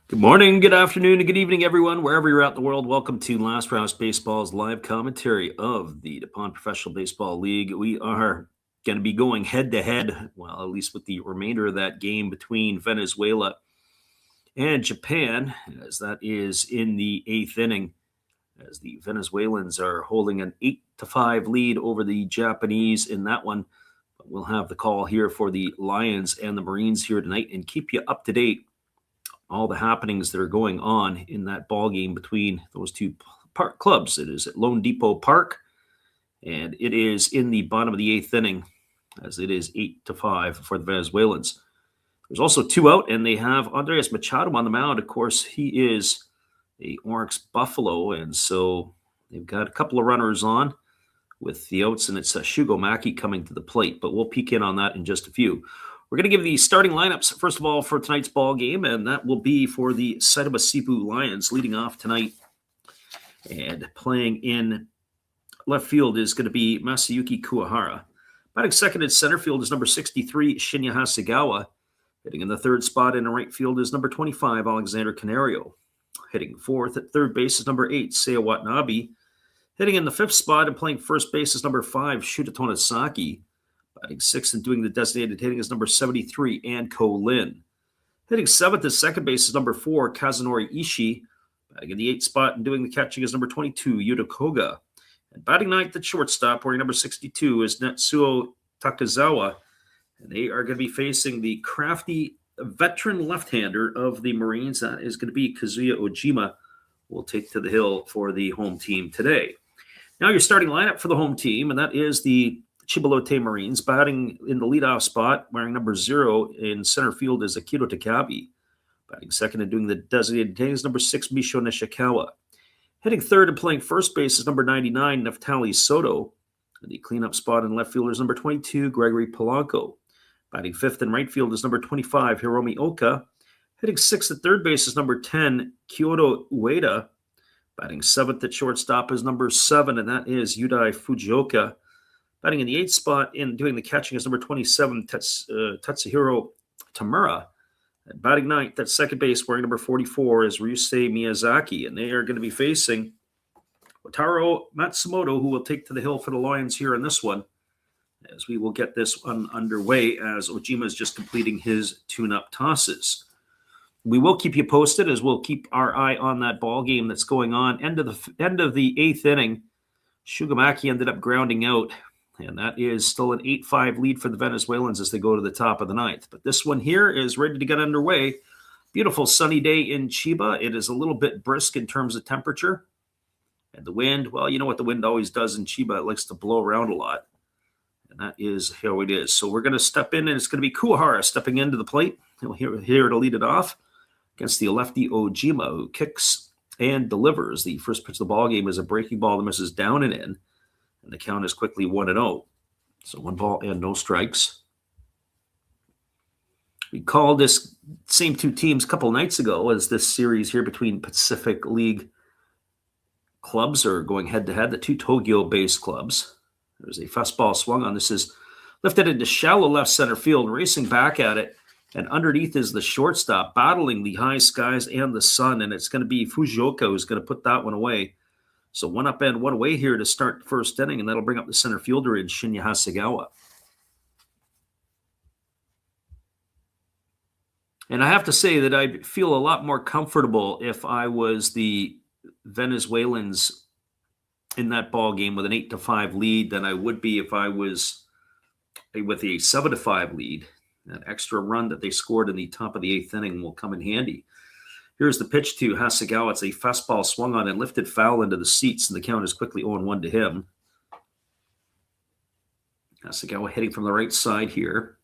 Good morning, good afternoon, and good evening, everyone, wherever you're at in the world. Welcome to Last Rouse Baseball's live commentary of the DuPont Professional Baseball League. We are going to be going head-to-head, well, at least with the remainder of that game between Venezuela and Japan, as that is in the eighth inning, as the Venezuelans are holding an 8-5 lead over the Japanese in that one. But we'll have the call here for the Lions and the Marines here tonight and keep you up to date all the happenings that are going on in that ball game between those two park clubs. It is at Lone Depot Park, and it is in the bottom of the eighth inning, as it is 8-5 for the Venezuelans. There's also two out, and they have Andres Machado on the mound. Of course, he is a Oryx Buffalo, and so they've got a couple of runners on with the outs, and it's Shugo Maki coming to the plate, but we'll peek in on that in just a few. We're going to give the starting lineups, first of all, for tonight's ball game, and that will be for the Saitama Seibu Lions leading off tonight. And playing in left field is going to be Masayuki Kuwahara. Batting second in center field is number 63, Shinya Hasegawa. Hitting in the third spot in the right field is number 25, Alexander Canario. Hitting fourth at third base is number 8, Seiya Watanabe. Hitting in the fifth spot and playing first base is number 5, Shuta Tonosaki. Batting sixth and doing the designated hitting is number 73, Anko Lin. Hitting seventh at second base is number 4, Kazunori Ishii. Batting in the eighth spot and doing the catching is number 22, Yuta Koga. And batting ninth at shortstop, wearing number 62, is Natsuo Takazawa. And they are going to be facing the crafty veteran left-hander of the Marines. That is going to be Kazuya Ojima, who will take to the hill for the home team today. Now your starting lineup for the home team, and that is the Chiba Lotte Marines. Batting in the leadoff spot, wearing number 0 in center field, is Akito Takabe. Batting second and doing the designated hitting is number 6, Misho Nishikawa. Hitting third and playing first base is number 99, Neftali Soto. And the cleanup spot in left field is number 22, Gregory Polanco. Batting fifth in right field is number 25, Hiromi Oka. Hitting sixth at third base is number 10, Kyoto Ueda. Batting seventh at shortstop is number 7, and that is Yudai Fujioka. Batting in the eighth spot and doing the catching is number 27, Tatsuhiro Tamura. And batting ninth at second base, wearing number 44, is Ryusei Miyazaki. And they are going to be facing Wataru Matsumoto, who will take to the hill for the Lions here in this one, as we will get this one underway as Ojima is just completing his tune-up tosses. We will keep you posted as we'll keep our eye on that ball game that's going on. End of the eighth inning, Shugamaki ended up grounding out. And that is still an 8-5 lead for the Venezuelans as they go to the top of the ninth. But this one here is ready to get underway. Beautiful sunny day in Chiba. It is a little bit brisk in terms of temperature. And the wind, well, you know what the wind always does in Chiba. It likes to blow around a lot. And that is how it is. So we're going to step in, and it's going to be Kuwahara stepping into the plate. He'll here to lead it off against the lefty Ojima, who kicks and delivers. The first pitch of the ball game is a breaking ball that misses down and in. And the count is quickly 1-0. So 1 ball and no strikes. We called this same two teams a couple of nights ago as this series here between Pacific League clubs are going head-to-head, the two Tokyo-based clubs. There's a fastball swung on. This is lifted into shallow left center field, racing back at it. And underneath is the shortstop, battling the high skies and the sun. And it's going to be Fujioka who's going to put that one away. So 1 up and 1 away here to start the first inning, and that'll bring up the center fielder in Shinya Hasegawa. And I have to say that I'd feel a lot more comfortable if I was the Venezuelans in that ball game with an 8-5 lead than I would be if I was with a 7-5 lead. That extra run that they scored in the top of the 8th inning will come in handy. Here's the pitch to Hasegawa. It's a fastball swung on and lifted foul into the seats, and the count is quickly 0-1 to him. Hasegawa hitting from the right side here.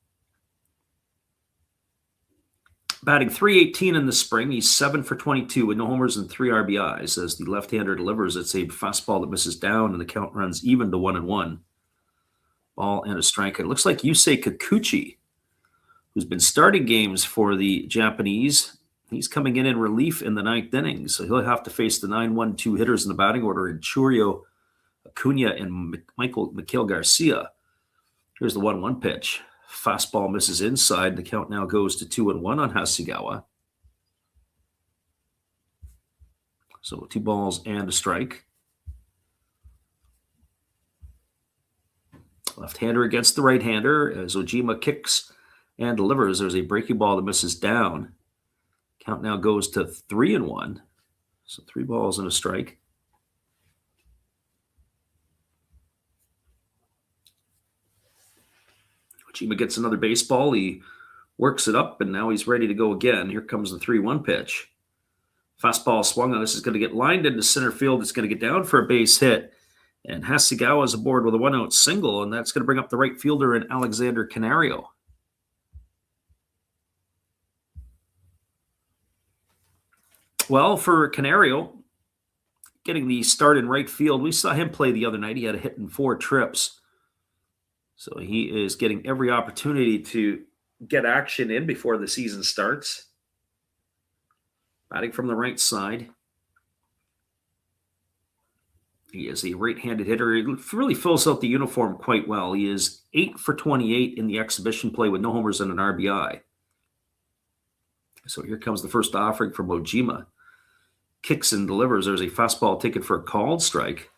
Batting .318 in the spring. He's 7 for 22 with no homers and 3 RBIs. As the left-hander delivers, it's a fastball that misses down, and the count runs even to 1-1. Ball and a strike. It looks like Yusei Kikuchi, who's been starting games for the Japanese. He's coming in relief in the 9th inning, so he'll have to face the 9-1-2 hitters in the batting order in Churio, Acuna, and Mikhail Garcia. Here's the 1-1 pitch. Fastball misses inside. The count now goes to 2-1 on Hasegawa. So 2 balls and a strike. Left-hander against the right-hander as Ojima kicks and delivers. There's a breaking ball that misses down. Count now goes to 3-1. So 3 balls and a strike. Ojima gets another baseball. He works it up, and now he's ready to go again. Here comes the 3-1 pitch. Fastball swung on. This is going to get lined into center field. It's going to get down for a base hit. And Hasegawa is aboard with a 1-out single, and that's going to bring up the right fielder in Alexander Canario. Well, for Canario, getting the start in right field, we saw him play the other night. He had a hit in 4 trips. So he is getting every opportunity to get action in before the season starts. Batting from the right side. He is a right-handed hitter. He really fills out the uniform quite well. He is 8 for 28 in the exhibition play with no homers and an RBI. So here comes the first offering from Ojima. Kicks and delivers. There's a fastball taken for a called strike.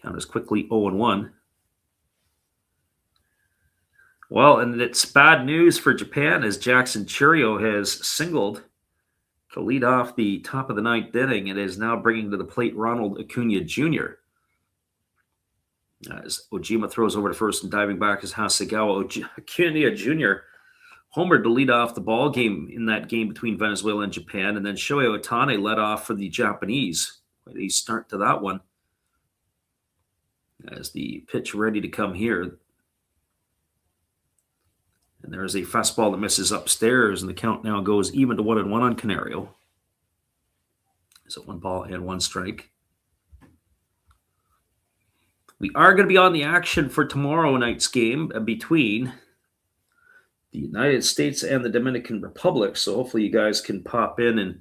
Count is quickly 0-1. Well, and it's bad news for Japan as Jackson Churio has singled to lead off the top of the 9th inning and is now bringing to the plate Ronald Acuna Jr. As Ojima throws over to first and diving back is Hasegawa. Acuna Jr. homered to lead off the ball game in that game between Venezuela and Japan, and then Shohei Ohtani led off for the Japanese. Quite a start to that one. As the pitch ready to come here. And there's a fastball that misses upstairs, and the count now goes even to 1-1 on Canario. So 1 ball and 1 strike. We are going to be on the action for tomorrow night's game between the United States and the Dominican Republic. So hopefully you guys can pop in and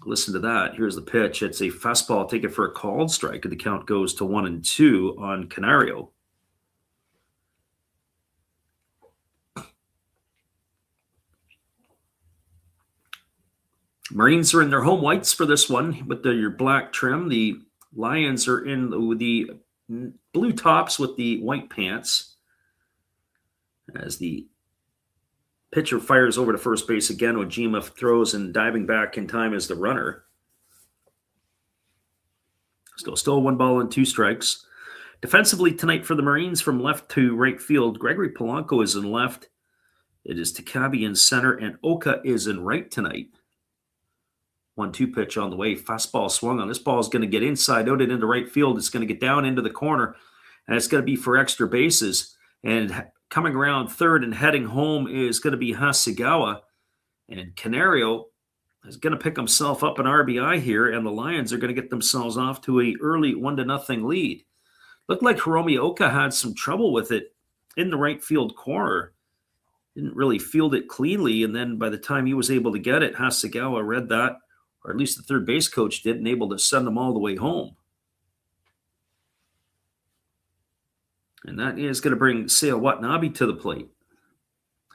listen to that. Here's the pitch. It's a fastball taken for a called strike, and the count goes to 1-2 on Canario. Marines are in their home whites for this one with your black trim. The Lions are in the blue tops with the white pants. As the pitcher fires over to first base again, Ojima throws and diving back in time is the runner. Still 1 ball and 2 strikes. Defensively tonight for the Marines from left to right field, Gregory Polanco is in left. It is Takabe in center, and Oka is in right tonight. 1-2 pitch on the way. Fastball swung on. This ball is going to get inside out and into right field. It's going to get down into the corner, and it's going to be for extra bases. And coming around third and heading home is going to be Hasegawa. And Canario is going to pick himself up an RBI here, and the Lions are going to get themselves off to an early 1-0 lead. Looked like Hiromi Oka had some trouble with it in the right field corner. Didn't really field it cleanly, and then by the time he was able to get it, Hasegawa read that, or at least the third base coach did, and able to send them all the way home. And that is going to bring Seiya Watanabe to the plate.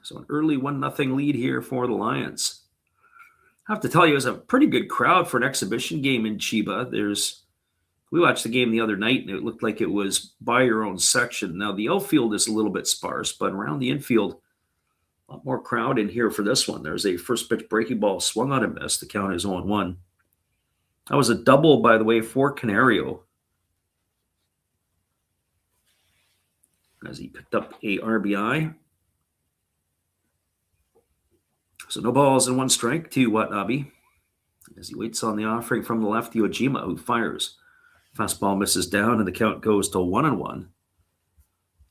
So an early 1-0 lead here for the Lions. I have to tell you, it was a pretty good crowd for an exhibition game in Chiba. We watched the game the other night, and it looked like it was by your own section. Now, the outfield is a little bit sparse, but around the infield, A lot more crowd in here for this one. There's a first pitch breaking ball swung on and missed. The count is 0-1. That was a double, by the way, for Canario, as he picked up a RBI. So no balls and 1 strike to Watanabe, as he waits on the offering from the lefty Ojima, who fires. Fastball misses down, and the count goes to 1-1.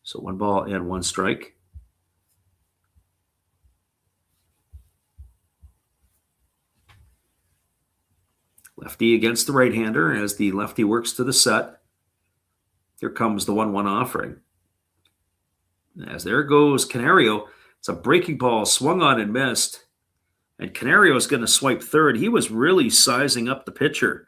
So 1 ball and 1 strike. Lefty against the right-hander as the lefty works to the set. Here comes the 1-1 offering. As there goes Canario. It's a breaking ball swung on and missed. And Canario is going to swipe third. He was really sizing up the pitcher.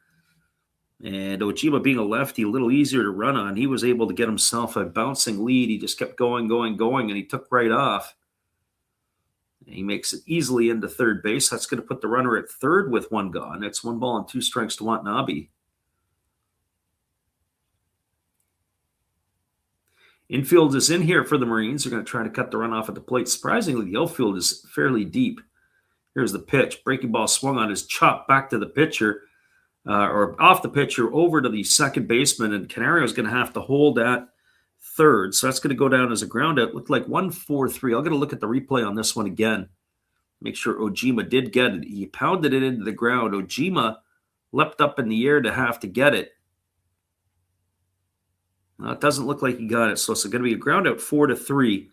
And Ojima, being a lefty, a little easier to run on, he was able to get himself a bouncing lead. He just kept going, and he took right off. And he makes it easily into third base. That's going to put the runner at third with 1 gone. It's 1 ball and 2 strikes to Watanabe. Infield is in here for the Marines. They're going to try to cut the run off at the plate. Surprisingly, the outfield is fairly deep. Here's the pitch. Breaking ball swung on, is chopped back to the pitcher, or off the pitcher over to the second baseman, and Canario is going to have to hold at third. So that's going to go down as a ground out. Looked like 1-4-3. I'll get a look at the replay on this one again. Make sure Ojima did get it. He pounded it into the ground. Ojima leapt up in the air to have to get it. It doesn't look like he got it. So it's going to be a ground out 4-3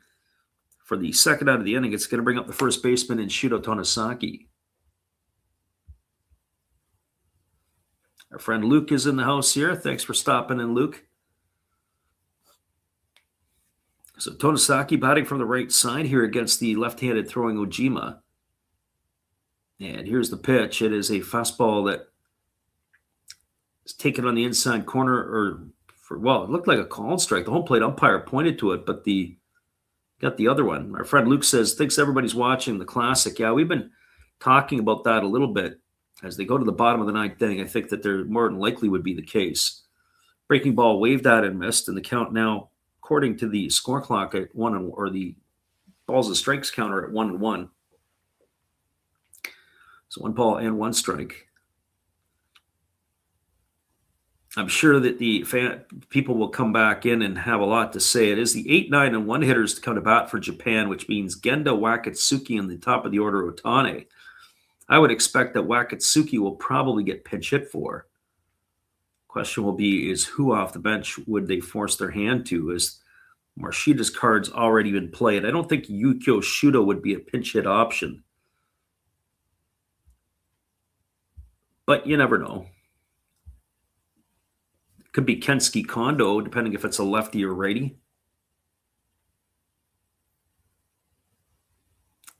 for the second out of the inning. It's going to bring up the first baseman in Shuto Tonosaki. Our friend Luke is in the house here. Thanks for stopping in, Luke. So Tonosaki batting from the right side here against the left-handed throwing Ojima. And here's the pitch. It is a fastball that is taken on the inside corner, it looked like a called strike. The home plate umpire pointed to it, but got the other one. Our friend Luke says, thinks everybody's watching the Classic. Yeah, we've been talking about that a little bit. As they go to the bottom of the 9th inning, I think that there more than likely would be the case. Breaking ball waved at and missed, and the count now, according to the score clock, at 1, or the balls and strikes counter, at 1-1. So 1 ball and 1 strike. I'm sure that the people will come back in and have a lot to say. It is the 8-9-1 hitters to come to bat for Japan, which means Genda, Wakatsuki, and the top of the order, Otane. I would expect that Wakatsuki will probably get pinch hit for. Question will be, is who off the bench would they force their hand to? Is Marshida's cards already been played? I don't think Yukio Shudo would be a pinch hit option. But you never know. It could be Kensuke Kondo, depending if it's a lefty or righty.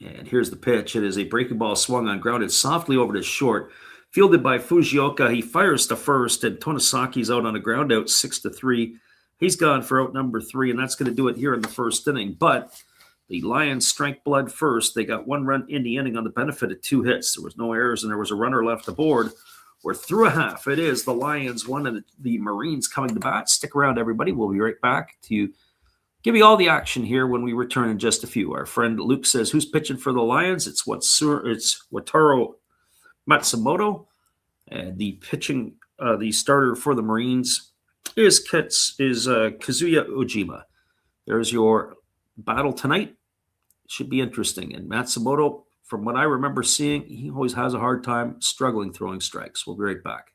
And here's the pitch. It is a breaking ball swung on, grounded softly over to short. Fielded by Fujioka. He fires to first, and Tonosaki's out on a ground out, 6-3. He's gone for out number 3, and that's going to do it here in the first inning. But the Lions strike blood first. They got 1 run in the inning on the benefit of 2 hits. There was no errors, and there was a runner left aboard. We're through a half. It is the Lions 1 and the Marines coming to bat. Stick around, everybody. We'll be right back to give you all the action here when we return in just a few. Our friend Luke says, who's pitching for the Lions? It's Wataru Matsumoto. And the pitching, the starter for the Marines is Kazuya Ojima. There's your battle tonight. Should be interesting. And Matsumoto, from what I remember seeing, he always has a hard time struggling throwing strikes. We'll be right back.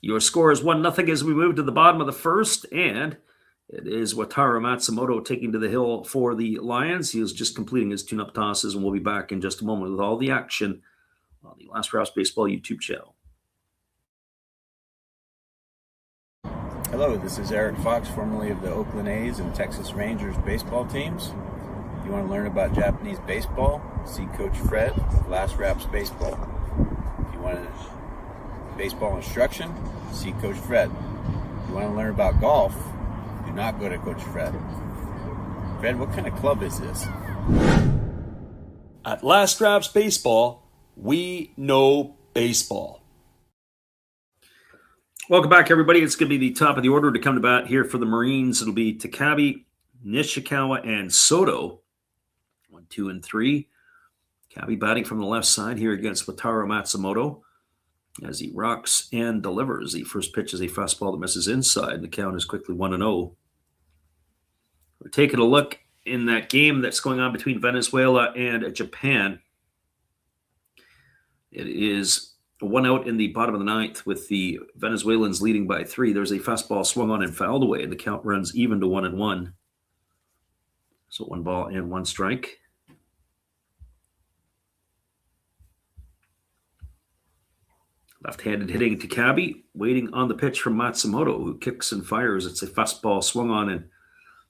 Your score is 1-0 as we move to the bottom of the first, and it is Wataru Matsumoto taking to the hill for the Lions. He is just completing his tune-up tosses, and we'll be back in just a moment with all the action on the Last Rouse Baseball YouTube channel. Hello, this is Eric Fox, formerly of the Oakland A's and Texas Rangers baseball teams. If you want to learn about Japanese baseball, see Coach Fred of Last Raps Baseball. If you want baseball instruction, see Coach Fred. If you want to learn about golf, do not go to Coach Fred. Fred, what kind of club is this? At Last Raps Baseball, we know baseball. Welcome back, everybody. It's going to be the top of the order to come to bat here for the Marines. It'll be Takabe, Nishikawa, and Soto. 1, 2, and 3. Takabe batting from the left side here against Wataru Matsumoto as he rocks and delivers. The first pitch is a fastball that misses inside. The count is quickly 1-0. We're taking a look in that game that's going on between Venezuela and Japan. It is 1 out in the bottom of the ninth with the Venezuelans leading by 3. There's a fastball swung on and fouled away, and the count runs even to 1-1. So 1 ball and 1 strike. Left-handed hitting Takabe, waiting on the pitch from Matsumoto, who kicks and fires. It's a fastball swung on, and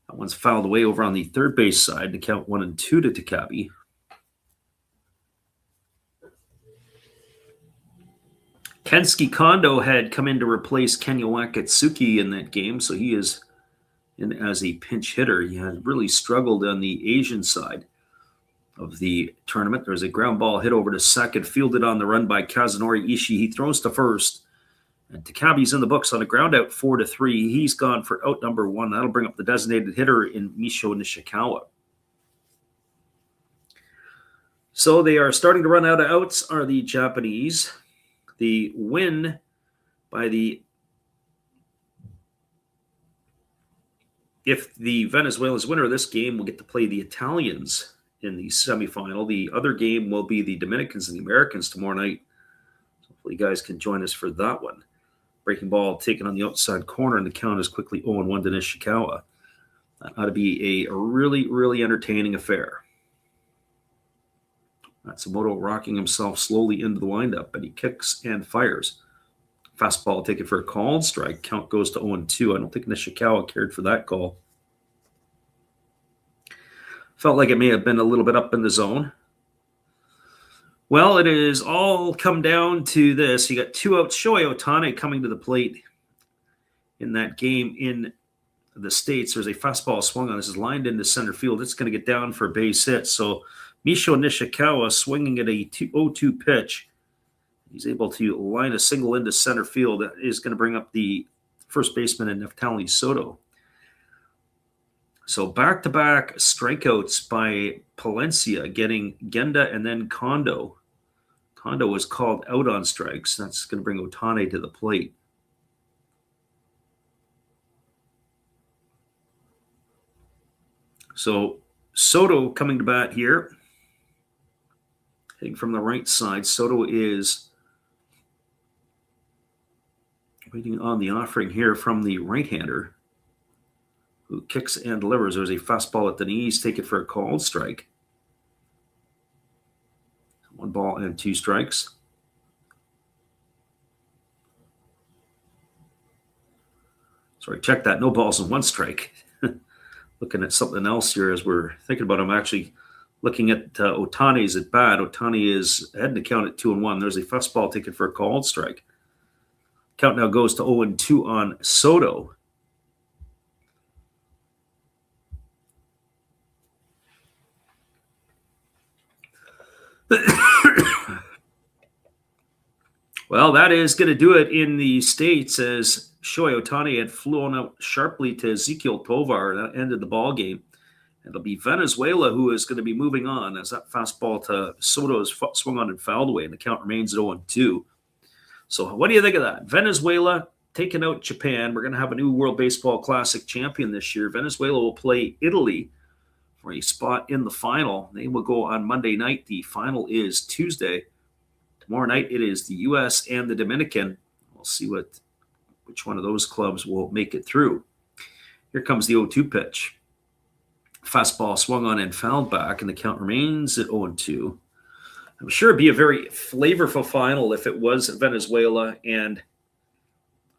that one's fouled away over on the third base side. The count 1-2 to Takabe. Kensuke Kondo had come in to replace Kenya Wakatsuki in that game, so he is in as a pinch hitter. He had really struggled on the Asian side of the tournament. There's a ground ball hit over to second, fielded on the run by Kazunori Ishii. He throws to first, and Takabe's in the books on a ground out 4-3. He's gone for out number 1. That'll bring up the designated hitter in Misho Nishikawa. So they are starting to run out of outs, are the Japanese. The win by if the Venezuelans winner of this game will get to play the Italians in the semifinal. The other game will be the Dominicans and the Americans tomorrow night. Hopefully you guys can join us for that one. Breaking ball taken on the outside corner, and the count is quickly 0-1 to Nishikawa. That ought to be a really, really entertaining affair. Matsumoto rocking himself slowly into the windup, but he kicks and fires. Fastball taken for a called strike. Count goes to 0-2. I don't think Nishikawa cared for that call. Felt like it may have been a little bit up in the zone. Well, it is all come down to this. You got 2 outs. Shohei Ohtani coming to the plate in that game in the States. There's a fastball swung on. This is lined into center field. It's going to get down for a base hit. So Misho Nishikawa swinging at a 0-2 pitch. He's able to line a single into center field. That is going to bring up the first baseman in Neftali Soto. So back-to-back strikeouts by Palencia, getting Genda and then Kondo. Kondo was called out on strikes. That's going to bring Ohtani to the plate. So Soto coming to bat here. Hitting from the right side. Soto is waiting on the offering here from the right-hander, who kicks and delivers. There's a fastball at the knees. Take it for a called strike. 1 ball and 2 strikes. Sorry, check that. No balls and 1 strike. Looking at something else here as we're thinking about him. Actually looking at Ohtani's at bat. Ohtani is heading to count at 2-1. There's a fastball taken for a called strike. Count now goes to 0-2 on Soto. Well, that is going to do it in the States, as Shohei Ohtani had flown out sharply to Ezequiel Tovar. That ended the ball game. It'll be Venezuela who is going to be moving on, as that fastball to Soto is swung on and fouled away, and the count remains at 0-2. So what do you think of that? Venezuela taking out Japan. We're going to have a new World Baseball Classic champion this year. Venezuela will play Italy for a spot in the final. They will go on Monday night. The final is Tuesday. Tomorrow night it is the U.S. and the Dominican. We'll see which one of those clubs will make it through. Here comes the 0-2 pitch. Fastball swung on and fouled back, and the count remains at 0-2. I'm sure it'd be a very flavorful final if it was Venezuela and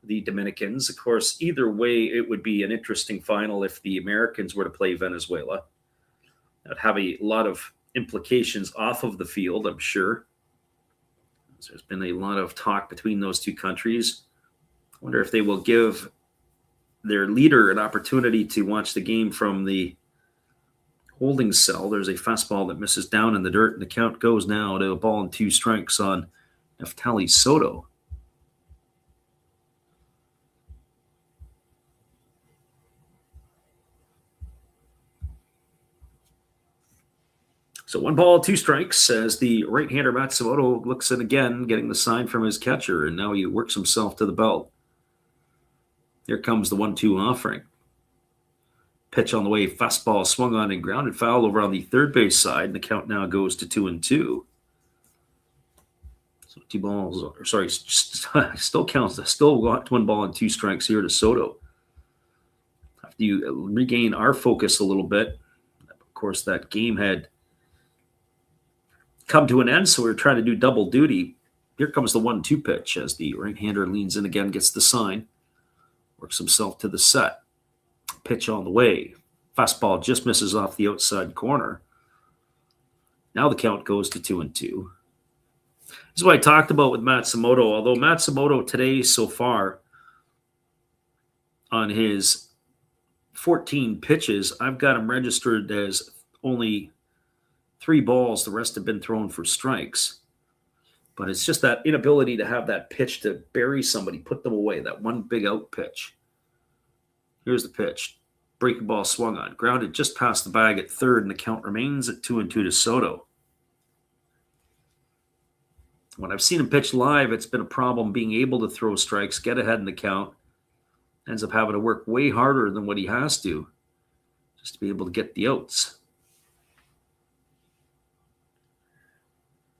the Dominicans. Of course, either way, it would be an interesting final if the Americans were to play Venezuela. That would have a lot of implications off of the field, I'm sure. There's been a lot of talk between those two countries. I wonder if they will give their leader an opportunity to watch the game from the holding cell. There's a fastball that misses down in the dirt, and the count goes now to a ball and 2 strikes on Neftali Soto. So 1 ball, 2 strikes as the right-hander Matsumoto looks in again, getting the sign from his catcher, and now he works himself to the belt. Here comes the 1-2 offering. Pitch on the way, fastball swung on and grounded foul over on the third base side, and the count now goes to 2-2. So 2 balls, or sorry, still counts. Still got 1 ball and 2 strikes here to Soto. Have to regain our focus a little bit. Of course, that game had come to an end, so we were trying to do double duty. Here comes the 1-2 pitch as the right-hander leans in again, gets the sign, works himself to the set. Pitch on the way. Fastball just misses off the outside corner. Now the count goes to 2-2. This is what I talked about with Matsumoto. Although Matsumoto today so far on his 14 pitches, I've got him registered as only 3 balls. The rest have been thrown for strikes. But it's just that inability to have that pitch to bury somebody, put them away, that one big out pitch. Here's the pitch. Breaking ball swung on. Grounded just past the bag at third, and the count remains at 2-2 to Soto. When I've seen him pitch live, it's been a problem being able to throw strikes, get ahead in the count. Ends up having to work way harder than what he has to just to be able to get the outs.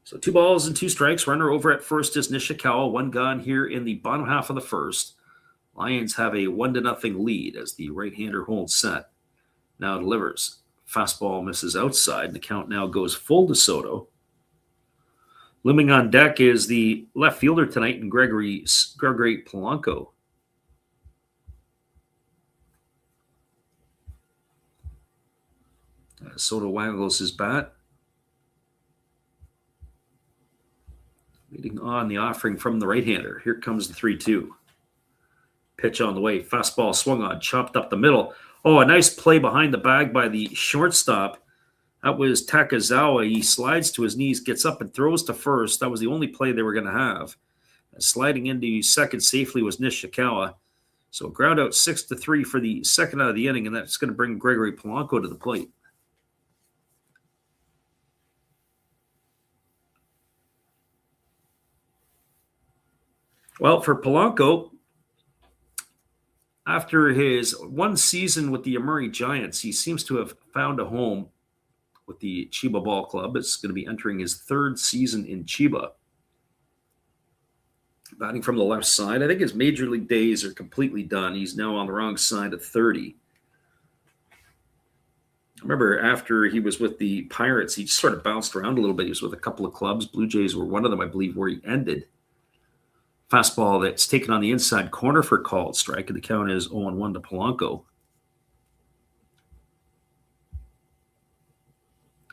So 2 balls and 2 strikes. Runner over at first is Nishikawa. 1 gone here in the bottom half of the first. Lions have a 1-0 lead as the right-hander holds set. Now delivers. Fastball misses outside. And the count now goes full to Soto. Looming on deck is the left fielder tonight in Gregory Polanco. Soto waggles his bat. Leading on the offering from the right-hander. Here comes the 3-2. Pitch on the way. Fastball swung on, chopped up the middle. Oh, a nice play behind the bag by the shortstop. That was Takazawa. He slides to his knees, gets up and throws to first. That was the only play they were going to have. Sliding into second safely was Nishikawa. So ground out 6-3 for the second out of the inning, and that's going to bring Gregory Polanco to the plate. Well, for Polanco, after his 1 season with the Amuri Giants, he seems to have found a home with the Chiba Ball Club. It's going to be entering his 3rd season in Chiba. Batting from the left side. I think his major league days are completely done. He's now on the wrong side of 30. I remember after he was with the Pirates, he just sort of bounced around a little bit. He was with a couple of clubs. Blue Jays were one of them, I believe, where he ended. Fastball that's taken on the inside corner for called strike, and the count is 0-1 to Polanco.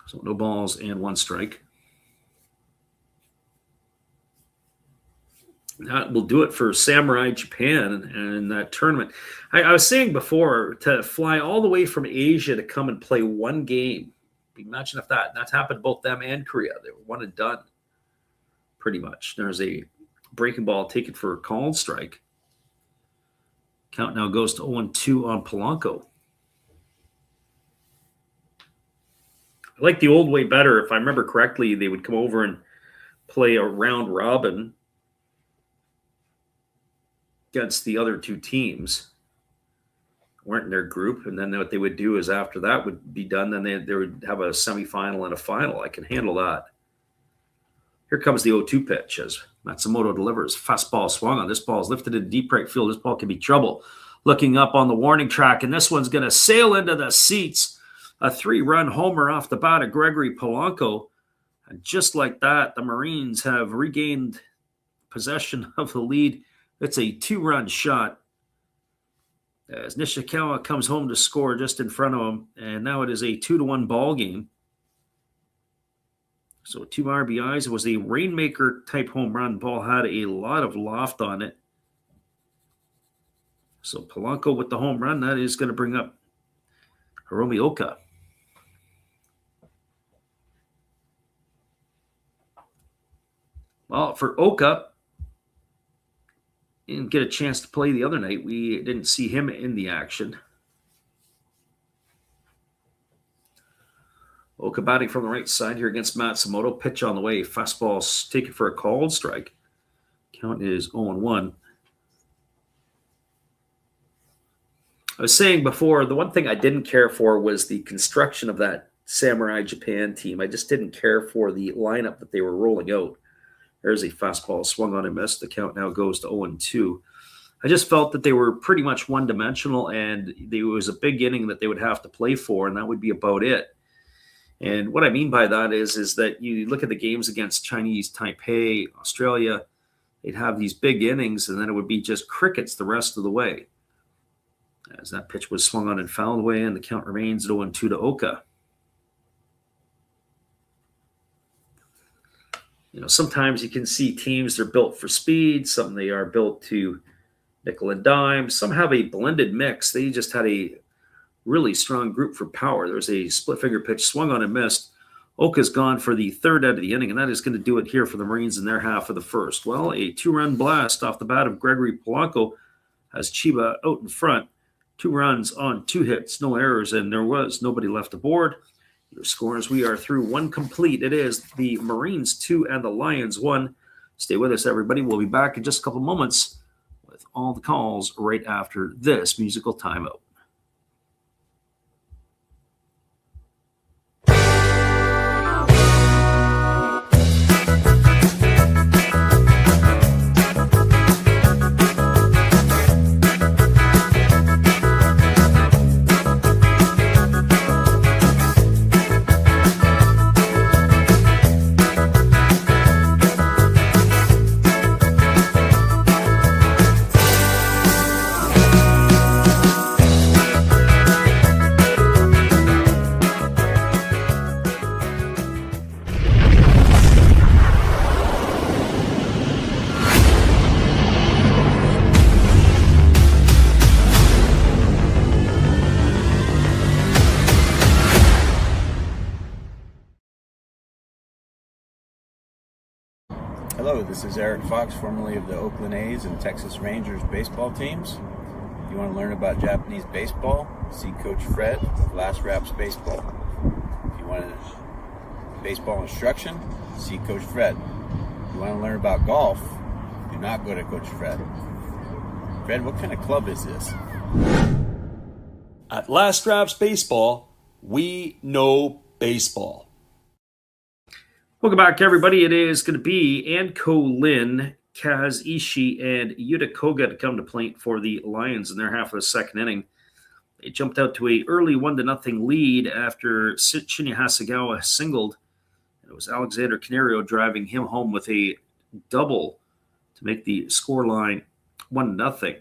So no balls and 1 strike. That will do it for Samurai Japan and that tournament. I was saying before, to fly all the way from Asia to come and play 1 game. Imagine if that's happened to both them and Korea. They were 1 and done, pretty much. There's a breaking ball taken for a called strike. Count now goes to 0-2 on Polanco. I like the old way better. If I remember correctly, they would come over and play a round robin against the other 2 teams. Weren't in their group, and then what they would do is after that would be done, then they would have a semifinal and a final. I can handle that. Here comes the 0-2 pitch as Matsumoto delivers. Fastball swung on. This ball is lifted in deep right field. This ball can be trouble. Looking up on the warning track, and this one's going to sail into the seats. A 3-run homer off the bat of Gregory Polanco. And just like that, the Marines have regained possession of the lead It's a 2-run shot as Nishikawa comes home to score just in front of him. And now it is a 2-1 ball game. So 2 RBIs. It was a rainmaker type home run. Ball had a lot of loft on it. So Polanco with the home run. That is going to bring up Hiromi Oka. Well, for Oka, he didn't get a chance to play the other night. We didn't see him in the action. Oka batting from the right side here against Matsumoto. Pitch on the way. Fastball taken for a called strike. Count is 0-1. I was saying before, the one thing I didn't care for was the construction of that Samurai Japan team. I just didn't care for the lineup that they were rolling out. There's a fastball swung on and missed. The count now goes to 0-2. I just felt that they were pretty much one-dimensional, and there was a big inning that they would have to play for, and that would be about it. And what I mean by that is that you look at the games against Chinese Taipei, Australia, they'd have these big innings, and then it would be just crickets the rest of the way. As that pitch was swung on and fouled away, and the count remains at 0-2 to Oka. You know, sometimes you can see teams, they're built for speed. Some they are built to nickel and dime. Some have a blended mix. They just had a really strong group for power. There was a split finger pitch swung on and missed. Oka's gone for the third out of the inning, and that is going to do it here for the Marines in their half of the first. Well, a 2-run blast off the bat of Gregory Polanco has Chiba out in front. 2 runs on 2 hits, no errors, and there was nobody left aboard. Your scores, we are through 1 complete. It is the Marines 2 and the Lions 1. Stay with us, everybody. We'll be back in just a couple moments with all the calls right after this musical timeout. Hello, this is Eric Fox, formerly of the Oakland A's and Texas Rangers baseball teams. If you want to learn about Japanese baseball, see Coach Fred of Last Raps Baseball. If you want baseball instruction, see Coach Fred. If you want to learn about golf, do not go to Coach Fred. Fred, what kind of club is this? At Last Raps Baseball, we know baseball. Welcome back, everybody. It is going to be Anko Lin, Kaz Ishii, and Yuta Koga to come to plate for the Lions in their half of the second inning. They jumped out to an early 1-0 lead after Shinya Hasegawa singled. It was Alexander Canario driving him home with a double to make the scoreline 1-0.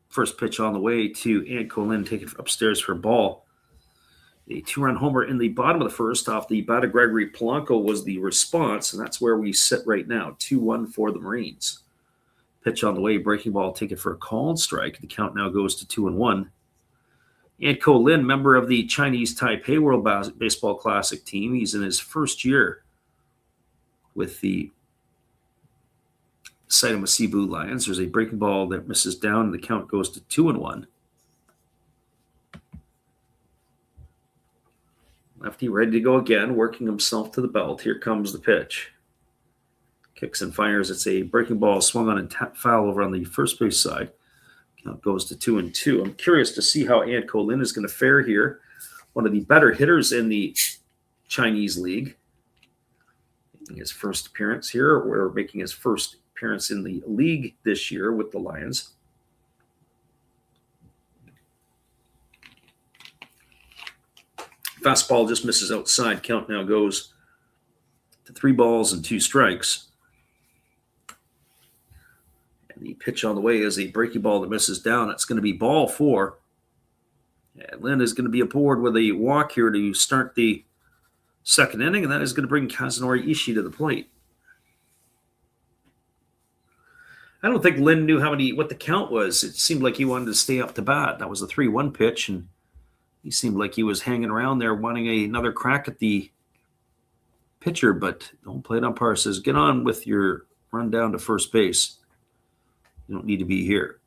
First pitch on the way to Anko Lin, taken upstairs for a ball. A 2-run homer in the bottom of the first off the bat of Gregory Polanco was the response, and that's where we sit right now, 2-1 for the Marines. Pitch on the way, breaking ball taken for a called strike. The count now goes to 2-1. Anko Lin, member of the Chinese Taipei World Baseball Classic team. He's in his first year with the Saitama Seibu Lions. There's a breaking ball that misses down, and the count goes to 2-1. Lefty ready to go again, working himself to the belt. Here comes the pitch. Kicks and fires. It's a breaking ball swung on and foul over on the first base side. Count goes to 2-2. I'm curious to see how Anko Lin is going to fare here. One of the better hitters in the Chinese league. Making his first appearance here. We're making his first appearance in the league this year with the Lions. Fastball just misses outside. Count now goes to 3 balls and 2 strikes. And The pitch on the way is a breaking ball that misses down. It's going to be ball 4. And Lynn is going to be aboard with a walk here to start the second inning, and that is going to bring Kazunori Ishii to the plate. I don't think Lynn knew what the count was. It seemed like he wanted to stay up to bat. That was a 3-1 pitch, and he seemed like he was hanging around there wanting another crack at the pitcher, but the home plate umpire says, get on with your run down to first base. You don't need to be here.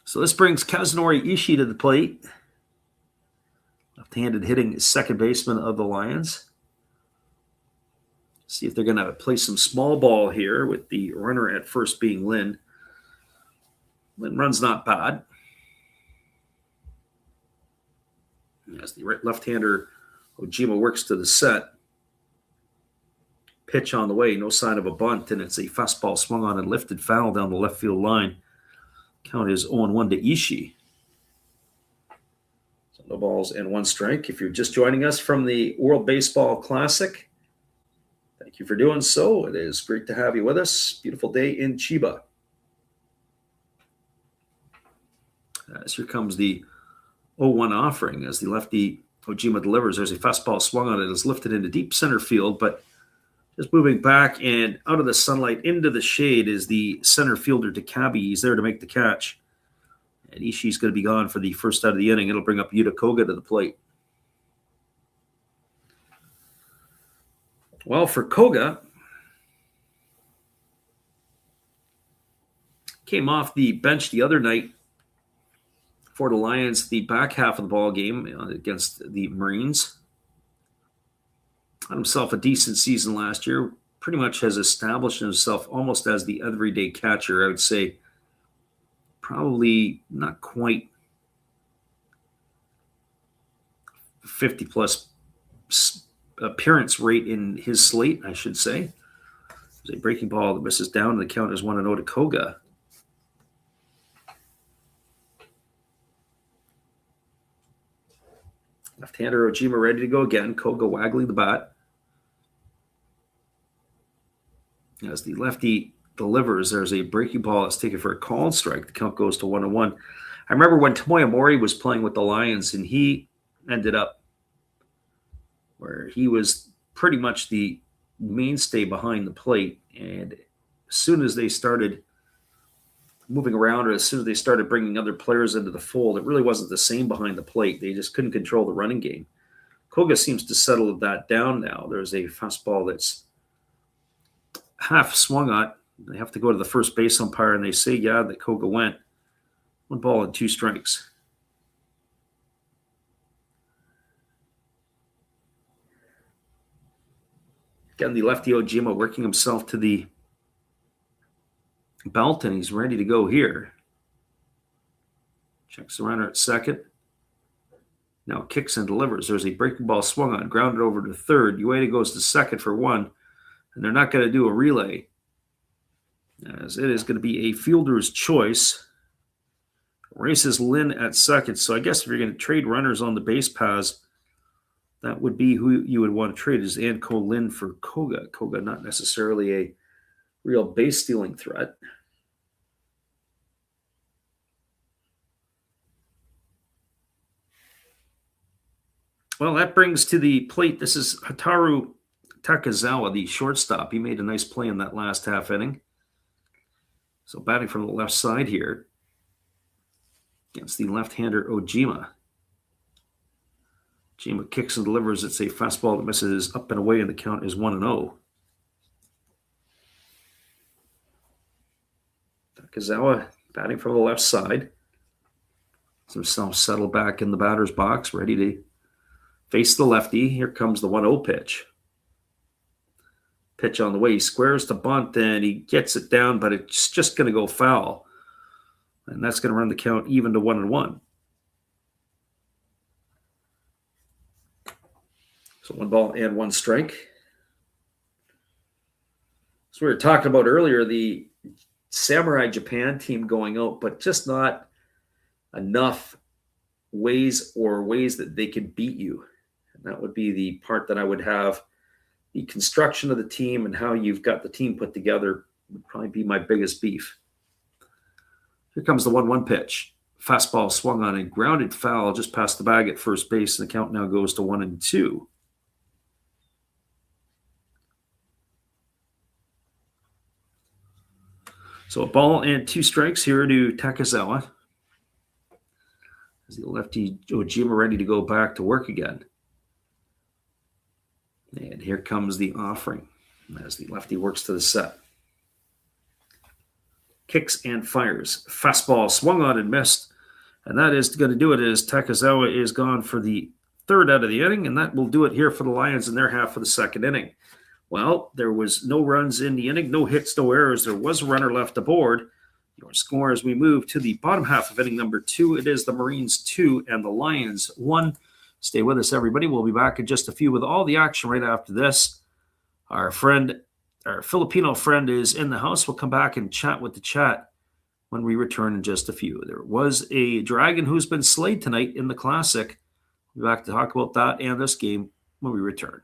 So this brings Kazunori Ishii to the plate. Left-handed hitting second baseman of the Lions. See if they're going to play some small ball here with the runner at first being Lynn. Lynn runs not bad. As the left-hander Ojima works to the set. Pitch on the way, no sign of a bunt, and it's a fastball swung on and lifted foul down the left field line. Count is 0-1 to Ishii. So no balls and 1 strike. If you're just joining us from the World Baseball Classic, thank you for doing so. It is great to have you with us. Beautiful day in Chiba. As here comes the 0-1 offering as the lefty Ojima delivers. There's a fastball swung on it. It's lifted into deep center field, but just moving back and out of the sunlight into the shade is the center fielder Takabe. He's there to make the catch. And Ishii's going to be gone for the first out of the inning. It'll bring up Yuta Koga to the plate. Well, for Koga, came off the bench the other night for the Lions, the back half of the ball game against the Marines. Had himself a decent season last year. Pretty much has established himself almost as the everyday catcher. I would say probably not quite 50-plus appearance rate in his slate, I should say. There's a breaking ball that misses down, and the count is 1-0 to Koga. Left-hander Ojima ready to go again. Koga waggling the bat. As the lefty delivers, there's a breaking ball that's taken for a called strike. The count goes to 1-1. I remember when Tomoya Mori was playing with the Lions, and he ended up where he was pretty much the mainstay behind the plate. And as soon as they started moving around, or as soon as they started bringing other players into the fold, it really wasn't the same behind the plate. They just couldn't control the running game. Koga seems to settle that down now. There's a fastball that's half swung on. They have to go to the first base umpire, and they say, yeah, that Koga went. 1 ball and 2 strikes. Again, the lefty Ojima working himself to the belt, and he's ready to go here. Checks the runner at second. Now kicks and delivers. There's a breaking ball swung on, grounded over to third. Ueda goes to second for 1, and they're not going to do a relay, as it is going to be a fielder's choice. Races Lynn at second. So I guess if you're going to trade runners on the base paths, that would be who you would want to trade, is Anko Lynn for Koga. Koga not necessarily a real base stealing threat. Well, that brings to the plate. This is Hataru Takazawa, the shortstop. He made a nice play in that last half inning. So batting from the left side here against the left-hander Ojima. Ojima kicks and delivers. It's a fastball that misses up and away, and the count is 1-0. Takazawa batting from the left side. Himself settled back in the batter's box, ready to face the lefty. Here comes the 1-0 pitch. Pitch on the way. He squares to bunt, and he gets it down, but it's just going to go foul. And that's going to run the count even to 1-1. So 1 ball and 1 strike. So we were talking about earlier, the Samurai Japan team going out, but just not enough ways that they can beat you. And that would be the part that I would have the construction of the team and how you've got the team put together would probably be my biggest beef. Here comes the 1-1 pitch. Fastball swung on and grounded foul just past the bag at first base, and the count now goes to 1-2. So a ball and 2 strikes here to Takazawa. As the lefty Ojima ready to go back to work again. And here comes the offering as the lefty works to the set. Kicks and fires. Fastball swung on and missed. And that is going to do it as Takazawa is gone for the 3rd out of the inning, and that will do it here for the Lions in their half of the 2nd inning. Well, there was no runs in the inning, no hits, no errors. There was a runner left aboard. Your score as we move to the bottom half of inning number 2, it is the Marines 2 and the Lions 1. Stay with us, everybody. We'll be back in just a few with all the action right after this. Our Filipino friend is in the house. We'll come back and chat with the chat when we return in just a few. There was a Dragon who's been slayed tonight in the Classic. We'll be back to talk about that and this game when we return.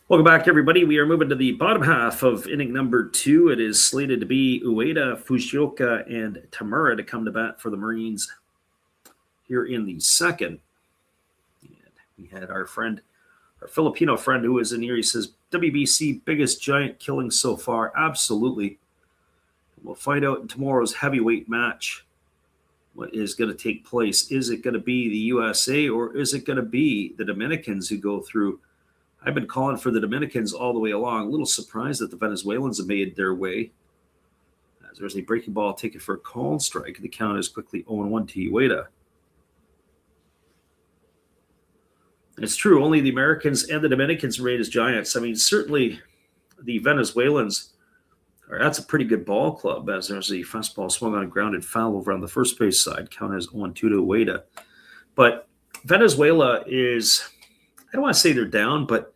Welcome back, everybody. We are moving to the bottom half of inning number 2. It is slated to be Ueda, Fujioka, and Tamura to come to bat for the Marines here in the 2nd. And we had our Filipino friend who was in here. He says, WBC, biggest giant killing so far. Absolutely. We'll find out in tomorrow's heavyweight match what is going to take place. Is it going to be the USA or is it going to be the Dominicans who go through? I've been calling for the Dominicans all the way along. A little surprised that the Venezuelans have made their way. As there's a breaking ball taken for a called strike. The count is quickly 0-1 to Ueda. It's true, only the Americans and the Dominicans rate as giants. I mean, certainly the Venezuelans, that's a pretty good ball club, as there's a fastball swung on a grounded foul over on the first base side. Count is 0-2 to Ueda. But Venezuela is, I don't want to say they're down, but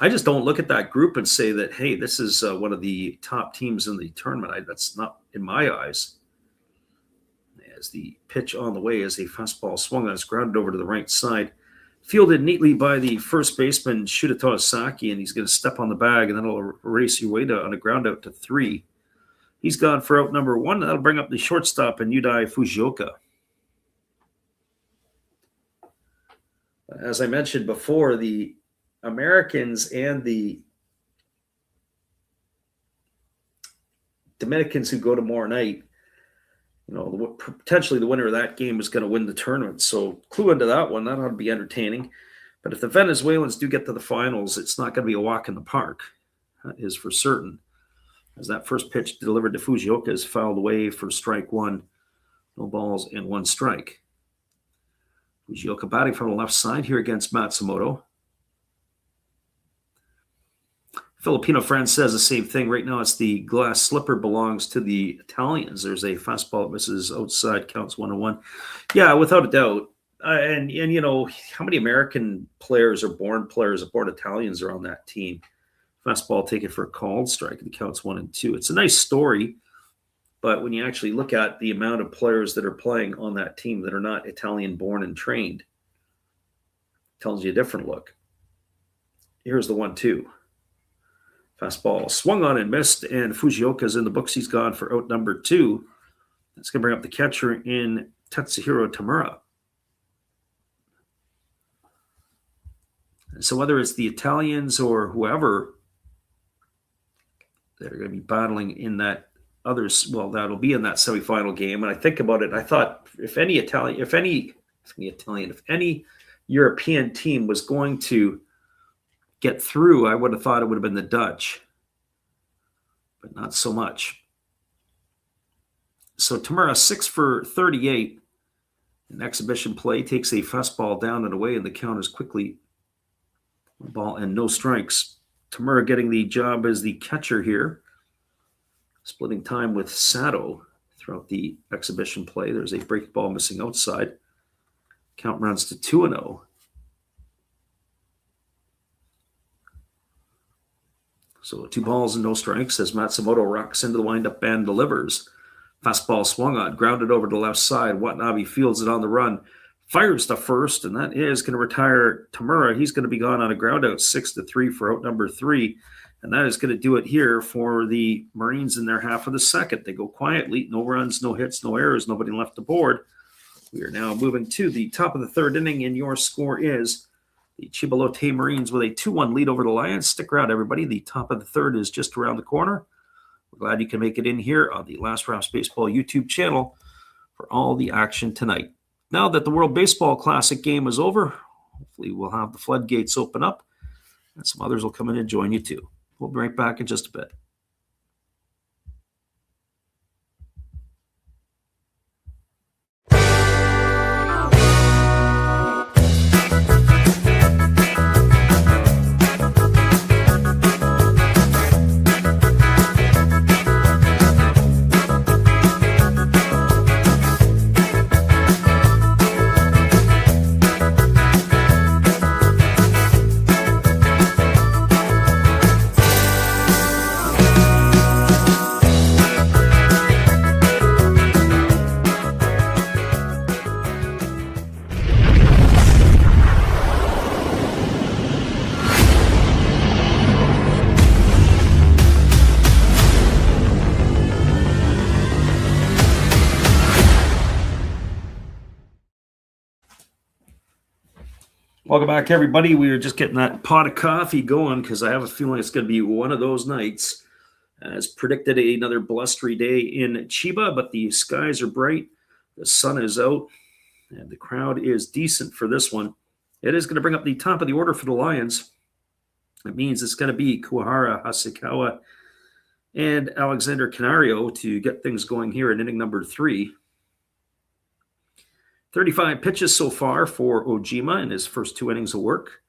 I just don't look at that group and say that, hey, this is one of the top teams in the tournament. That's not in my eyes. As the pitch on the way as a fastball swung on, it's grounded over to the right side. Fielded neatly by the first baseman, Shudatoa Saki, and he's going to step on the bag, and that'll erase Ueda on a ground out to 3. He's gone for out number 1. That'll bring up the shortstop and Udai Fujioka. As I mentioned before, the Americans and the Dominicans who go tomorrow night, potentially the winner of that game is going to win the tournament. So clue into that one. That ought to be entertaining. But if the Venezuelans do get to the finals, it's not going to be a walk in the park. That is for certain. As that first pitch delivered to Fujioka is fouled away for strike 1. No balls and 1 strike. Fujioka batting from the left side here against Matsumoto. Filipino friend says the same thing. Right now, it's the glass slipper belongs to the Italians. There's a fastball that misses outside, counts 1-1. Yeah, without a doubt. And how many American players or born Italians are on that team? Fastball taken for a called strike. The counts 1-2. It's a nice story, but when you actually look at the amount of players that are playing on that team that are not Italian born and trained, it tells you a different look. Here's the 1-2. Fastball swung on and missed, and Fujioka's in the books. He's gone for out number 2. That's going to bring up the catcher in Tetsuhiro Tamura. So whether it's the Italians or whoever, they're going to be battling in that others. Well, that'll be in that semifinal game. And I think about it, I thought if any European team was going to get through, I would have thought it would have been the Dutch, but not so much. So Tamura 6 for 38 in exhibition play, takes a fastball down and away, and the count is quickly one ball and no strikes. Tamura getting the job as the catcher here, splitting time with Sato throughout the exhibition play. There's a breaking ball missing outside. Count runs to 2-0. So 2 balls and no strikes as Matsumoto rocks into the windup and delivers. Fastball swung on, grounded over to the left side. Watanabe fields it on the run, fires to first, and that is going to retire Tamura. He's going to be gone on a ground out 6-3 for out number 3. And that is going to do it here for the Marines in their half of the second. They go quietly, no runs, no hits, no errors, nobody left the board. We are now moving to the top of the third inning, and your score is the Chiba Lotte Marines with a 2-1 lead over the Lions. Stick around, everybody. The top of the third is just around the corner. We're glad you can make it in here on the Last Rouse Baseball YouTube channel for all the action tonight. Now that the World Baseball Classic game is over, hopefully we'll have the floodgates open up, and some others will come in and join you too. We'll be right back in just a bit. Welcome back, everybody. We were just getting that pot of coffee going because I have a feeling it's going to be one of those nights. As predicted, another blustery day in Chiba, but the skies are bright, the sun is out, and the crowd is decent for this one. It is going to bring up the top of the order for the Lions. It means it's going to be Kuwahara, Hasekawa, and Alexander Canario to get things going here in inning number 3. 35 pitches so far for Ojima in his first 2 innings of work.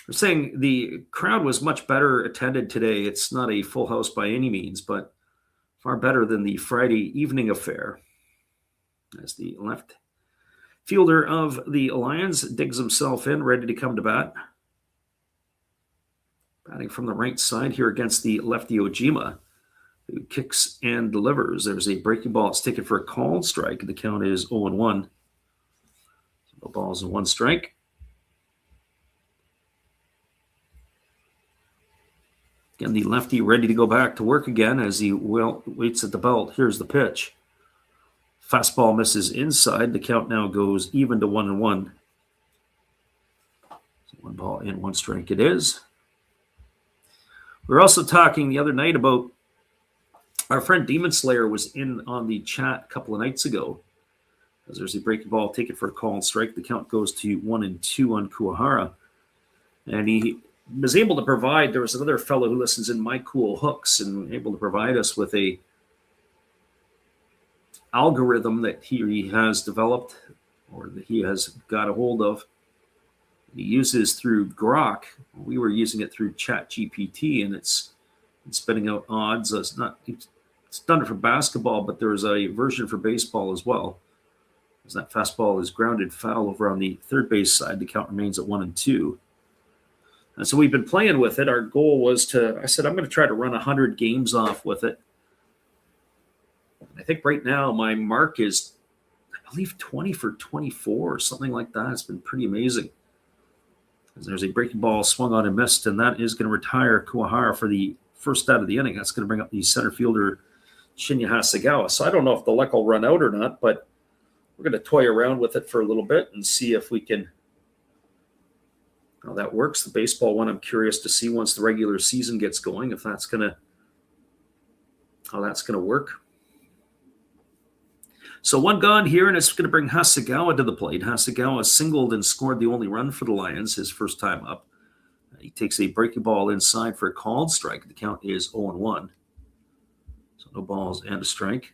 I'm saying the crowd was much better attended today. It's not a full house by any means, but far better than the Friday evening affair. As the left fielder of the Lions digs himself in, ready to come to bat. Batting from the right side here against the lefty Ojima, who kicks and delivers. There's a breaking ball. It's taken for a called strike. The count is 0-1. No balls and 1 strike. Again, the lefty ready to go back to work again as he waits at the belt. Here's the pitch. Fastball misses inside. The count now goes even to 1-1. So 1 ball and 1 strike it is. We were also talking the other night about our friend Demon Slayer was in on the chat a couple of nights ago. As there's a breaking ball taken for a call and strike. The count goes to 1-2 on Kuwahara. And he was able to provide, there was another fellow who listens in, My Cool Hooks, and able to provide us with a algorithm that he has developed or that he has got a hold of. He uses through Grok. We were using it through ChatGPT, and it's spitting out odds. It's done it for basketball, but there's a version for baseball as well. As that fastball is grounded foul over on the third base side, the count remains at 1-2. And so we've been playing with it. Our goal was I said, I'm going to try to run 100 games off with it. I think right now my mark is, I believe, 20 for 24 or something like that. It's been pretty amazing. As there's a breaking ball swung on and missed, and that is going to retire Kuwahara for the first out of the inning. That's going to bring up the center fielder, Shinya Hasegawa. So I don't know if the luck will run out or not, but we're going to toy around with it for a little bit and see if we can how that works. The baseball one, I'm curious to see once the regular season gets going, if that's how that's gonna work. So one gone here, and it's going to bring Hasegawa to the plate. Hasegawa singled and scored the only run for the Lions his first time up. He takes a breaking ball inside for a called strike. The count is 0-1. So no balls and a strike.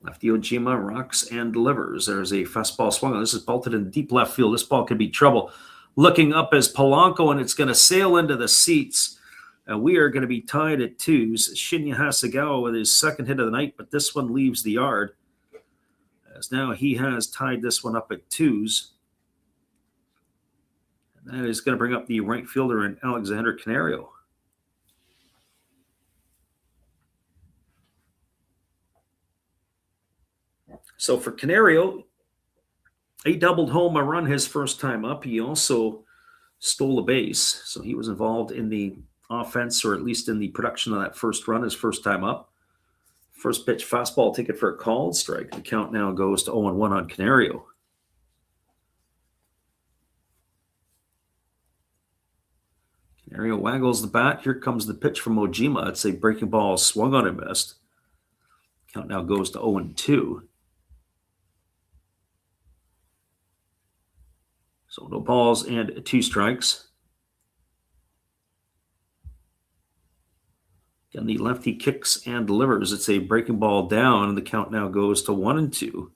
Lefty Ojima rocks and delivers. There's a fastball swung on. This is bolted in deep left field. This ball could be trouble. Looking up as Polanco, and it's going to sail into the seats. We are going to be tied at 2s. Shinya Hasegawa with his second hit of the night, but this one leaves the yard. As now he has tied this one up at 2s. And that is going to bring up the right fielder in Alexander Canario. So for Canario, he doubled home a run his first time up. He also stole a base, so he was involved in the offense, or at least in the production of that first run, his first time up. First pitch fastball, take it for a called strike. The count now goes to 0-1 on Canario. Canario waggles the bat. Here comes the pitch from Ojima. It's a breaking ball swung on and missed. Count now goes to 0-2. So no balls and 2 strikes. Again, the lefty kicks and delivers. It's a breaking ball down, and the count now goes to 1-2.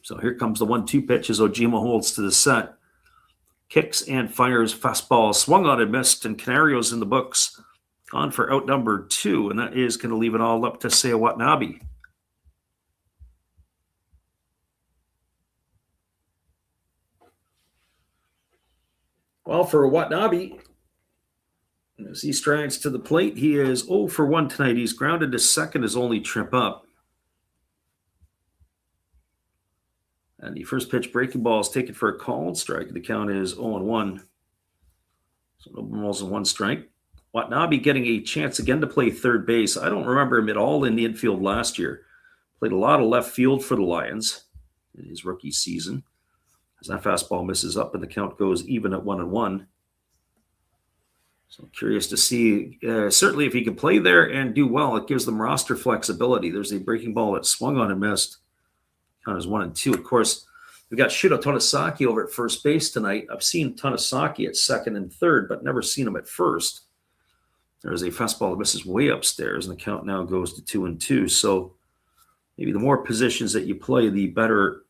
So here comes the 1-2 pitch as Ojima holds to the set. Kicks and fires fastball. Swung on and missed, and Canario's in the books. On for out number 2, and that is going to leave it all up to Seiya Watanabe. Well, for Watanabe, as he strides to the plate, he is 0 for 1 tonight. He's grounded to second, his only trip up. And the first pitch breaking ball is taken for a called strike. The count is 0-1. So no balls and 1 strike. Watanabe getting a chance again to play third base. I don't remember him at all in the infield last year. Played a lot of left field for the Lions in his rookie season. As that fastball misses up and the count goes even at 1-1. So I'm curious to see, certainly if he can play there and do well, it gives them roster flexibility. There's a breaking ball that swung on and missed. Count is 1-2. Of course, we've got Shuto Tonosaki over at first base tonight. I've seen Tonosaki at second and third, but never seen him at first. There's a fastball that misses way upstairs, and the count now goes to 2-2. So maybe the more positions that you play, the better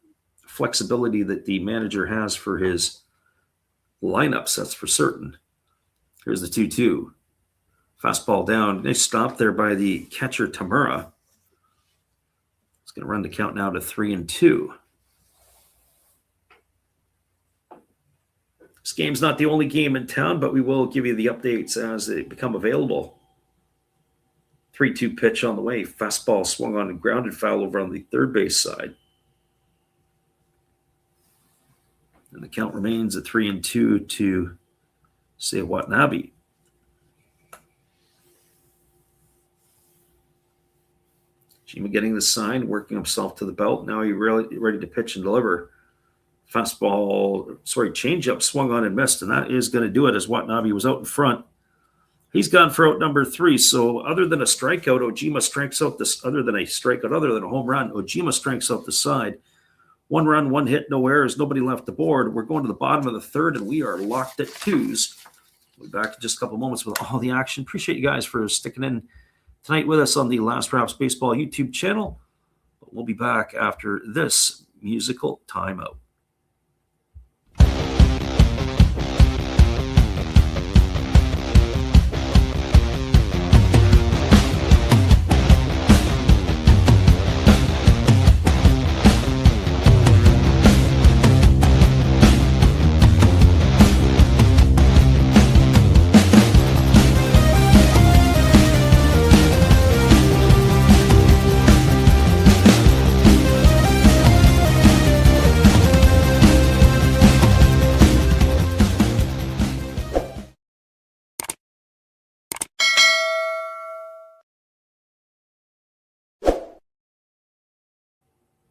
flexibility that the manager has for his lineups, that's for certain. Here's the 2-2. Fastball down. Nice stop there by the catcher, Tamura. It's going to run the count now to 3-2. This game's not the only game in town, but we will give you the updates as they become available. 3-2 pitch on the way. Fastball swung on and grounded foul over on the third base side. And the count remains at 3-2 to Seiya Watanabe. Jima getting the sign, working himself to the belt. Now he's really ready to pitch and deliver. Changeup swung on and missed, and that is going to do it as Watanabe was out in front. He's gone for out number 3. So other than a strikeout, Ojima strikes out this. Other than a home run, Ojima strikes out the side. 1 run, 1 hit, no errors, nobody left the board. We're going to the bottom of the third, and we are locked at 2s. We'll be back in just a couple moments with all the action. Appreciate you guys for sticking in tonight with us on the Last Raps Baseball YouTube channel. But we'll be back after this musical timeout.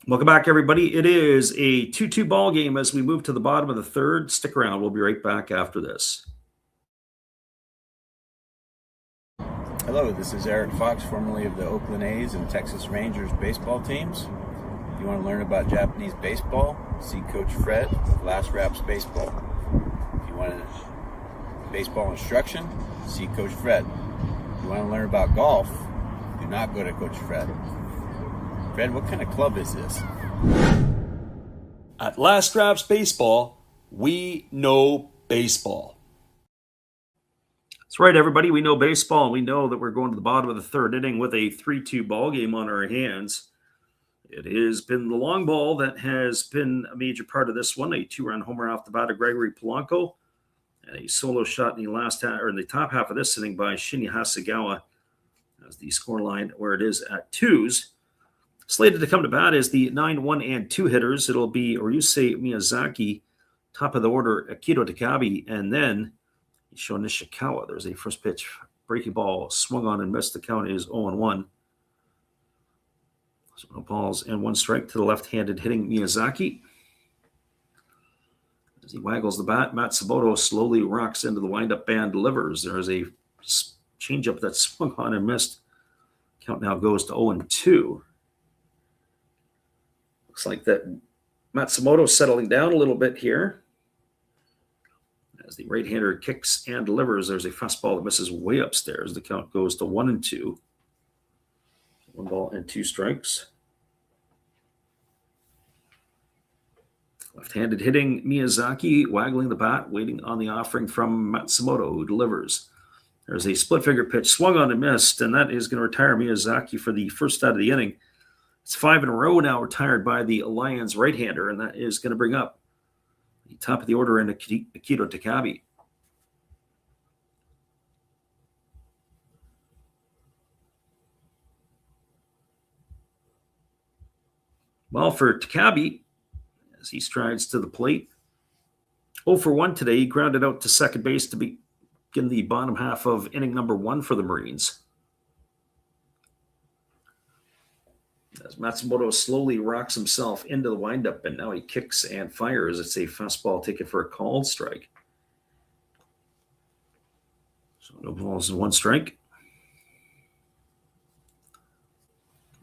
Welcome back, everybody. It is a 2-2 ball game as we move to the bottom of the third. Stick around. We'll be right back after this. Hello, this is Eric Fox, formerly of the Oakland A's and Texas Rangers baseball teams. If you want to learn about Japanese baseball, see Coach Fred of Last Raps Baseball. If you want baseball instruction, see Coach Fred. If you want to learn about golf, do not go to Coach Fred. Fred, what kind of club is this? At Last Raps Baseball, we know baseball. That's right, everybody. We know baseball. We know that we're going to the bottom of the third inning with a 3-2 ball game on our hands. It has been the long ball that has been a major part of this one. A 2-run homer off the bat of Gregory Polanco, and a solo shot in the top half of this inning by Shinya Hasegawa as the scoreline where it is at 2s. Slated to come to bat is the 9-1 and 2 hitters. It'll be Ryusei Miyazaki, top of the order, Akito Takabe, and then Isho Nishikawa. There's a first pitch breaking ball swung on and missed. The count is 0-1. So no balls and 1 strike to the left-handed hitting Miyazaki. As he waggles the bat, Matsumoto slowly rocks into the windup and delivers. There's a changeup that swung on and missed. Count now goes to 0-2. Looks like that Matsumoto settling down a little bit here. As the right-hander kicks and delivers, there's a fastball that misses way upstairs. The count goes to 1-2. 1 ball and 2 strikes. Left-handed hitting Miyazaki, waggling the bat, waiting on the offering from Matsumoto, who delivers. There's a split-finger pitch swung on and missed, and that is going to retire Miyazaki for the first out of the inning. It's 5 in a row now retired by the Lions right-hander, and that is going to bring up the top of the order in Akito Takabe. Well, for Takabe, as he strides to the plate, 0 for 1 today. He grounded out to second base to begin the bottom half of inning number 1 for the Marines. As Matsumoto slowly rocks himself into the windup, and now he kicks and fires. It's a fastball taken for a called strike. So no balls and 1 strike.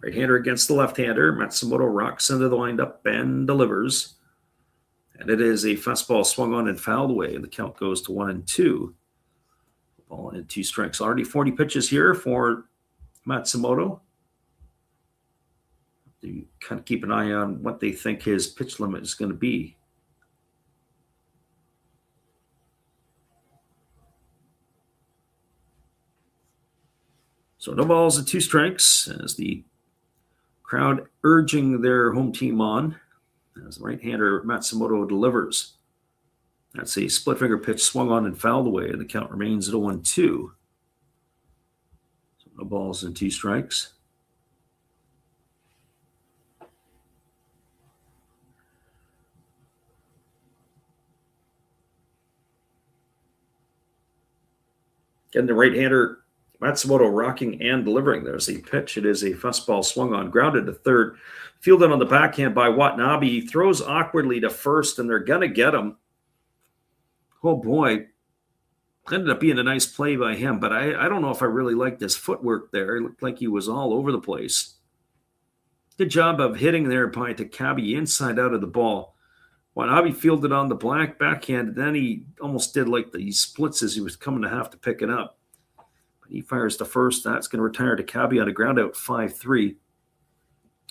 Right-hander against the left-hander. Matsumoto rocks into the windup and delivers. And it is a fastball swung on and fouled away. And the count goes to 1-2. Ball and 2 strikes. Already 40 pitches here for Matsumoto. You kind of keep an eye on what they think his pitch limit is going to be. So no balls and 2 strikes as the crowd urging their home team on as the right-hander Matsumoto delivers. That's a split-finger pitch swung on and fouled away, and the count remains at 0-2. So no balls and 2 strikes. Again, the right-hander Matsumoto rocking and delivering. There's a pitch. It is a fastball swung on, grounded to third, fielded on the backhand by Watanabe. He throws awkwardly to first, and they're going to get him. Oh, boy. Ended up being a nice play by him, but I don't know if I really liked his footwork there. It looked like he was all over the place. Good job of hitting there by Takabe inside out of the ball. Watanabe fielded on the black backhand, and then he almost did like the splits as he was coming to have to pick it up. But he fires to first. That's going to retire Takabe on a ground out 5-3.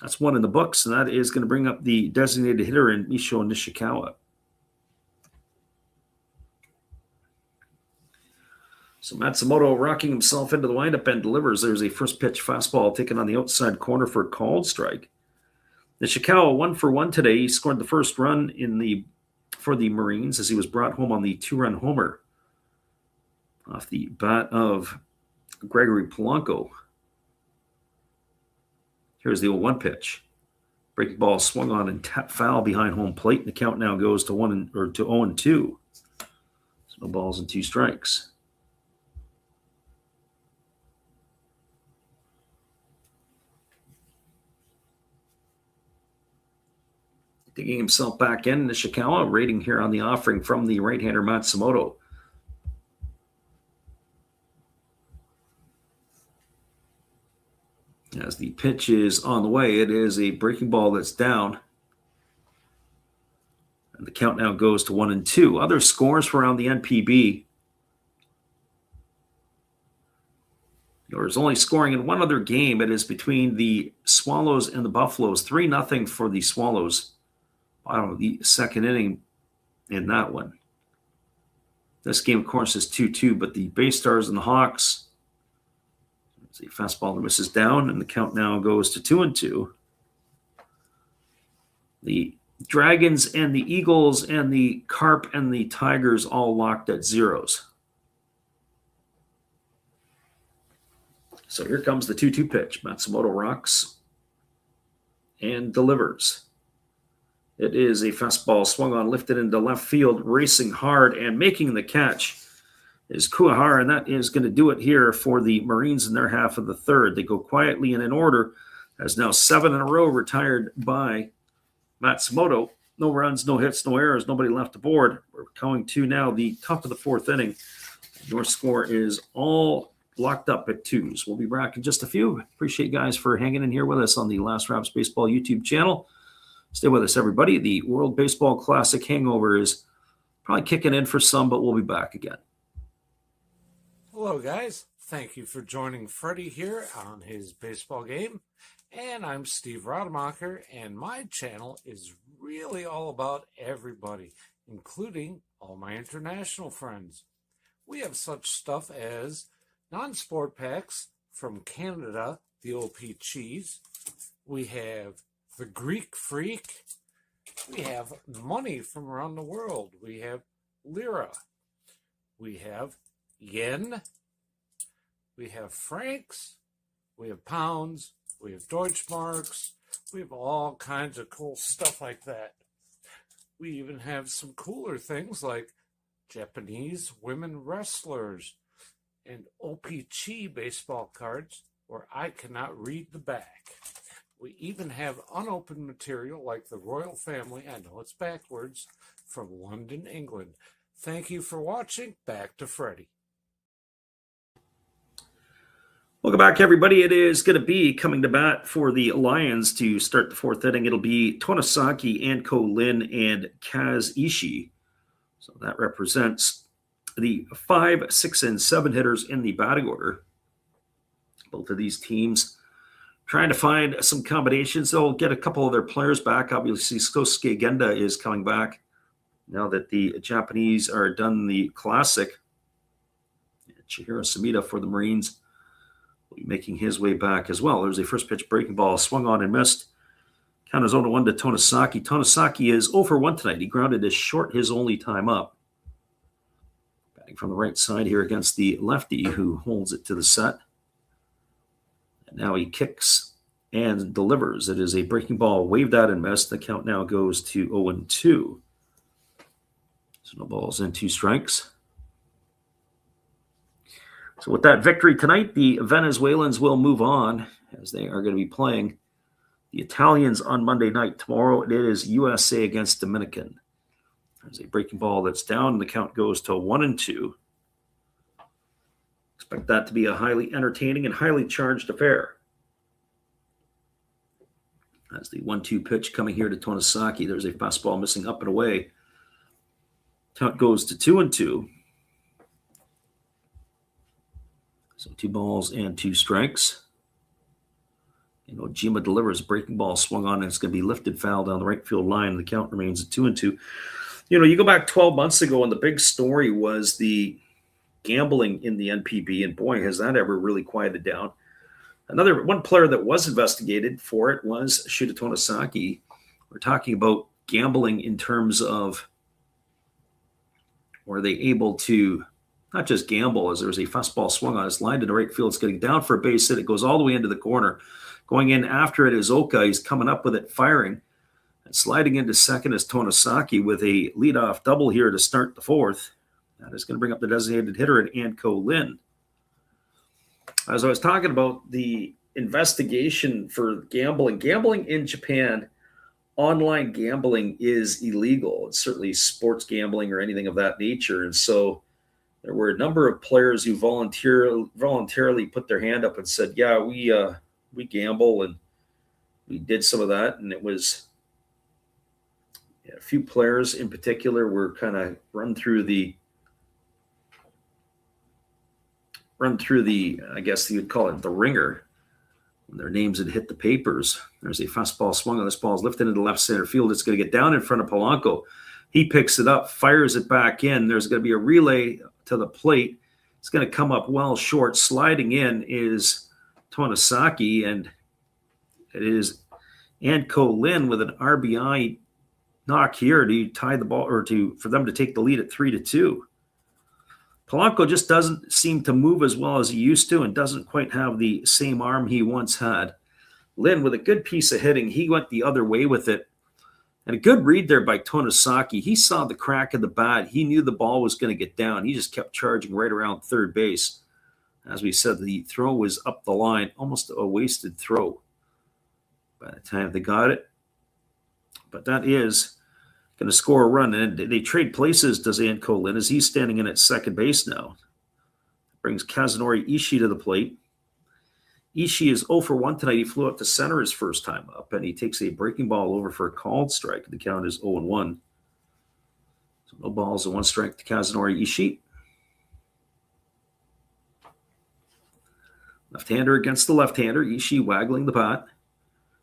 That's 1 in the books, and that is going to bring up the designated hitter in Isho Nishikawa. So Matsumoto rocking himself into the windup and delivers. There's a first pitch fastball taken on the outside corner for a called strike. Nishikawa 1 for 1 today. He scored the first run for the Marines as he was brought home on the 2-run homer off the bat of Gregory Polanco. Here's the 0-1 pitch. Breaking ball swung on and tapped foul behind home plate. And the count now goes to 0-2. So no balls and 2 strikes. Digging himself back in, Nishikawa, rating here on the offering from the right-hander Matsumoto. As the pitch is on the way, it is a breaking ball that's down. And the count now goes to 1-2. Other scores for around the NPB. There's only scoring in one other game. It is between the Swallows and the Buffaloes. 3-0 for the Swallows. Bottom of the second inning in that one. This game, of course, is 2-2, but the Bay Stars and the Hawks. The fastball that misses down, and the count now goes to 2-2. The Dragons and the Eagles and the Carp and the Tigers all locked at zeros. So here comes the 2-2 pitch. Matsumoto rocks and delivers. It is a fastball swung on, lifted into left field, racing hard and making the catch is Kuwahara, and that is going to do it here for the Marines in their half of the third. They go quietly and in order, as now 7 in a row retired by Matsumoto. No runs, no hits, no errors, nobody left aboard. We're going to now the top of the fourth inning. Your score is all locked up at 2s. We'll be back in just a few. Appreciate you guys for hanging in here with us on the Last Raps Baseball YouTube channel. Stay with us, everybody. The World Baseball Classic hangover is probably kicking in for some, but we'll be back again. Hello, guys. Thank you for joining Freddie here on his baseball game. And I'm Steve Rademacher, and my channel is really all about everybody, including all my international friends. We have such stuff as non-sport packs from Canada, the OP Cheese. We have the Greek Freak. We have money from around the world. We have lira. We have yen, we have francs, we have pounds, we have Deutschmarks, we have all kinds of cool stuff like that. We even have some cooler things like Japanese women wrestlers and OPC baseball cards where I cannot read the back. We even have unopened material like the royal family, I know it's backwards, from London, England. Thank you for watching. Back to Freddie. Welcome back, everybody. It is going to be coming to bat for the Lions to start the fourth inning. It'll be Tonosaki, Anko Lin, and Kaz Ishii. So that represents the 5, 6, and 7 hitters in the batting order. Both of these teams trying to find some combinations. They'll get a couple of their players back. Obviously, Skosuke Genda is coming back now that the Japanese are done the Classic. Chihiro Samita for the Marines will be making his way back as well. There's a first pitch breaking ball swung on and missed. Count is 0-1 to Tonosaki. Tonosaki is 0 for 1 tonight. He grounded his short his only time up. Batting from the right side here against the lefty who holds it to the set. And now he kicks and delivers. It is a breaking ball waved out and missed. The count now goes to 0-2. So no balls and 2 strikes. So with that victory tonight, the Venezuelans will move on as they are going to be playing the Italians on Monday night. Tomorrow it is USA against Dominican. There's a breaking ball that's down, and the count goes to 1-2. Expect that to be a highly entertaining and highly charged affair. That's the 1-2 pitch coming here to Tonosaki. There's a fastball missing up and away. Count goes to 2-2. So 2 balls and 2 strikes. And Ojima delivers. Breaking ball swung on, and it's going to be lifted foul down the right field line. The count remains at 2-2. You go back 12 months ago, and the big story was the gambling in the NPB, and boy, has that ever really quieted down. One player that was investigated for it was Shuta Tonosaki. We're talking about gambling in terms of, were they able to not just gamble, as there's a fastball swung on, it's lined to the right field. It's getting down for a base hit. It goes all the way into the corner. Going in after it is Oka. He's coming up with it, firing. And sliding into second is Tonosaki with a leadoff double here to start the fourth. That is going to bring up the designated hitter at Anko Lin. As I was talking about the investigation for gambling in Japan online gambling is illegal. It's certainly sports gambling or anything of that nature. And so there were a number of players who voluntarily put their hand up and said, "Yeah, we gamble," and we did some of that. And it was a few players in particular were kind of run through the I guess you would call it the ringer when their names had hit the papers. There's a fastball swung on. This ball is lifted into left center field. It's going to get down in front of Polanco. He picks it up, fires it back in. There's going to be a relay to the plate. It's going to come up well short. Sliding in is Tonosaki, and it is Anko Lin with an RBI knock here to tie the ball, or for them to take the lead at 3-2. Polanco just doesn't seem to move as well as he used to and doesn't quite have the same arm he once had. Lin with a good piece of hitting. He went the other way with it. And a good read there by Tonosaki. He saw the crack of the bat. He knew the ball was going to get down. He just kept charging right around third base. As we said, the throw was up the line, almost a wasted throw by the time they got it. But that is going to score a run. And they trade places, does Anko Lin, as he's standing in at second base now. Brings Kazunori Ishii to the plate. Ishii is 0 for 1 tonight. He flew out to center his first time up, and he takes a breaking ball over for a called strike. The count is 0-1. So no balls and 1 strike to Kazunori Ishii. Left-hander against the left-hander. Ishii waggling the bat.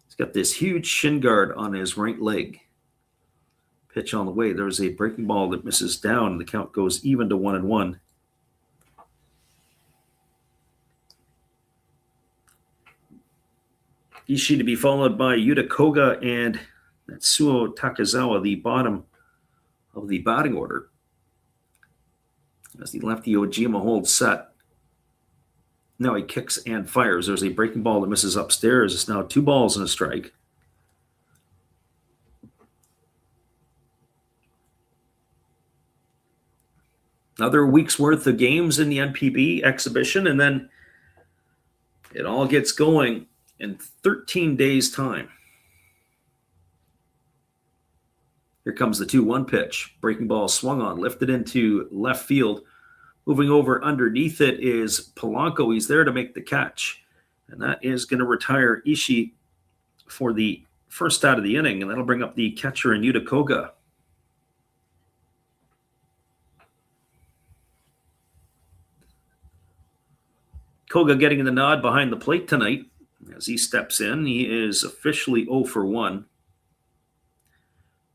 He's got this huge shin guard on his right leg. Pitch on the way. There's a breaking ball that misses down. The count goes even to 1-1. Ishii to be followed by Yuta Koga and Natsuo Takazawa, the bottom of the batting order. As the lefty Ojima holds set. Now he kicks and fires. There's a breaking ball that misses upstairs. It's now 2 balls and a strike. Another week's worth of games in the NPB exhibition, and then it all gets going in 13 days' time. Here comes the 2-1 pitch. Breaking ball swung on, lifted into left field. Moving over underneath it is Polanco. He's there to make the catch. And that is going to retire Ishii for the first out of the inning, and that'll bring up the catcher in Yuta Koga. Koga getting the nod behind the plate tonight. As he steps in, he is officially 0 for 1.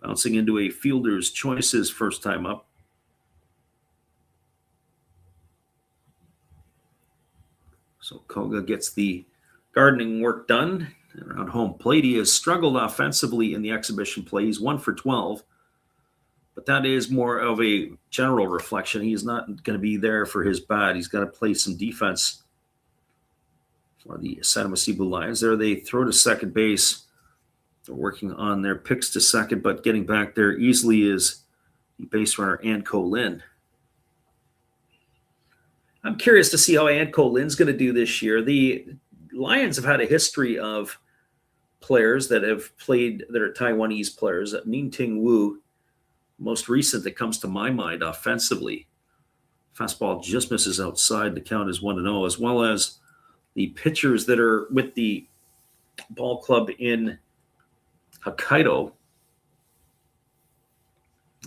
Bouncing into a fielder's choices first time up. So Koga gets the gardening work done. Around home plate, he has struggled offensively in the exhibition play. He's 1 for 12. But that is more of a general reflection. He's not going to be there for his bat. He's got to play some defense for the Saitama Seibu Lions. There they throw to second base. They're working on their picks to second, but getting back there easily is the base runner Anko Lin. I'm curious to see how Anko Lin's going to do this year. The Lions have had a history of players that have played that are Taiwanese players. Ning Ting Wu, most recent that comes to my mind offensively. Fastball just misses outside. The count is 1-0, as well as the pitchers that are with the ball club in Hokkaido.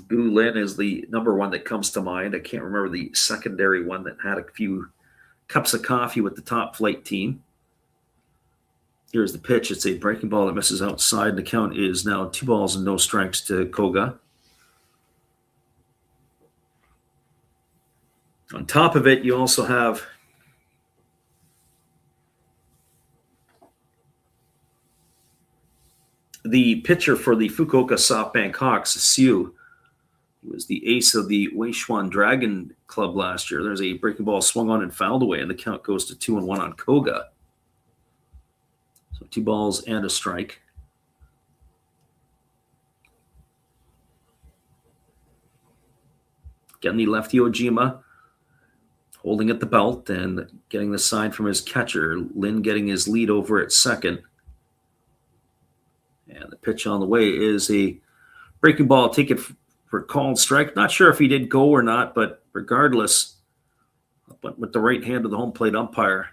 Gu Lin is the number one that comes to mind. I can't remember the secondary one that had a few cups of coffee with the top flight team. Here's the pitch. It's a breaking ball that misses outside. The count is now 2 balls and no strikes to Koga. On top of it, you also have the pitcher for the Fukuoka SoftBank Hawks, Siu. He was the ace of the Weishuan Dragon Club last year. There's a breaking ball swung on and fouled away, and the count goes to 2-1 on Koga. So 2 balls and a strike. Again, the lefty Ojima holding at the belt and getting the sign from his catcher. Lin getting his lead over at second. And the pitch on the way is a breaking ball. Take it for called strike. Not sure if he did go or not, but regardless, but with the right hand of the home plate umpire.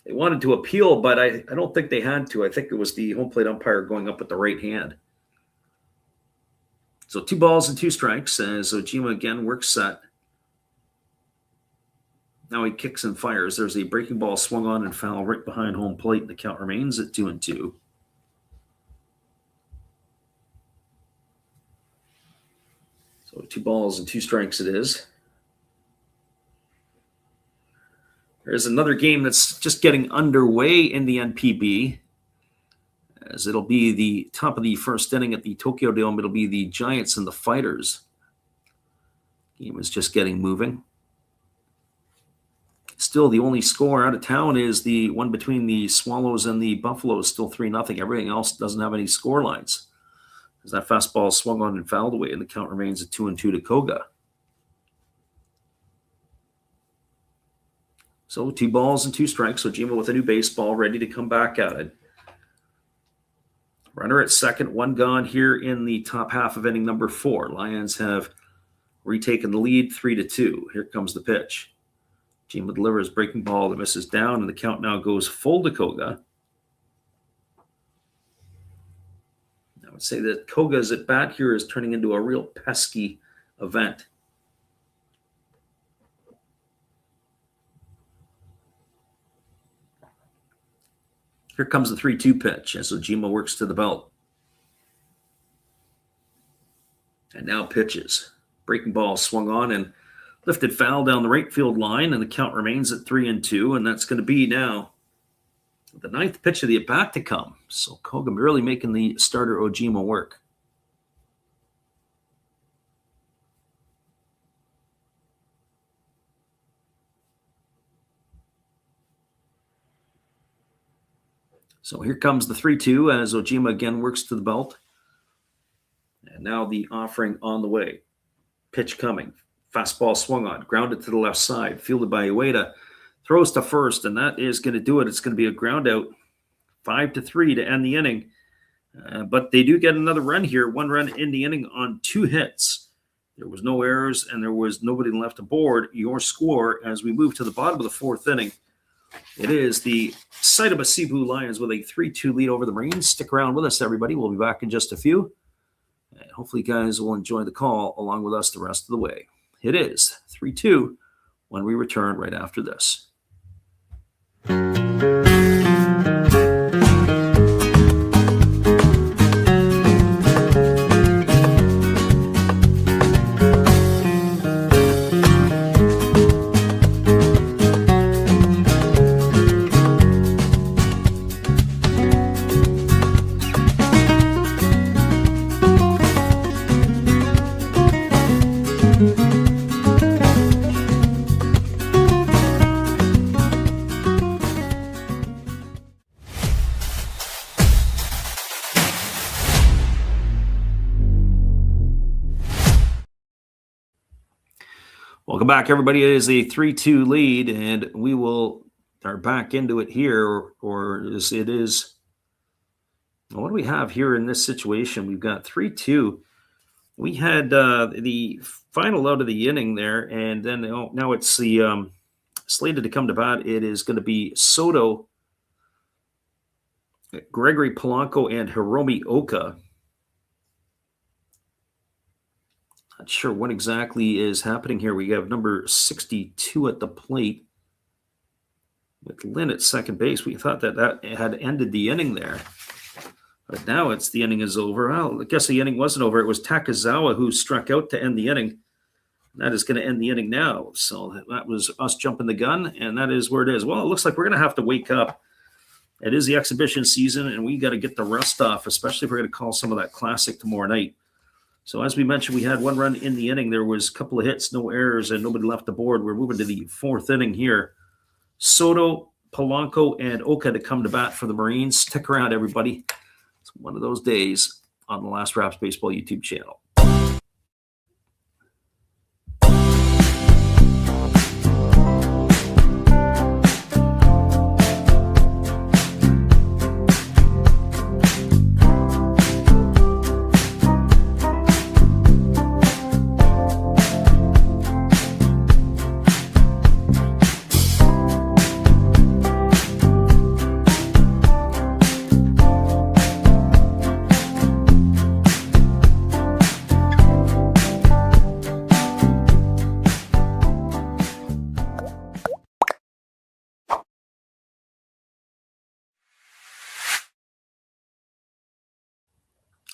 They wanted to appeal, but I don't think they had to. I think it was the home plate umpire going up with the right hand. So 2 balls and 2 strikes as Ojima again works set. Now he kicks and fires. There's a breaking ball swung on and foul right behind home plate, and the count remains at 2-2. So 2 balls and 2 strikes it is. There's another game that's just getting underway in the NPB, as it'll be the top of the first inning at the Tokyo Dome. It'll be the Giants and the Fighters. Game is just getting moving. Still, the only score out of town is the one between the Swallows and the Buffaloes, still 3-0. Everything else doesn't have any score lines. As that fastball swung on and fouled away, and the count remains at 2-2 to Koga. So 2 balls and 2 strikes. Ojima with a new baseball ready to come back at it. Runner at second, 1 gone here in the top half of inning number 4. Lions have retaken the lead 3-2. Here comes the pitch. Ojima delivers breaking ball that misses down, and the count now goes full to Koga. I would say that Koga's at bat here is turning into a real pesky event. Here comes the 3-2 pitch as Ojima works to the belt. And now pitches. Breaking ball swung on and lifted foul down the right field line, and the count remains at 3-2, and that's going to be now the 9th pitch of the at-bat to come. So Koga really making the starter Ojima work. So here comes the 3-2 as Ojima again works to the belt. And now the offering on the way. Pitch coming. Fastball swung on. Grounded to the left side. Fielded by Ueda. Throws to first, and that is going to do it. It's going to be a ground out. 5-3 to end the inning. But they do get another run here. 1 run in the inning on 2 hits. There was no errors, and there was nobody left aboard. Your score as we move to the bottom of the 4th inning. It is the Saitama Seibu Lions with a 3-2 lead over the Marines. Stick around with us, everybody. We'll be back in just a few. And hopefully you guys will enjoy the call along with us the rest of the way. It is 3-2 when we return right after this. Welcome back, everybody. It is a 3-2 lead, and we will are back into it here, or it is. What do we have here in this situation? We've got 3-2. We had the final out of the inning there, and then now it's the slated to come to bat. It is going to be Soto, Gregory Polanco, and Hiromi Oka. Not sure what exactly is happening here. We have number 62 at the plate with Lynn at second base. We thought that had ended the inning there. But now the inning is over. Well, I guess the inning wasn't over. It was Takazawa who struck out to end the inning. That is going to end the inning now. So that was us jumping the gun, and that is where it is. Well, it looks like we're going to have to wake up. It is the exhibition season, and we got to get the rust off, especially if we're going to call some of that classic tomorrow night. So as we mentioned, we had 1 run in the inning. There was a couple of hits, no errors, and nobody left the board. We're moving to the 4th inning here. Soto, Polanco, and Oka to come to bat for the Marines. Stick around, everybody. It's one of those days on the Last Raps Baseball YouTube channel.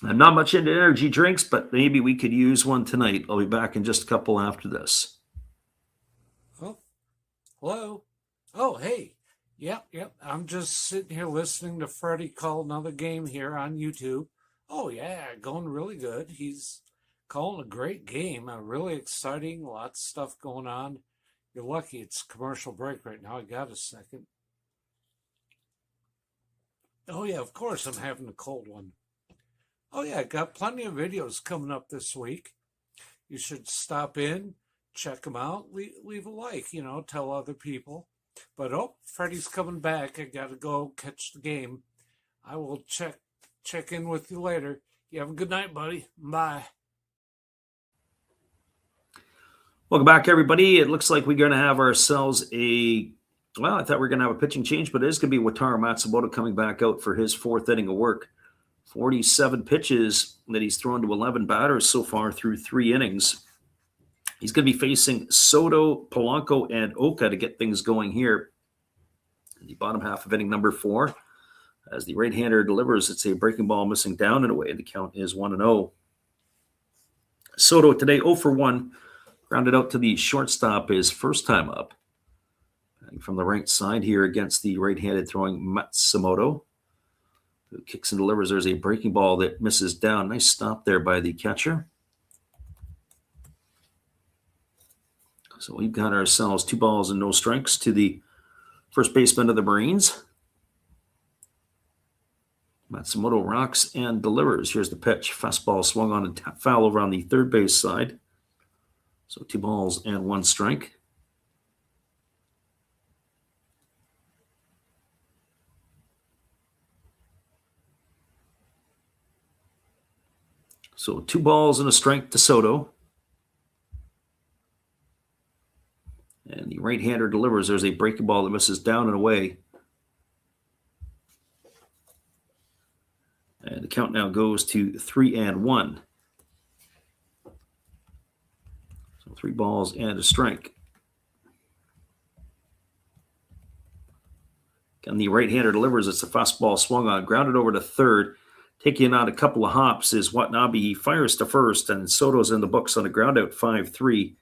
I'm not much into energy drinks, but maybe we could use one tonight. I'll be back in just a couple after this. Oh, hello. Oh, hey. Yep. I'm just sitting here listening to Freddie call another game here on YouTube. Oh, yeah, going really good. He's calling a great game, really exciting, lots of stuff going on. You're lucky it's commercial break right now. I got a second. Oh, yeah, of course I'm having a cold one. Oh, yeah, I got plenty of videos coming up this week. You should stop in, check them out, leave a like, tell other people. But, Freddie's coming back. I got to go catch the game. I will check in with you later. You have a good night, buddy. Bye. Welcome back, everybody. It looks like we're going to have ourselves I thought we were going to have a pitching change, but it is going to be Wataru Matsumoto coming back out for his fourth inning of work. 47 pitches that he's thrown to 11 batters so far through 3 innings. He's going to be facing Soto, Polanco, and Oka to get things going here in the bottom half of inning number 4. As the right-hander delivers, it's a breaking ball missing down and away. The count is 1-0. Soto today 0 for 1. Grounded out to the shortstop his first time up. From the right side here against the right-handed throwing Matsumoto, who kicks and delivers. There's a breaking ball that misses down. Nice stop there by the catcher. So we've got ourselves 2 balls and no strikes to the first baseman of the Marines. Matsumoto rocks and delivers. Here's the pitch. Fastball swung on and foul over on the third base side. So 2 balls and 1 strike. So 2 balls and a strike to Soto. And the right-hander delivers. There's a breaking ball that misses down and away. And the count now goes to 3-1. So 3 balls and a strike. And the right-hander delivers. It's a fastball swung on, grounded over to third. Taking on a couple of hops is Watanabe. He fires to first, and Soto's in the books on a ground out 5-3.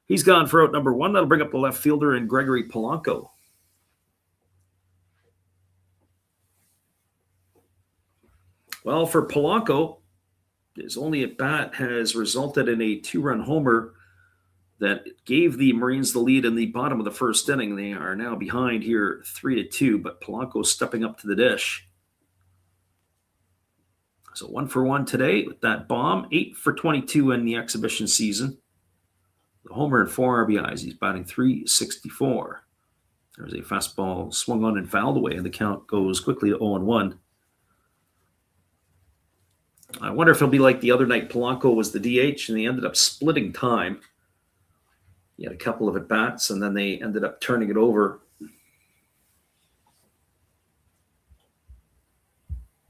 He's gone for out number 1. That'll bring up the left fielder and Gregory Polanco. Well, for Polanco, his only at bat has resulted in a 2-run homer that gave the Marines the lead in the bottom of the first inning. They are now behind here 3-2, but Polanco stepping up to the dish. So 1 for 1 today with that bomb. 8 for 22 in the exhibition season. The homer and 4 RBIs. He's batting .364. There's a fastball swung on and fouled away, and the count goes quickly to 0-1. I wonder if it'll be like the other night. Polanco was the DH, and they ended up splitting time. He had a couple of at-bats, and then they ended up turning it over.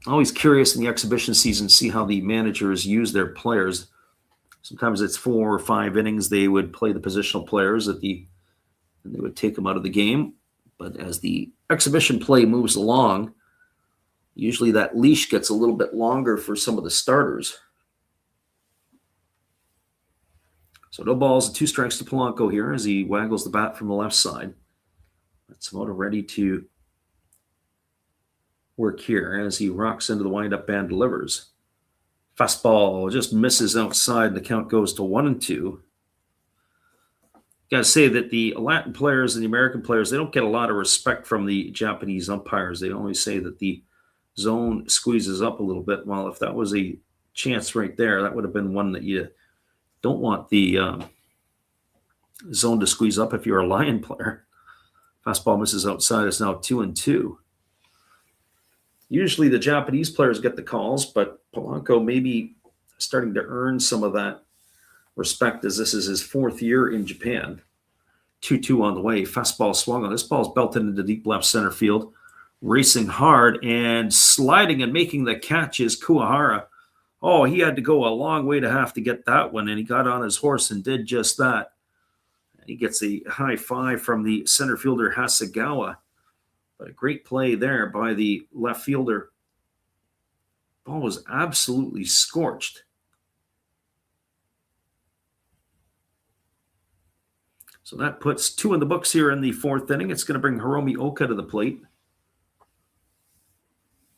Always curious in the exhibition season to see how the managers use their players. Sometimes it's 4 or 5 innings they would play the positional players and they would take them out of the game. But as the exhibition play moves along, usually that leash gets a little bit longer for some of the starters. So no balls and 2 strikes to Polanco here as he waggles the bat from the left side. Matsumoto ready to work here as he rocks into the windup and delivers. Fastball just misses outside. The count goes to 1-2. Got to say that the Latin players and the American players, they don't get a lot of respect from the Japanese umpires. They always say that the zone squeezes up a little bit. Well, if that was a chance right there, that would have been one that you don't want the zone to squeeze up if you're a Lion player. Fastball misses outside. It's now 2-2. Usually the Japanese players get the calls, but Polanco may be starting to earn some of that respect as this is his 4th year in Japan. 2-2 on the way. Fastball swung on. This ball's belted into deep left center field. Racing hard and sliding and making the catch is Kuwahara. Oh, he had to go a long way to have to get that one, and he got on his horse and did just that. He gets a high five from the center fielder Hasegawa. But a great play there by the left fielder. Ball was absolutely scorched. So that puts 2 in the books here in the 4th inning. It's going to bring Hiromi Oka to the plate.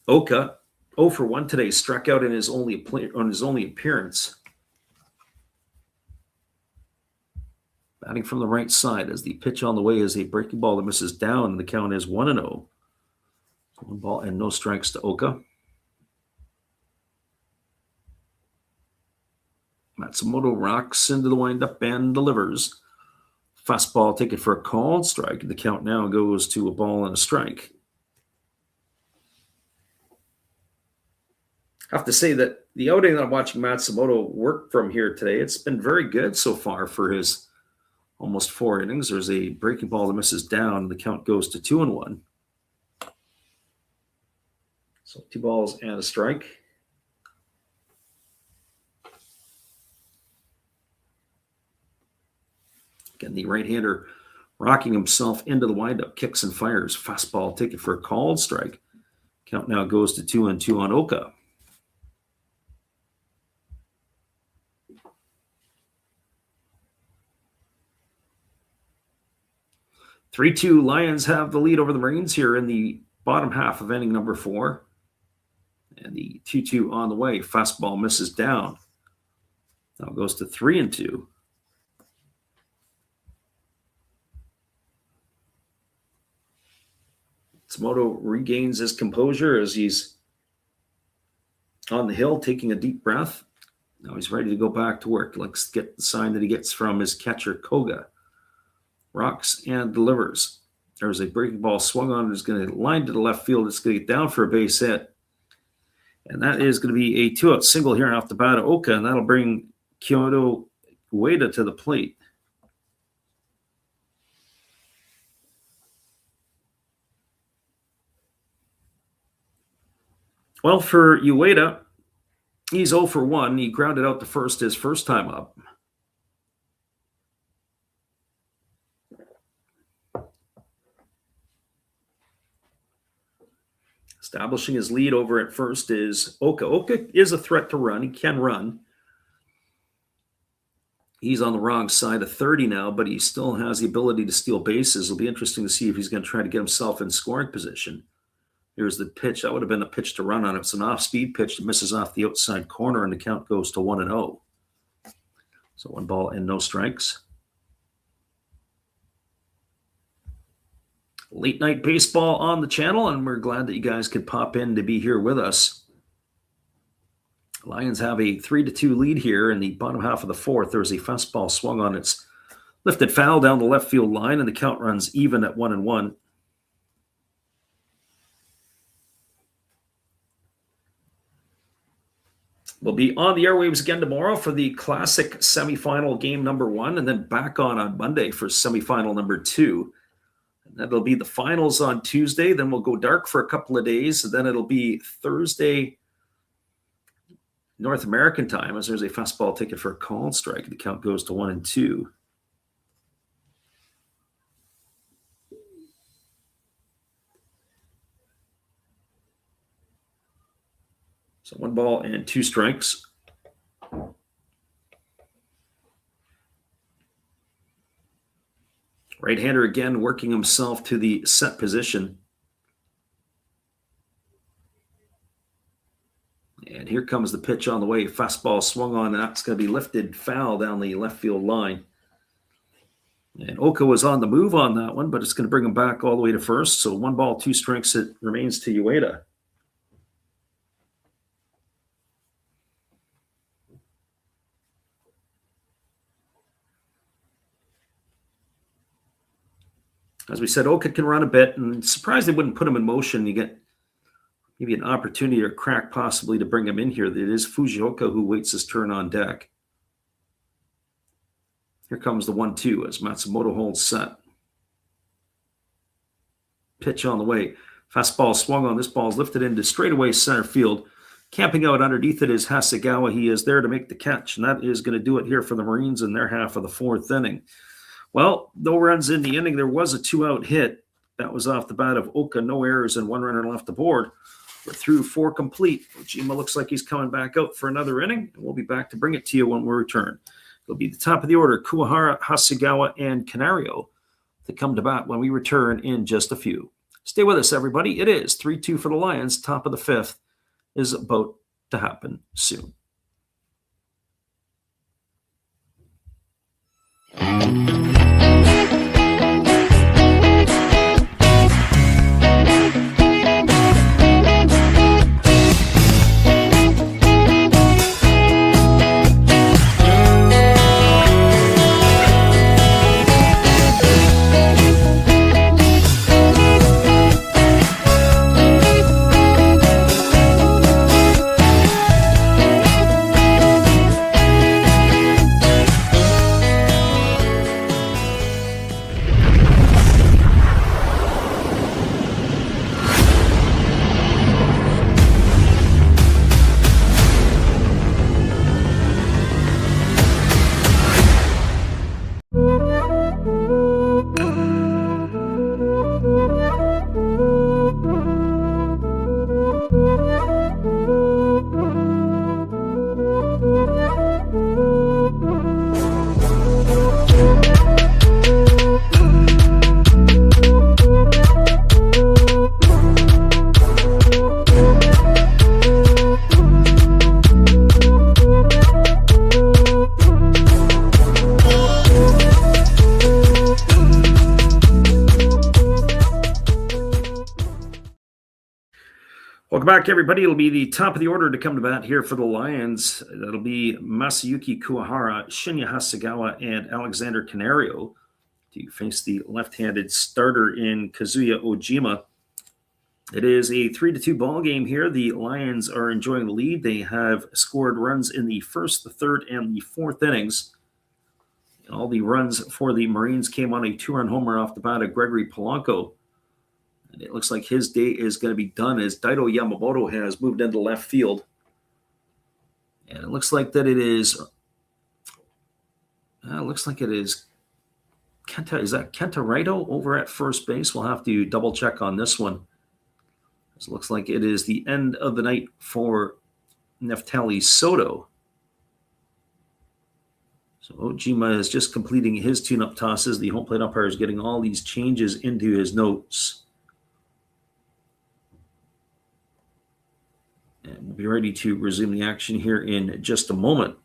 Oka, 0 for 1 today, struck out in his only appearance. Batting from the right side as the pitch on the way is a breaking ball that misses down, and the count is 1-0. 1 ball and no strikes to Oka. Matsumoto rocks into the windup and delivers. Fastball taken for a called strike. The count now goes to a ball and a strike. I have to say that the outing that I'm watching Matsumoto work from here today, it's been very good so far for his almost 4 innings. There's a breaking ball that misses down. The count goes to 2-1. So 2 balls and a strike. Again, the right-hander rocking himself into the windup, kicks and fires. Fastball taken for a called strike. Count now goes to 2-2 on Oka. (3-2) Lions have the lead over the Marines here in the bottom half of inning number 4. And the 2-2 on the way. Fastball misses down. Now goes to 3-2. Matsumoto regains his composure as he's on the hill, taking a deep breath. Now he's ready to go back to work. Let's get the sign that he gets from his catcher, Koga. Rocks and delivers. There's a breaking ball swung on. It's going to line to the left field. It's going to get down for a base hit. And that is going to be a 2-out single here off the bat of Oka, and that'll bring Kyoto Ueda to the plate. Well, for Ueda, he's 0 for 1. He grounded out to first his first time up. Establishing his lead over at first is Oka. Oka is a threat to run. He can run. He's on the wrong side of 30 now, but he still has the ability to steal bases. It'll be interesting to see if he's going to try to get himself in scoring position. Here's the pitch. That would have been a pitch to run on. It's an off-speed pitch that misses off the outside corner, and the count goes to 1-0. So 1 ball and no strikes. Late night baseball on the channel, and we're glad that you guys could pop in to be here with us. Lions have a 3-2 lead here in the bottom half of the 4th. There's a fastball swung on. It's lifted foul down the left field line, and the count runs even at 1-1. We'll be on the airwaves again tomorrow for the Classic semifinal game number 1, and then back on Monday for semifinal number 2. And that'll be the finals on Tuesday. Then we'll go dark for a couple of days. And then it'll be Thursday, North American time, as there's a fastball ticket for a called strike. The count goes to 1-2. So 1 ball and 2 strikes. Right-hander again working himself to the set position. And here comes the pitch on the way. Fastball swung on, and that's going to be lifted foul down the left field line. And Oka was on the move on that one, but it's going to bring him back all the way to first. So 1 ball, 2 strikes. It remains to Ueda. As we said, Oka can run a bit, and surprised they wouldn't put him in motion. You get maybe an opportunity or a crack possibly to bring him in here. It is Fujioka who waits his turn on deck. Here comes the 1-2 as Matsumoto holds set. Pitch on the way. Fastball swung on. This ball is lifted into straightaway center field. Camping out underneath it is Hasegawa. He is there to make the catch, and that is going to do it here for the Marines in their half of the 4th inning. Well, no runs in the inning. There was a 2-out hit. That was off the bat of Oka. No errors and 1 runner left aboard. We're through 4 complete. Ojima looks like he's coming back out for another inning, and we'll be back to bring it to you when we return. It'll be the top of the order, Kuwahara, Hasegawa, and Canario to come to bat when we return in just a few. Stay with us, everybody. It is 3-2 for the Lions. Top of the 5th is about to happen soon. Welcome back, everybody. It'll be the top of the order to come to bat here for the Lions. That'll be Masayuki Kuwahara, Shinya Hasegawa, and Alexander Canario to face the left-handed starter in Kazuya Ojima. It is a 3-2 ball game here. The Lions are enjoying the lead. They have scored runs in the first, the third, and the fourth innings. All the runs for the Marines came on a 2-run homer off the bat of Gregory Polanco. And it looks like his day is going to be done as Daido Yamamoto has moved into left field. And it looks like that it is Kenta. Is that Kenta Raito over at first base? We'll have to double check on this one. It looks like it is the end of the night for Neftali Soto. So Ojima is just completing his tune-up tosses. The home plate umpire is getting all these changes into his notes. And we'll be ready to resume the action here in just a moment.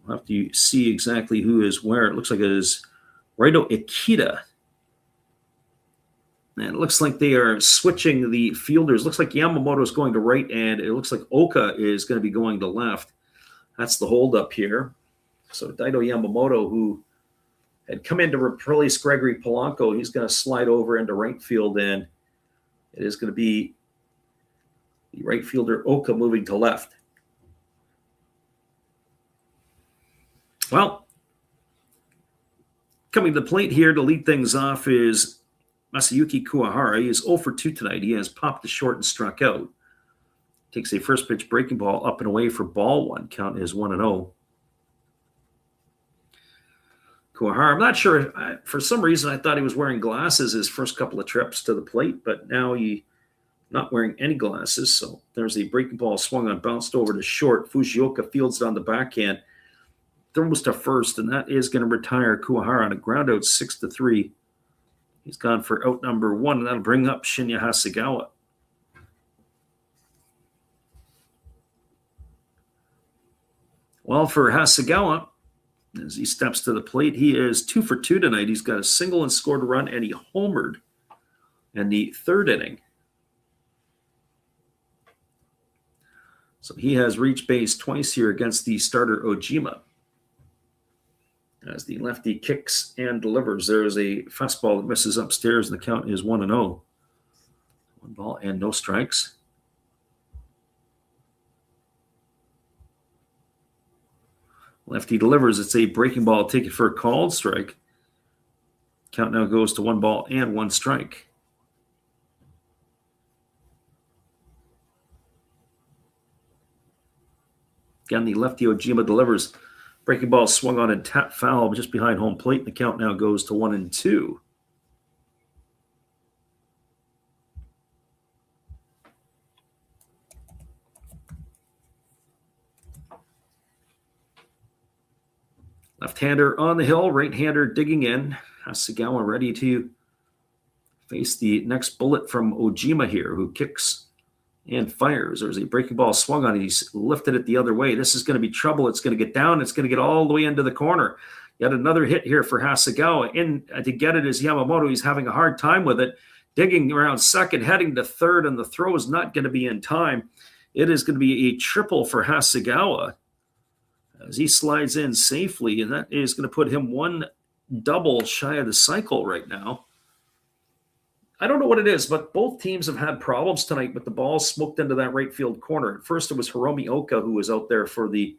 We'll have to see exactly who is where. It looks like it is Raito Ikeda. And it looks like they are switching the fielders. Looks like Yamamoto is going to right, and it looks like Oka is going to be going to left. That's the holdup here. So Daido Yamamoto, who had come in to replace Gregory Polanco, he's going to slide over into right field, and it is going to be the right fielder Oka moving to left. Well, coming to the plate here to lead things off is Masayuki Kuwahara. He is 0 for 2 tonight. He has popped to short and struck out. Takes a first pitch breaking ball up and away for ball 1. Count is 1-0. Kuwahara, I'm not sure. For some reason, I thought he was wearing glasses his first couple of trips to the plate, but now he's not wearing any glasses. So there's a breaking ball swung on, bounced over to short. Fujioka fields it on the backhand, throws to first, and that is going to retire Kuwahara on a ground out 6-3. He's gone for out number 1, and that'll bring up Shinya Hasegawa. Well, for Hasegawa, as he steps to the plate, he is 2 for 2 tonight. He's got a single and scored a run, and he homered in the third inning. So he has reached base twice here against the starter Ojima. As the lefty kicks and delivers, there is a fastball that misses upstairs, and the count is 1-0. 1 ball and no strikes. Lefty delivers. It's a breaking ball. Take it for a called strike. Count now goes to 1 ball and 1 strike. Again, the lefty Ojima delivers. Breaking ball swung on and tap foul just behind home plate. The count now goes to 1-2. Left-hander on the hill, right-hander digging in. Hasegawa ready to face the next bullet from Ojima here, who kicks and fires. There's a breaking ball swung on it. He's lifted it the other way. This is going to be trouble. It's going to get down. It's going to get all the way into the corner. Yet another hit here for Hasegawa. In to get it is Yamamoto. He's having a hard time with it. Digging around second, heading to third, and the throw is not going to be in time. It is going to be a triple for Hasegawa as he slides in safely, and that is going to put him one double shy of the cycle right now. I don't know what it is, but both teams have had problems tonight with the ball smoked into that right field corner. At first, it was Hiromi Oka who was out there for the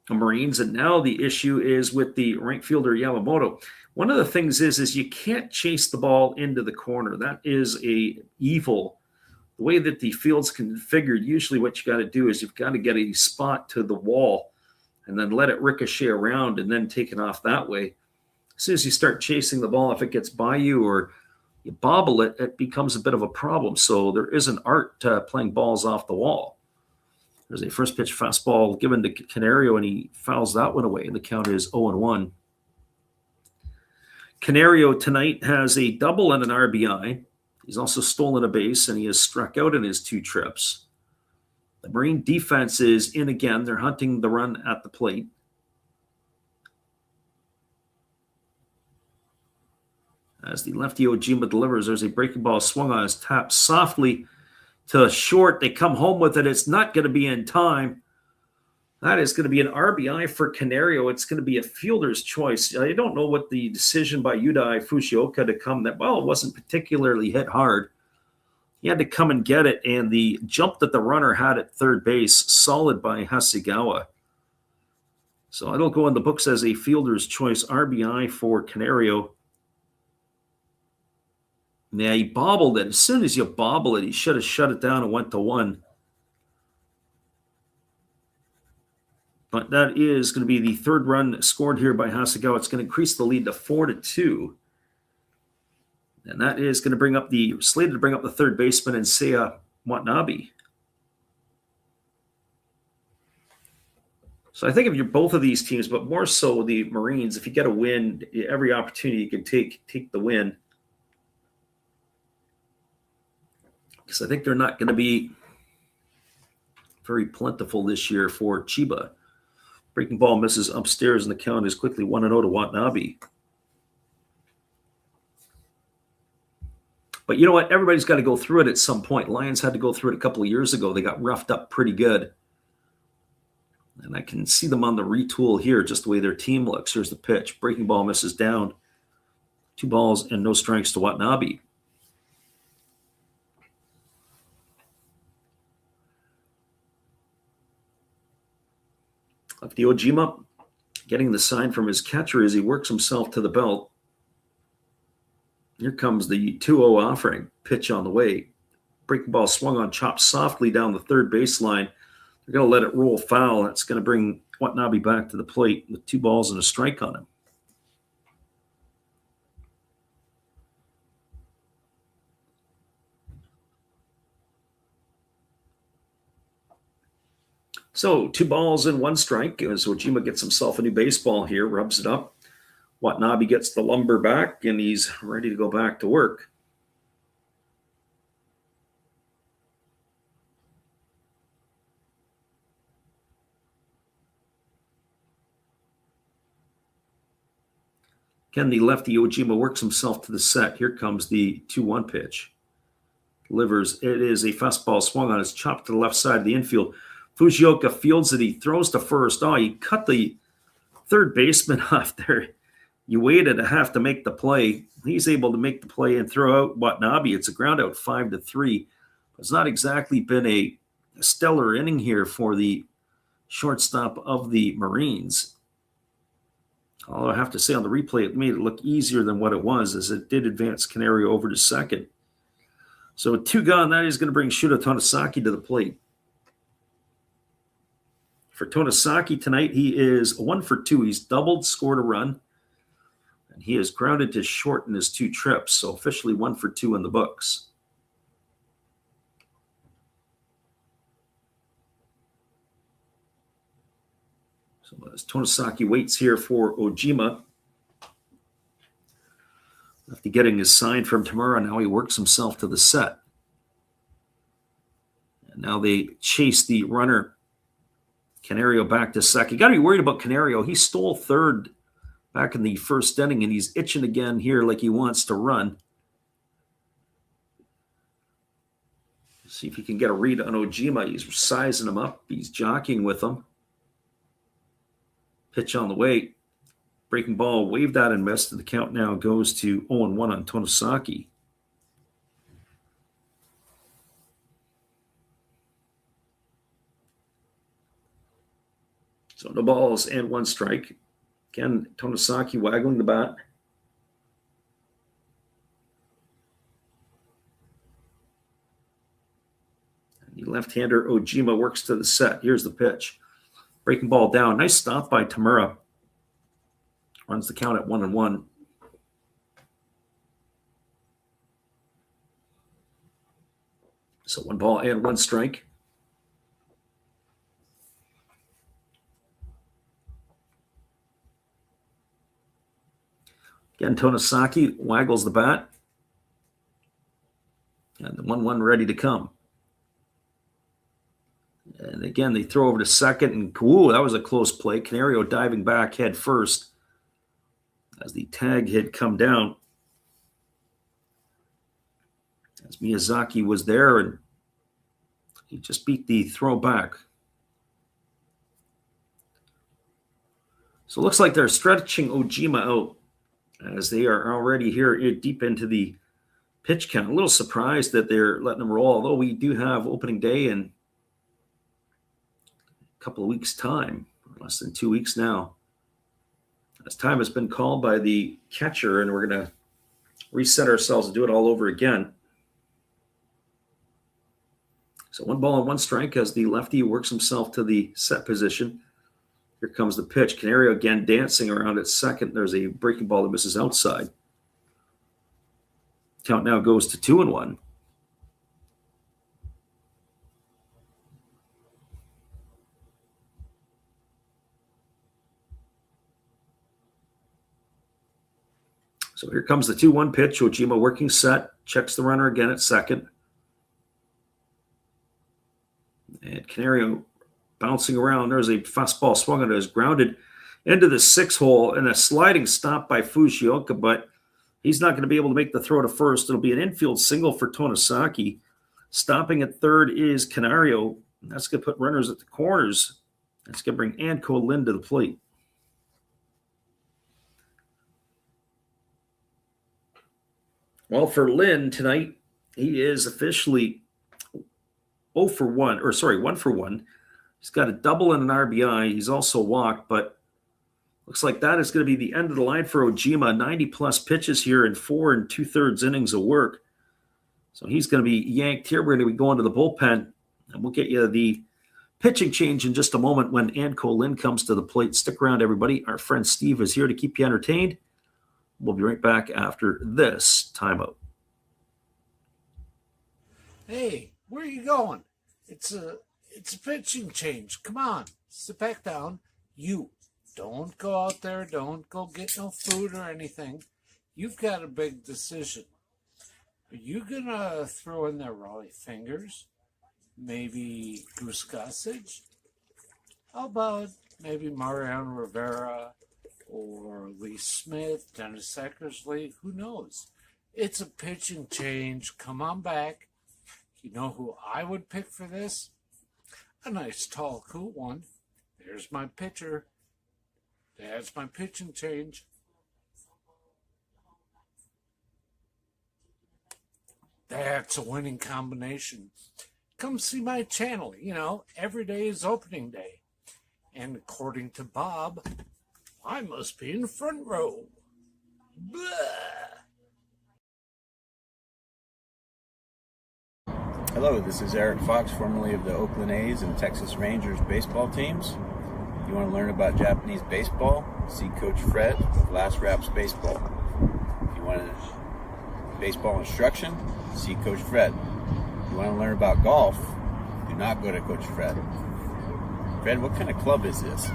Marines, and now the issue is with the right fielder Yamamoto. One of the things is you can't chase the ball into the corner. That is a evil. The way that the field's configured, usually what you got to do is you've got to get a spot to the wall and then let it ricochet around and then take it off that way. As soon as you start chasing the ball, if it gets by you or you bobble it, it becomes a bit of a problem. So there is an art to playing balls off the wall. There's a first pitch fastball given to Canario, and he fouls that one away. And the count is 0-1. Canario tonight has a double and an RBI. He's also stolen a base, and he has struck out in his 2 trips. The Marine defense is in again. They're hunting the run at the plate. As the lefty Ojima delivers, there's a breaking ball swung on his tap softly to short. They come home with it. It's not going to be in time. That is going to be an RBI for Canario. It's going to be a fielder's choice. I don't know what the decision by Yudai Fushioka to come that, well, it wasn't particularly hit hard. He had to come and get it, and the jump that the runner had at third base, solid by Hasegawa. So it'll go in the books as a fielder's choice RBI for Canario. Yeah, he bobbled it. As soon as you bobble it, he should have shut it down and went to 1. But that is going to be the third run scored here by Hasegawa. It's going to increase the lead to 4-2. And that is going to bring up slated to bring up the third baseman in Seiya Watanabe. So I think if you're both of these teams, but more so the Marines, if you get a win, every opportunity you can take the win. Because I think they're not going to be very plentiful this year for Chiba. Breaking ball misses upstairs, and the count is quickly 1-0 to Watanabe. But you know what? Everybody's got to go through it at some point. Lions had to go through it a couple of years ago. They got roughed up pretty good. And I can see them on the retool here, just the way their team looks. Here's the pitch. Breaking ball misses down. 2 balls and no strikes to Watanabe. Lefty Ojima getting the sign from his catcher as he works himself to the belt. Here comes the 2-0 offering. Pitch on the way. Breaking ball swung on, chopped softly down the third baseline. They're going to let it roll foul. That's going to bring Watanabe back to the plate with 2 balls and a strike on him. So 2 balls and 1 strike as Ojima gets himself a new baseball here, rubs it up. Watanabe gets the lumber back, and he's ready to go back to work. Again, the lefty Ojima works himself to the set. Here comes the 2-1 pitch. Delivers. It is a fastball swung on. It's chopped to the left side of the infield. Fujioka fields it. He throws to first. Oh, he cut the third baseman off there. You waited to have to make the play. He's able to make the play and throw out Watanabe. It's a ground out 5-3. It's not exactly been a stellar inning here for the shortstop of the Marines. Although I have to say on the replay, it made it look easier than what it was, as it did advance Canario over to second. So with 2 gone, that is going to bring Shuto Tanesaki to the plate. For Tonosaki tonight, he is 1 for 2. He's doubled, scored a run, and he has grounded to short in his 2 trips, so officially 1 for 2 in the books. So as Tonosaki waits here for Ojima, after getting his sign from Tamura, now he works himself to the set. And now they chase the runner, Canario, back to second. You got to be worried about Canario. He stole third back in the first inning, and he's itching again here like he wants to run. See if he can get a read on Ojima. He's sizing him up. He's jockeying with him. Pitch on the way. Breaking ball, waved out and missed. And the count now goes to 0-1 on Tonosaki. So no balls and 1 strike. Again, Tonosaki waggling the bat. And the left-hander Ojima works to the set. Here's the pitch. Breaking ball down. Nice stop by Tamura. Runs the count at 1-1. So 1 ball and 1 strike. Again, Tonosaki waggles the bat. And the 1-1 ready to come. And again, they throw over to second. And ooh, that was a close play. Canario diving back head first as the tag had come down. As Miyazaki was there, and he just beat the throw back. So it looks like they're stretching Ojima out as they are already here deep into the pitch count. A little surprised that they're letting him roll, although we do have opening day in a couple of weeks' time, less than 2 weeks now. As time has been called by the catcher, and we're going to reset ourselves and do it all over again. So 1 ball and 1 strike as the lefty works himself to the set position. Here comes the pitch. Canario again dancing around at second. There's a breaking ball that misses outside. Count now goes to 2-1. So here comes the 2-1 pitch. Ojima working set. Checks the runner again at second. And Canario bouncing around. There's a fastball swung on it. Is grounded into the 6 hole and a sliding stop by Fujioka, but he's not going to be able to make the throw to first. It'll be an infield single for Tonosaki. Stopping at third is Canario. That's going to put runners at the corners. That's going to bring Anko Lin to the plate. Well, for Lin tonight, he is officially 1 for 1. He's got a double and an RBI. He's also walked, but looks like that is going to be the end of the line for Ojima. 90-plus pitches here in 4 2/3 innings of work. So he's going to be yanked here. We're going to be going to the bullpen, and we'll get you the pitching change in just a moment when Anko Lin comes to the plate. Stick around, everybody. Our friend Steve is here to keep you entertained. We'll be right back after this timeout. Hey, where are you going? It's a pitching change. Come on, sit back down. You don't go out there. Don't go get no food or anything. You've got a big decision. Are you gonna throw in there Raleigh Fingers? Maybe Goose Gossage? How about maybe Mariano Rivera or Lee Smith, Dennis Eckersley? Who knows? It's a pitching change. Come on back. You know who I would pick for this? A nice, tall, cool one. There's my pitcher. That's my pitching change. That's a winning combination. Come see my channel. You know, every day is opening day. And according to Bob, I must be in the front row. Blah. Hello, this is Eric Fox, formerly of the Oakland A's and Texas Rangers baseball teams. If you want to learn about Japanese baseball, see Coach Fred of Last Raps Baseball. If you want baseball instruction, see Coach Fred. If you want to learn about golf, do not go to Coach Fred. Fred, what kind of club is this?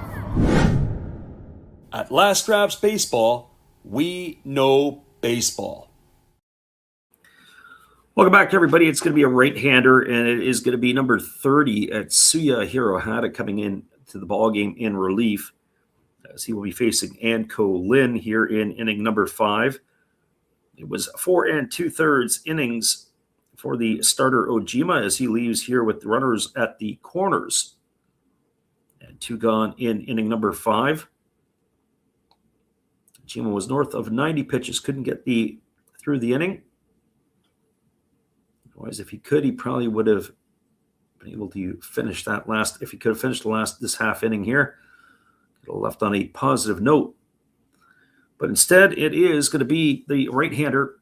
At Last Raps Baseball, we know baseball. Welcome back, everybody. It's going to be a right-hander, and it is going to be number 30 at Atsuya Hirohata coming in to the ballgame in relief, as he will be facing Anko Lin here in inning number 5. It was 4 2/3 innings for the starter Ojima as he leaves here with the runners at the corners. And 2 gone in inning number 5. Ojima was north of 90 pitches, couldn't get through the inning. Otherwise, if he could, he probably would have been able to finish that last. If he could have finished this half inning here, could have left on a positive note. But instead, it is going to be the right-hander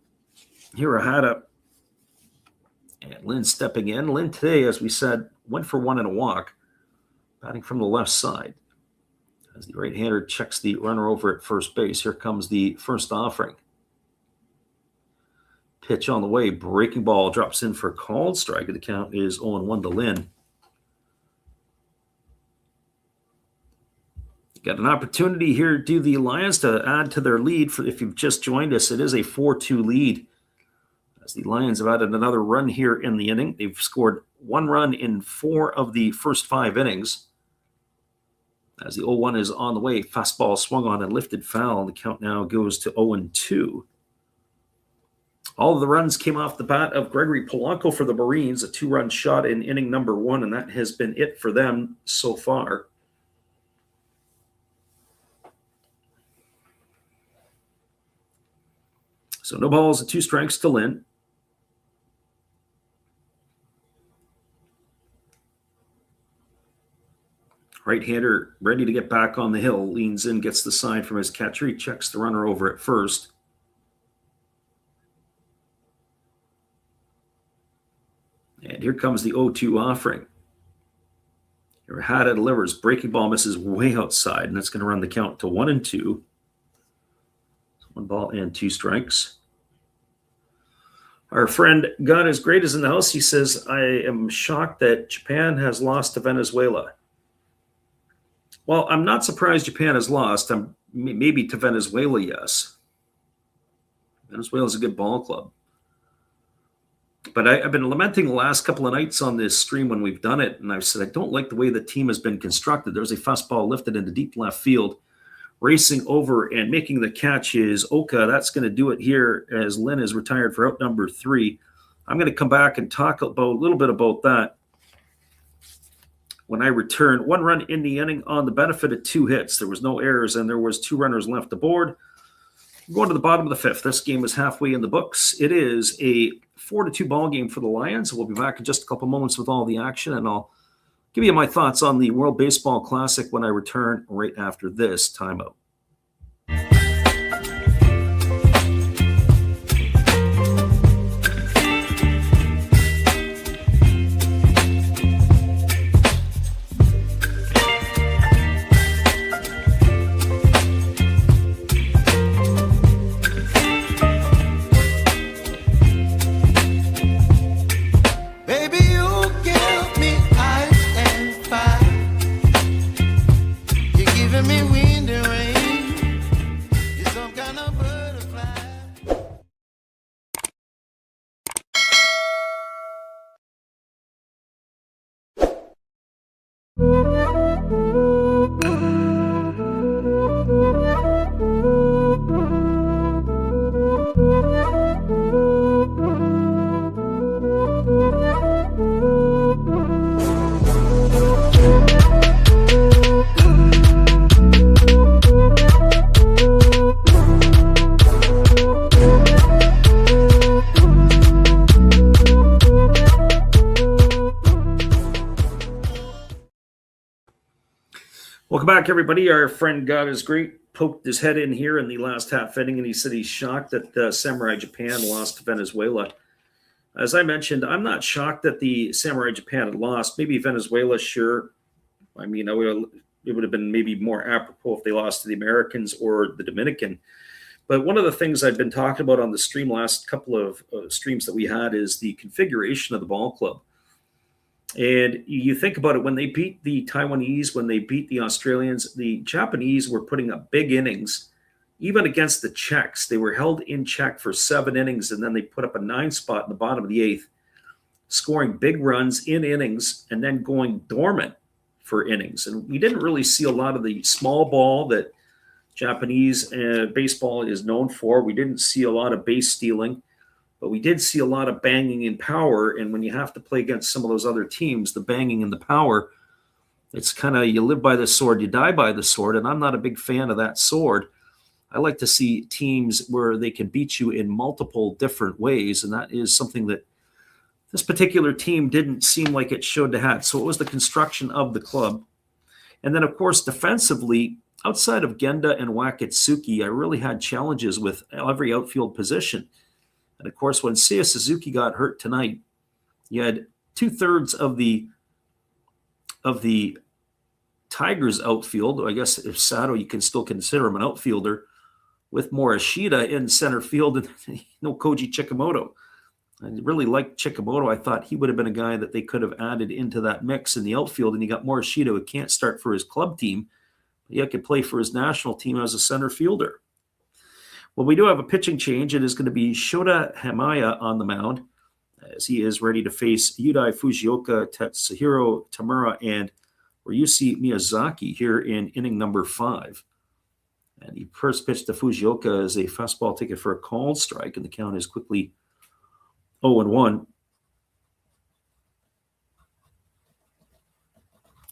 Hirohata and Lin stepping in. Lin today, as we said, went for 1 and a walk, batting from the left side. As the right-hander checks the runner over at first base, here comes the first offering. Pitch on the way, breaking ball drops in for a called strike. The count is 0-1 to Lin. Got an opportunity here to the Lions to add to their lead. If you've just joined us, it is a 4-2 lead. As the Lions have added another run here in the inning. They've scored 1 run in 4 of the first 5 innings. As the 0-1 is on the way, fastball swung on and lifted foul. The count now goes to 0-2. All of the runs came off the bat of Gregory Polanco for the Marines, a 2-run shot in inning number 1, and that has been it for them so far. So no balls and 2 strikes to Lin. Right-hander ready to get back on the hill, leans in, gets the sign from his catcher. He checks the runner over at first. And here comes the 0-2 offering. Hirohata delivers. Breaking ball misses way outside, and that's going to run the count to 1-2. 1 ball and 2 strikes. Our friend God is Great is in the house. He says, I am shocked that Japan has lost to Venezuela. Well, I'm not surprised Japan has lost. Maybe to Venezuela, yes. Venezuela is a good ball club. But I've been lamenting the last couple of nights on this stream when we've done it, and I've said I don't like the way the team has been constructed. There's a fastball lifted into deep left field. Racing over and making the catch is Oka. That's going to do it here as Lin is retired for out number 3. I'm going to come back and talk a little bit about that when I return. 1 run in the inning on the benefit of 2 hits. There was no errors, and there was 2 runners left aboard. Going to the bottom of the 5th. This game is halfway in the books. It is a 4-2 ball game for the Lions. We'll be back in just a couple moments with all the action, and I'll give you my thoughts on the World Baseball Classic when I return right after this timeout. Welcome back, everybody. Our friend God is Great poked his head in here in the last half inning, and he said he's shocked that Samurai Japan lost to Venezuela. As I mentioned, I'm not shocked that the Samurai Japan had lost. Maybe Venezuela, sure. I mean, it would have been maybe more apropos if they lost to the Americans or the Dominican. But one of the things I've been talking about on the stream last couple of streams that we had is the configuration of the ball club. And you think about it, when they beat the Taiwanese, when they beat the Australians, the Japanese were putting up big innings. Even against the Czechs, they were held in check for 7 innings, and then they put up a 9 spot in the bottom of the 8th, scoring big runs in innings and then going dormant for innings. And we didn't really see a lot of the small ball that Japanese baseball is known for. We didn't see a lot of base stealing, but we did see a lot of banging in power. And when you have to play against some of those other teams, the banging and the power, it's kind of, you live by the sword, you die by the sword. And I'm not a big fan of that sword. I like to see teams where they can beat you in multiple different ways. And that is something that this particular team didn't seem like it showed to have. So it was the construction of the club. And then, of course, defensively, outside of Genda and Wakatsuki, I really had challenges with every outfield position. And of course, when Seiya Suzuki got hurt tonight, you had 2/3 of the Tigers outfield. I guess if Sato, you can still consider him an outfielder, with Morishita in center field and no Koji Chikamoto. I really liked Chikamoto. I thought he would have been a guy that they could have added into that mix in the outfield. And you got Morishita, who can't start for his club team, but yet could play for his national team as a center fielder. Well, we do have a pitching change. It is going to be Shota Hamaya on the mound, as he is ready to face Yudai Fujioka, Tetsuhiro Tamura, and Ryushi Miyazaki here in inning number 5. And the first pitch to Fujioka is a fastball taken for a called strike, and the count is quickly 0-1.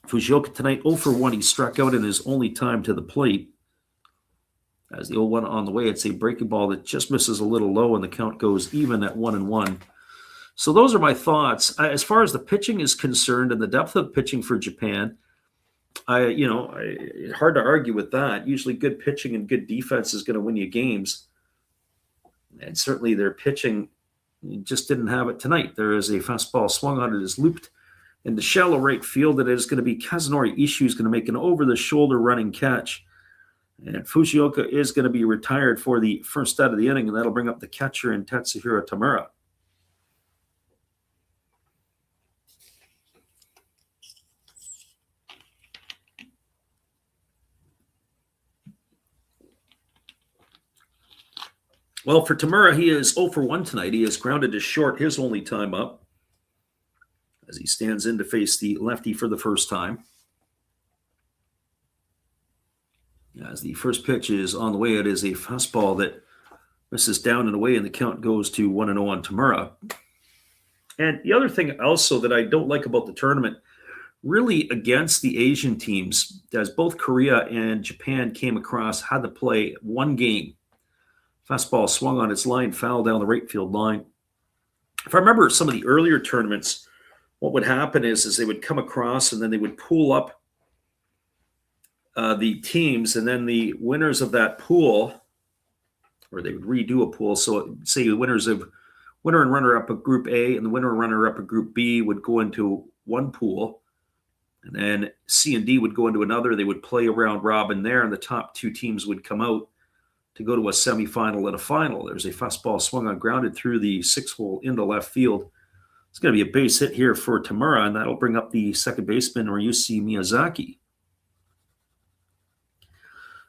Fujioka tonight 0-for-1. He struck out in his only time to the plate. As the 0-1 on the way, it's a breaking ball that just misses a little low, and the count goes even at 1-1. So those are my thoughts. As far as the pitching is concerned and the depth of pitching for Japan, hard to argue with that. Usually good pitching and good defense is going to win you games. And certainly their pitching just didn't have it tonight. There is a fastball swung on. It is looped into shallow right field. And it is going to be Kazunori Ishii who's going to make an over-the-shoulder running catch. And Fujioka is going to be retired for the first out of the inning, and that'll bring up the catcher in Tetsuhiro Tamura. Well, for Tamura, he is 0-for-1 tonight. He is grounded to short his only time up as he stands in to face the lefty for the first time. As the first pitch is on the way, it is a fastball that misses down and away, and the count goes to 1-0 on Tamura. And the other thing also that I don't like about the tournament, really against the Asian teams, as both Korea and Japan came across, had to play one game. Fastball swung on its line, foul down the right field line. If I remember some of the earlier tournaments, what would happen is they would come across and then they would pool up the teams, and then the winners of that pool, or they would redo a pool. So say the winner and runner-up of Group A and the winner and runner-up of Group B would go into one pool, and then C and D would go into another. They would play a round robin there, and the top 2 teams would come out to go to a semifinal and a final. There's a fastball swung on, grounded through the 6-hole into left field. It's going to be a base hit here for Tamura, and that'll bring up the second baseman, Ryushi Miyazaki.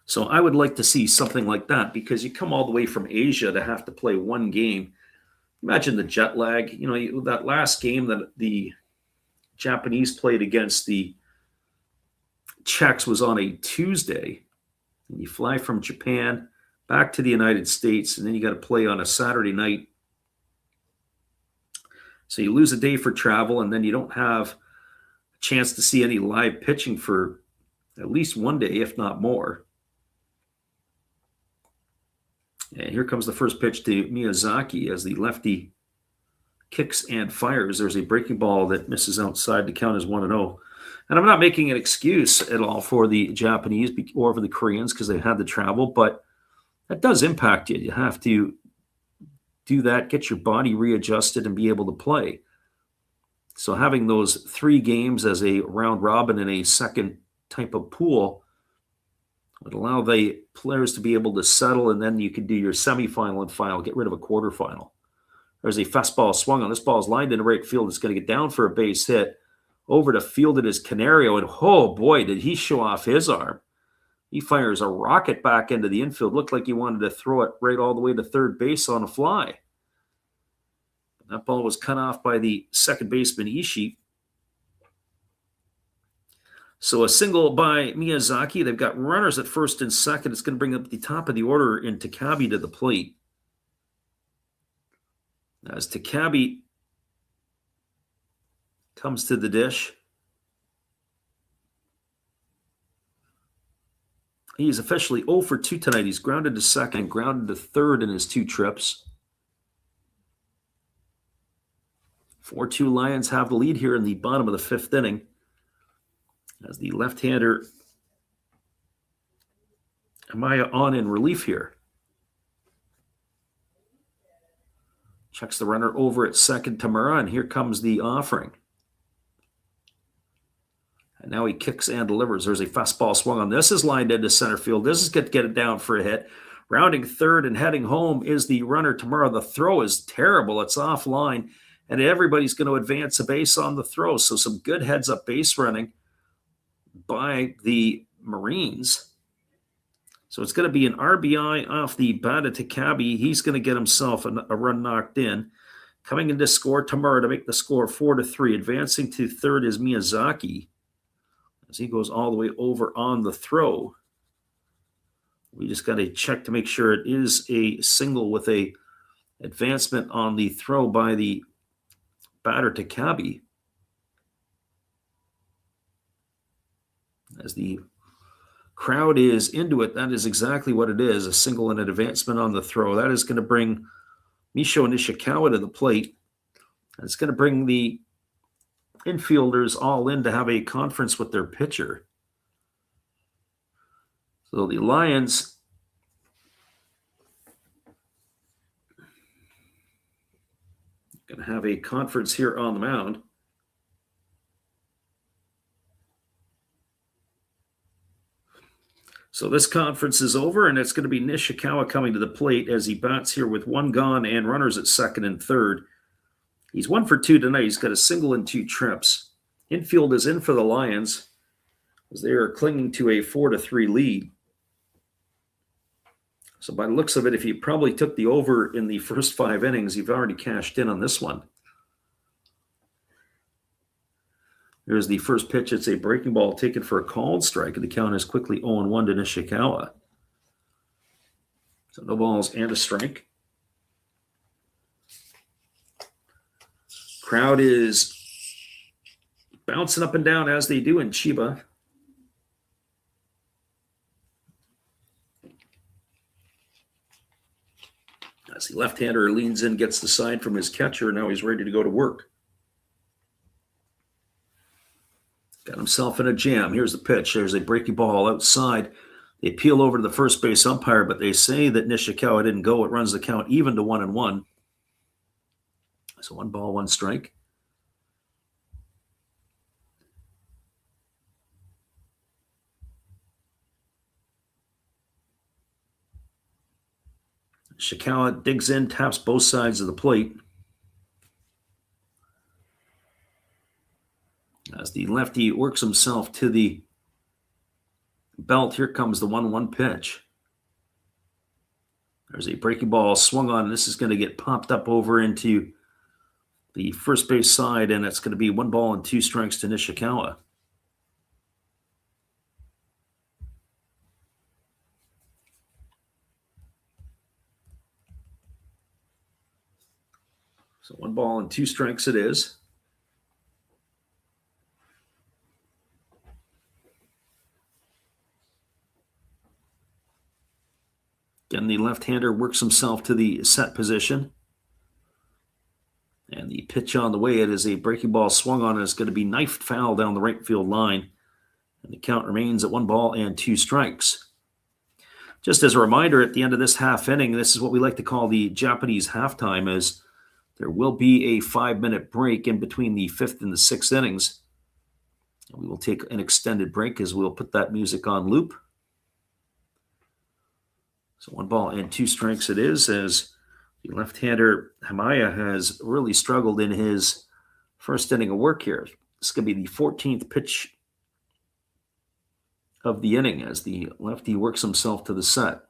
So I would like to see something like that, because you come all the way from Asia to have to play one game. Imagine the jet lag. That last game that the Japanese played against the Czechs was on a Tuesday. And you fly from Japan back to the United States, and then you got to play on a Saturday night. So you lose a day for travel, and then you don't have a chance to see any live pitching for at least one day, if not more. And here comes the first pitch to Miyazaki as the lefty kicks and fires. There's a breaking ball that misses outside. The count is 1-0. And I'm not making an excuse at all for the Japanese or for the Koreans because they had to travel, but that does impact you. You have to do that, get your body readjusted, and be able to play. So having those 3 games as a round robin in a second type of pool would allow the players to be able to settle, and then you could do your semifinal and final, get rid of a quarterfinal. There's a fastball swung on. This ball is lined into right field. It's going to get down for a base hit. Over to field it is Canario, and oh boy, did he show off his arm. He fires a rocket back into the infield. Looked like he wanted to throw it right all the way to third base on a fly. That ball was cut off by the second baseman, Ishii. So a single by Miyazaki. They've got runners at first and second. It's going to bring up the top of the order in Takabe to the plate. As Takabe comes to the dish, he is officially 0 for 2 tonight. He's grounded to second, grounded to third in his 2 trips. 4-2 Lions have the lead here in the bottom of the 5th inning. As the left-hander Amaya on in relief here. Checks the runner over at second, Tamura, and here comes the offering. And now he kicks and delivers. There's a fastball swung on. This is lined into center field. This is going to get it down for a hit. Rounding third and heading home is the runner, Tamura. The throw is terrible. It's offline, and everybody's going to advance a base on the throw. So some good heads-up base running by the Marines. So it's going to be an RBI off the bat of Takabe. He's going to get himself a run knocked in. Coming in to score, Tamura to make the score 4-3. Advancing to third is Miyazaki as he goes all the way over on the throw. We just got to check to make sure it is a single with a advancement on the throw by the batter Takabe. As the crowd is into it, that is exactly what it is, a single and an advancement on the throw. That is going to bring Misho Nishikawa to the plate. And it's going to bring the infielders all in to have a conference with their pitcher. So the Lions are going to have a conference here on the mound. So this conference is over, and it's going to be Nishikawa coming to the plate as he bats here with 1 gone and runners at second and third. He's 1 for 2 tonight. He's got a single and 2 trips. Infield is in for the Lions as they are clinging to a 4-3 lead. So by the looks of it, if you probably took the over in the first 5 innings, you've already cashed in on this one. There's the first pitch. It's a breaking ball taken for a called strike, and the count is quickly 0-1 to Nishikawa. So no balls and a strike. Crowd is bouncing up and down as they do in Chiba. As the left-hander leans in, gets the side from his catcher, and now he's ready to go to work. Got himself in a jam. Here's the pitch. There's a breaking ball outside. They peel over to the first base umpire, but they say that Nishikawa didn't go. It runs the count even to 1-1. So 1 ball, 1 strike. Nishikawa digs in, taps both sides of the plate. As the lefty works himself to the belt, here comes the 1-1 pitch. There's a breaking ball swung on. This is going to get popped up over into the first base side, and it's going to be 1 ball and 2 strikes to Nishikawa. So 1 ball and 2 strikes it is. Again, the left-hander works himself to the set position. And the pitch on the way, it is a breaking ball swung on, and it's going to be knifed foul down the right field line. And the count remains at 1 ball and 2 strikes. Just as a reminder, at the end of this half inning, this is what we like to call the Japanese halftime, as there will be a 5-minute break in between the 5th and the 6th innings. We will take an extended break as we'll put that music on loop. So 1 ball and 2 strikes it is, as the left-hander Hamaya has really struggled in his first inning of work here. This is going to be the 14th pitch of the inning as the lefty works himself to the set.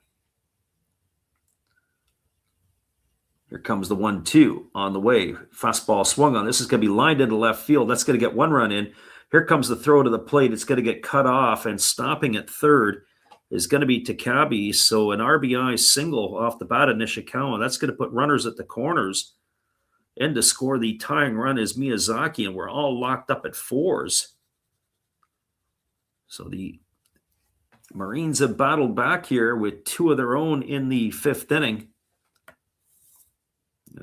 Here comes the 1-2 on the way. Fastball swung on. This is going to be lined into left field. That's going to get 1 run in. Here comes the throw to the plate. It's going to get cut off, and stopping at third is going to be Takabe. So an RBI single off the bat of Nishikawa. That's going to put runners at the corners. And to score the tying run is Miyazaki, and we're all locked up at 4s. So the Marines have battled back here with 2 of their own in the 5th inning,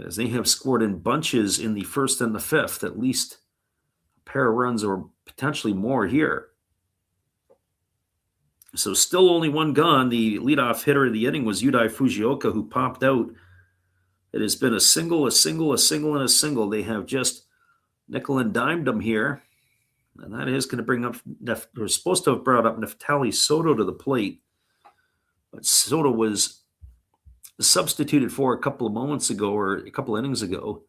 as they have scored in bunches in the 1st and the 5th, at least a pair of runs or potentially more here. So still only 1 gone. The leadoff hitter of the inning was Yudai Fujioka, who popped out. It has been a single, a single, a single, and a single. They have just nickel and dimed them here. And that is going to bring up, we're supposed to have brought up Neftali Soto to the plate. But Soto was substituted for a couple of moments ago, or a couple innings ago.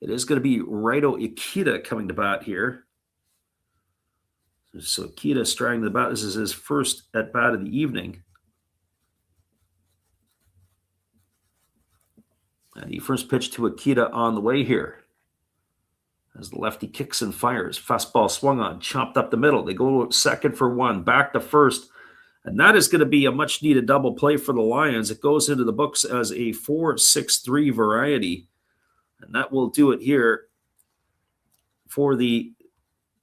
It is going to be Raito Ikeda coming to bat here. So Ikeda striding the bat. This is his first at bat of the evening. And the first pitch to Ikeda on the way here, as the lefty kicks and fires. Fastball swung on, chopped up the middle. They go to second for 1, back to first. And that is going to be a much-needed double play for the Lions. It goes into the books as a 4-6-3 variety. And that will do it here for the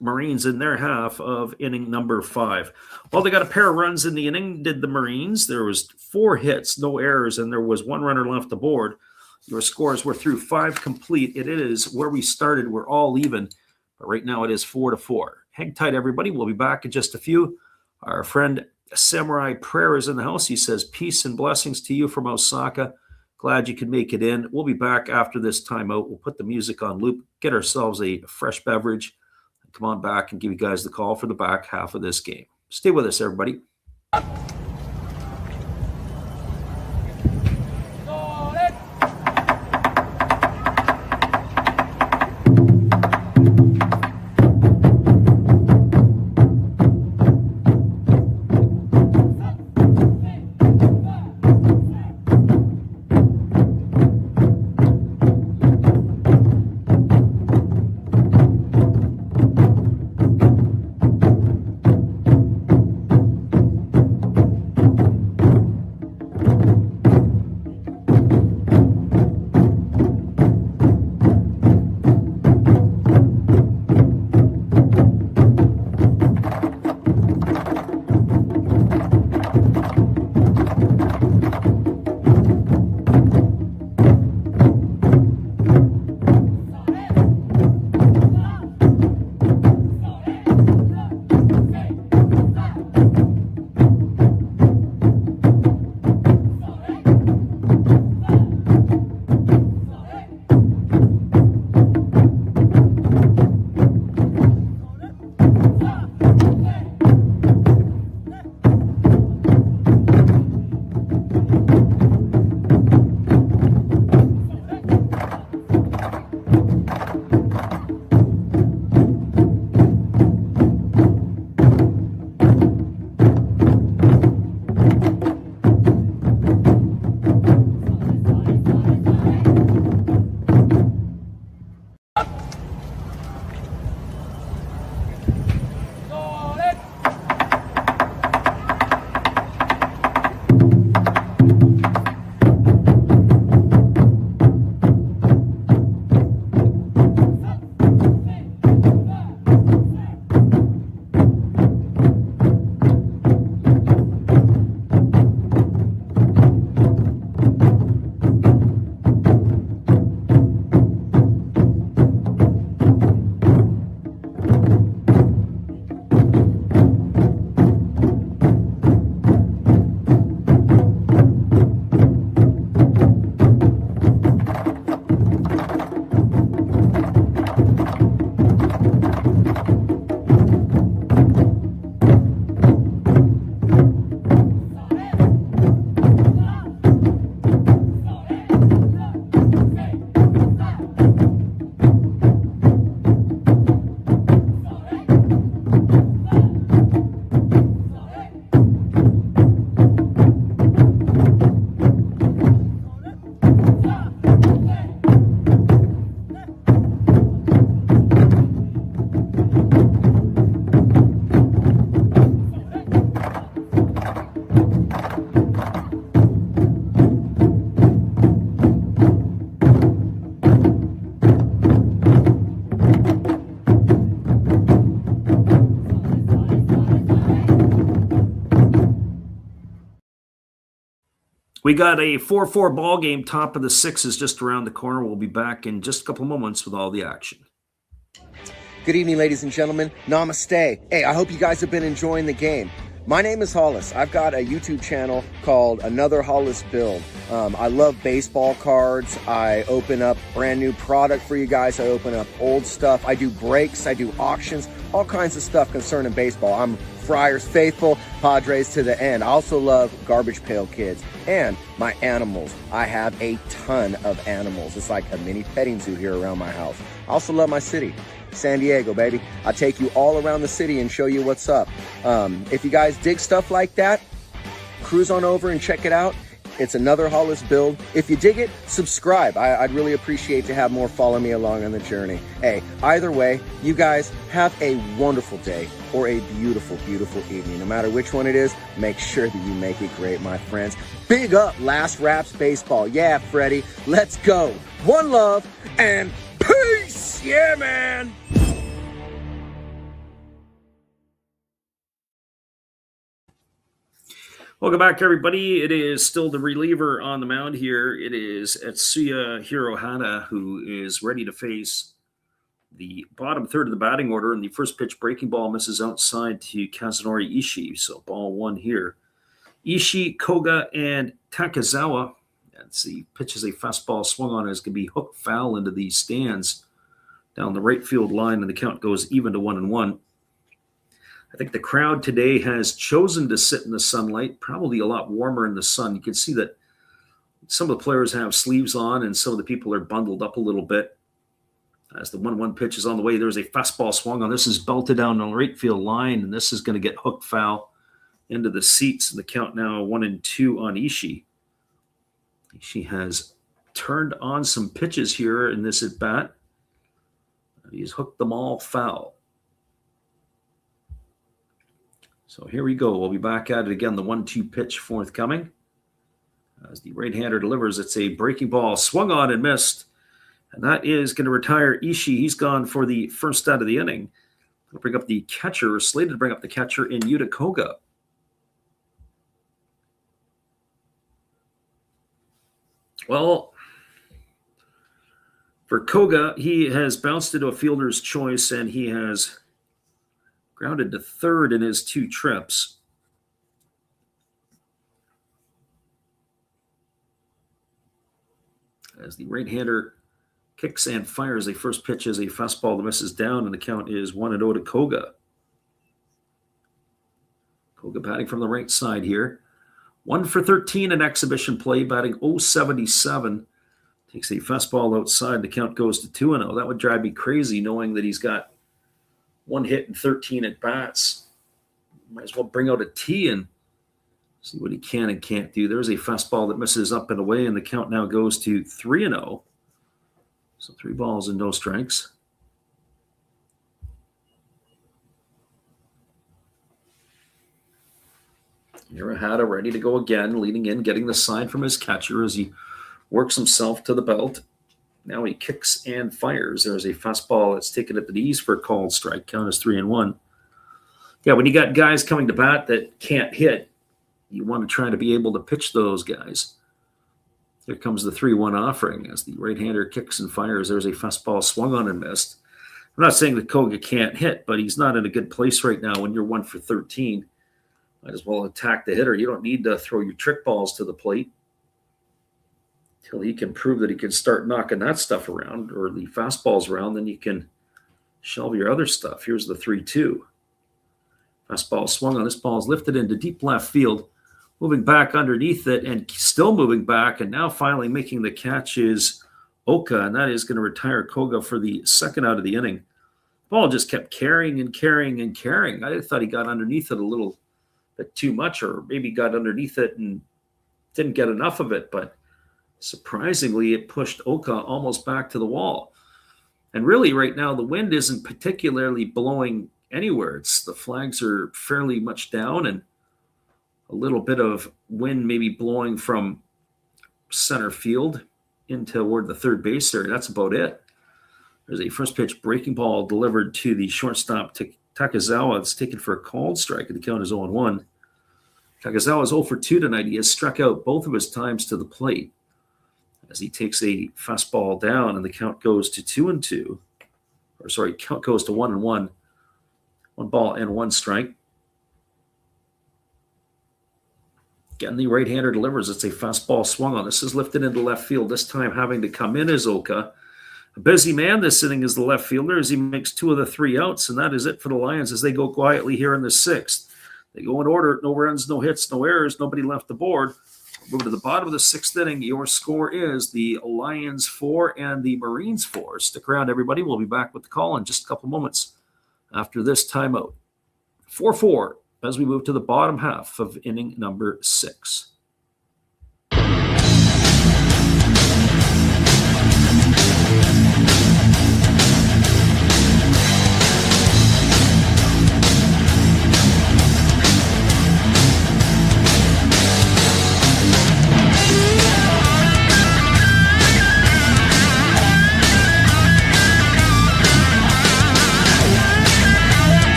Marines in their half of inning number 5. Well, they got a pair of runs in the inning, did the Marines. There was 4 hits, no errors, and there was 1 runner left aboard. Your scores were through 5 complete. It is where we started. We're all even. But right now it is 4-4. Hang tight, everybody. We'll be back in just a few. Our friend Samurai Prayer is in the house. He says, peace and blessings to you from Osaka. Glad you could make it in. We'll be back after this timeout. We'll put the music on loop, get ourselves a fresh beverage, and come on back and give you guys the call for the back half of this game. Stay with us, everybody. We got a 4-4 ball game. Top of the 6 is just around the corner. We'll be back in just a couple moments with all the action. Good evening, ladies and gentlemen. Namaste. Hey, I hope you guys have been enjoying the game. My name is Hollis. I've got a YouTube channel called Another Hollis Build. I love baseball cards. I open up brand new product for you guys. I open up old stuff. I do breaks. I do auctions. All kinds of stuff concerning baseball. I'm Friars faithful, Padres to the end. I also love Garbage Pail Kids and my animals. I have a ton of animals. It's like a mini petting zoo here around my house. I also love my city. San Diego, baby. I'll take you all around the city and show you what's up. If you guys dig stuff like that, cruise on over and check it out. It's Another Hollis Build. If you dig it, subscribe. I'd really appreciate to have more follow me along on the journey. Hey, either way, you guys have a wonderful day or a beautiful, beautiful evening. No matter which one it is, make sure that you make it great, my friends. Big up Last Raps Baseball. Yeah, Freddie, let's go. One love and peace. Yeah, man. Welcome back, everybody. It is still the reliever on the mound here. It is Etsuya Hirohata, who is ready to face the bottom third of the batting order. And the first pitch breaking ball misses outside to Kazunori Ishii. So ball one here. Ishii, Koga, and Takizawa. As the pitch is a fastball swung on, is going to be hooked foul into the stands down the right field line, and the count goes even to 1-1. I think the crowd today has chosen to sit in the sunlight, probably a lot warmer in the sun. You can see that some of the players have sleeves on and some of the people are bundled up a little bit. As the 1-1 pitch is on the way, there's a fastball swung on. This is belted down on the right field line, and this is going to get hooked foul into the seats. And the count now 1-2 on Ishii. Ishii has turned on some pitches here in this at-bat. He's hooked them all foul. So here we go. We'll be back at it again. The 1-2 pitch forthcoming. As the right-hander delivers, it's a breaking ball swung on and missed. And that is going to retire Ishii. He's gone for the first out of the inning. We'll bring up the catcher, slated to bring up the catcher in Yuta Koga. Well, for Koga, he has bounced into a fielder's choice, and he has grounded to third in his 2 trips. As the right-hander kicks and fires, a first pitch is a fastball that misses down, and the count is 1-0 to Koga. Koga batting from the right side here. 1 for 13 in exhibition play, batting .077. Takes a fastball outside. The count goes to 2-0. That would drive me crazy knowing that he's got 1 hit and 13 at bats. Might as well bring out a tee and see what he can and can't do. There's a fastball that misses up and away, and the count now goes to 3-0. So 3 balls and no strikes. Hirohata ready to go again, leading in, getting the sign from his catcher as he works himself to the belt. Now he kicks and fires. There's a fastball that's taken at the knees for a called strike. Count is 3-1. Yeah, when you got guys coming to bat that can't hit, you want to try to be able to pitch those guys. Here comes the 3-1 offering as the right-hander kicks and fires. There's a fastball swung on and missed. I'm not saying that Koga can't hit, but he's not in a good place right now when you're 1 for 13. Might as well attack the hitter. You don't need to throw your trick balls to the plate till he can prove that he can start knocking that stuff around or the fastballs around. Then you can shelve your other stuff. Here's the 3-2. Fastball swung on. This ball is lifted into deep left field. Moving back underneath it and still moving back, and now finally making the catch is Oka, and that is going to retire Koga for the second out of the inning. Ball just kept carrying and carrying and carrying. I thought he got underneath it a little bit too much, or maybe got underneath it and didn't get enough of it, but surprisingly, it pushed Oka almost back to the wall. And really, right now, the wind isn't particularly blowing anywhere. The flags are fairly much down, and a little bit of wind maybe blowing from center field in toward the third base area. That's about it. There's a first pitch breaking ball delivered to the shortstop Takizawa. It's taken for a called strike, and the count is 0-1. Kagasawa is 0 for 2 tonight. He has struck out both of his times to the plate as he takes a fastball down, and the count goes to 2-2. Or sorry, count goes to 1-1. 1 ball and 1 strike. Again, the right-hander delivers. It's a fastball swung on. This is lifted into left field. This time having to come in is Oka. A busy man this inning is the left fielder as he makes 2 of the 3 outs, and that is it for the Lions as they go quietly here in the 6th. They go in order. No runs, no hits, no errors. Nobody left the board. Move to the bottom of the 6th inning. Your score is the Lions 4 and the Marines 4. Stick around, everybody. We'll be back with the call in just a couple moments after this timeout. 4-4 as we move to the bottom half of inning number 6.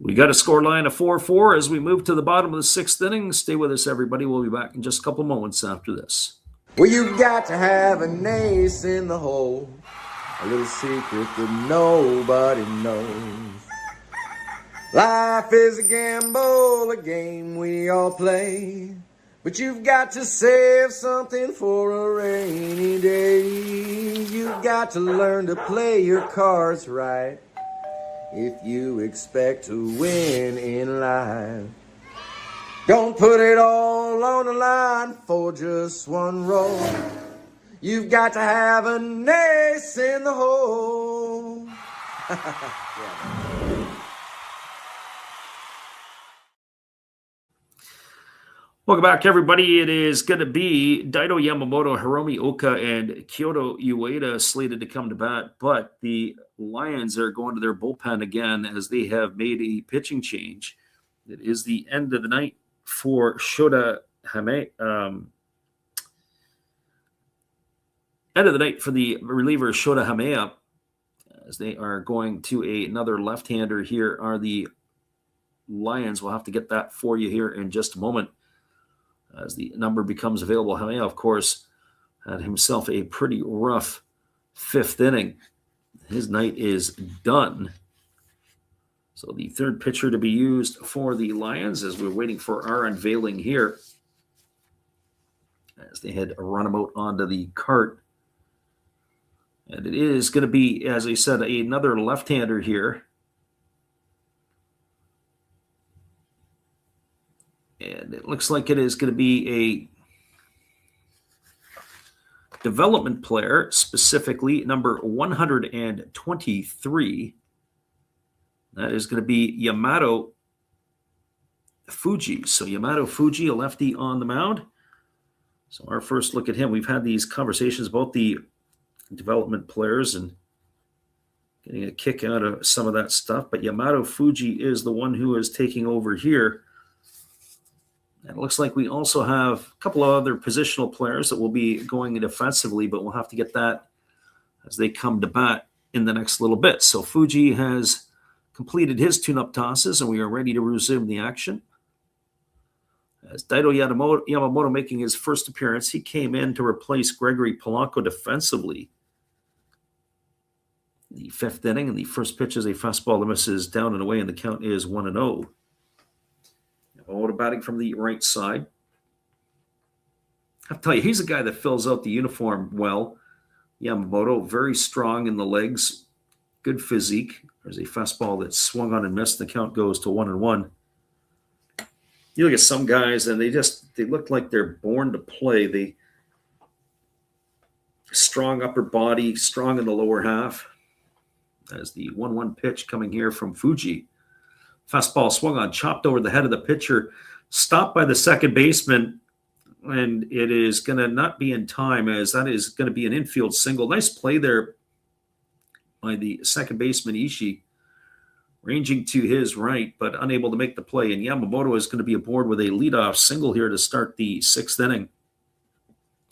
We got a score line of 4-4 as we move to the bottom of the 6th inning. Stay with us, everybody. We'll be back in just a couple moments after this. Well, you got to have an ace in the hole, a little secret that nobody knows. Life is a gamble, a game we all play, but you've got to save something for a rainy day. You've got to learn to play your cards right if you expect to win in life. Don't put it all on the line for just one roll. You've got to have an ace in the hole. Welcome back, everybody. It is going to be Daido Yamamoto, Hiromi Oka, and Kyoto Ueda slated to come to bat, but the Lions are going to their bullpen again as they have made a pitching change. It is the end of the night for Shota Hame. End of the night for the reliever Shota Hamea as they are going to another left-hander. Here are the Lions. We'll have to get that for you here in just a moment as the number becomes available. Hamea, of course, had himself a pretty rough 5th inning. His night is done. So the third pitcher to be used for the Lions as we're waiting for our unveiling here as they had run him out onto the cart. And it is going to be, as I said, another left-hander here. And it looks like it is going to be a development player, specifically number 123. That is going to be Yamato Fuji. So Yamato Fuji, a lefty on the mound. So our first look at him. We've had these conversations about the development players and getting a kick out of some of that stuff. But Yamato Fuji is the one who is taking over here. And it looks like we also have a couple of other positional players that will be going defensively, but we'll have to get that as they come to bat in the next little bit. So Fuji has completed his tune-up tosses, and we are ready to resume the action. As Daido Yamamoto making his first appearance, he came in to replace Gregory Polanco defensively. The 5th inning, and the first pitch is a fastball that misses down and away, and the count is 1-0. Yamamoto batting from the right side. I'll tell you, he's a guy that fills out the uniform well. Yamamoto, very strong in the legs, good physique. There's a fastball that swung on and missed. The count goes to 1-1. You look at some guys, and they look like they're born to play. They strong upper body, strong in the lower half. As the 1-1 pitch coming here from Fuji. Fastball swung on, chopped over the head of the pitcher, stopped by the second baseman, and it is going to not be in time as that is going to be an infield single. Nice play there by the second baseman, Ishii, ranging to his right, but unable to make the play. And Yamamoto is going to be aboard with a leadoff single here to start the 6th inning.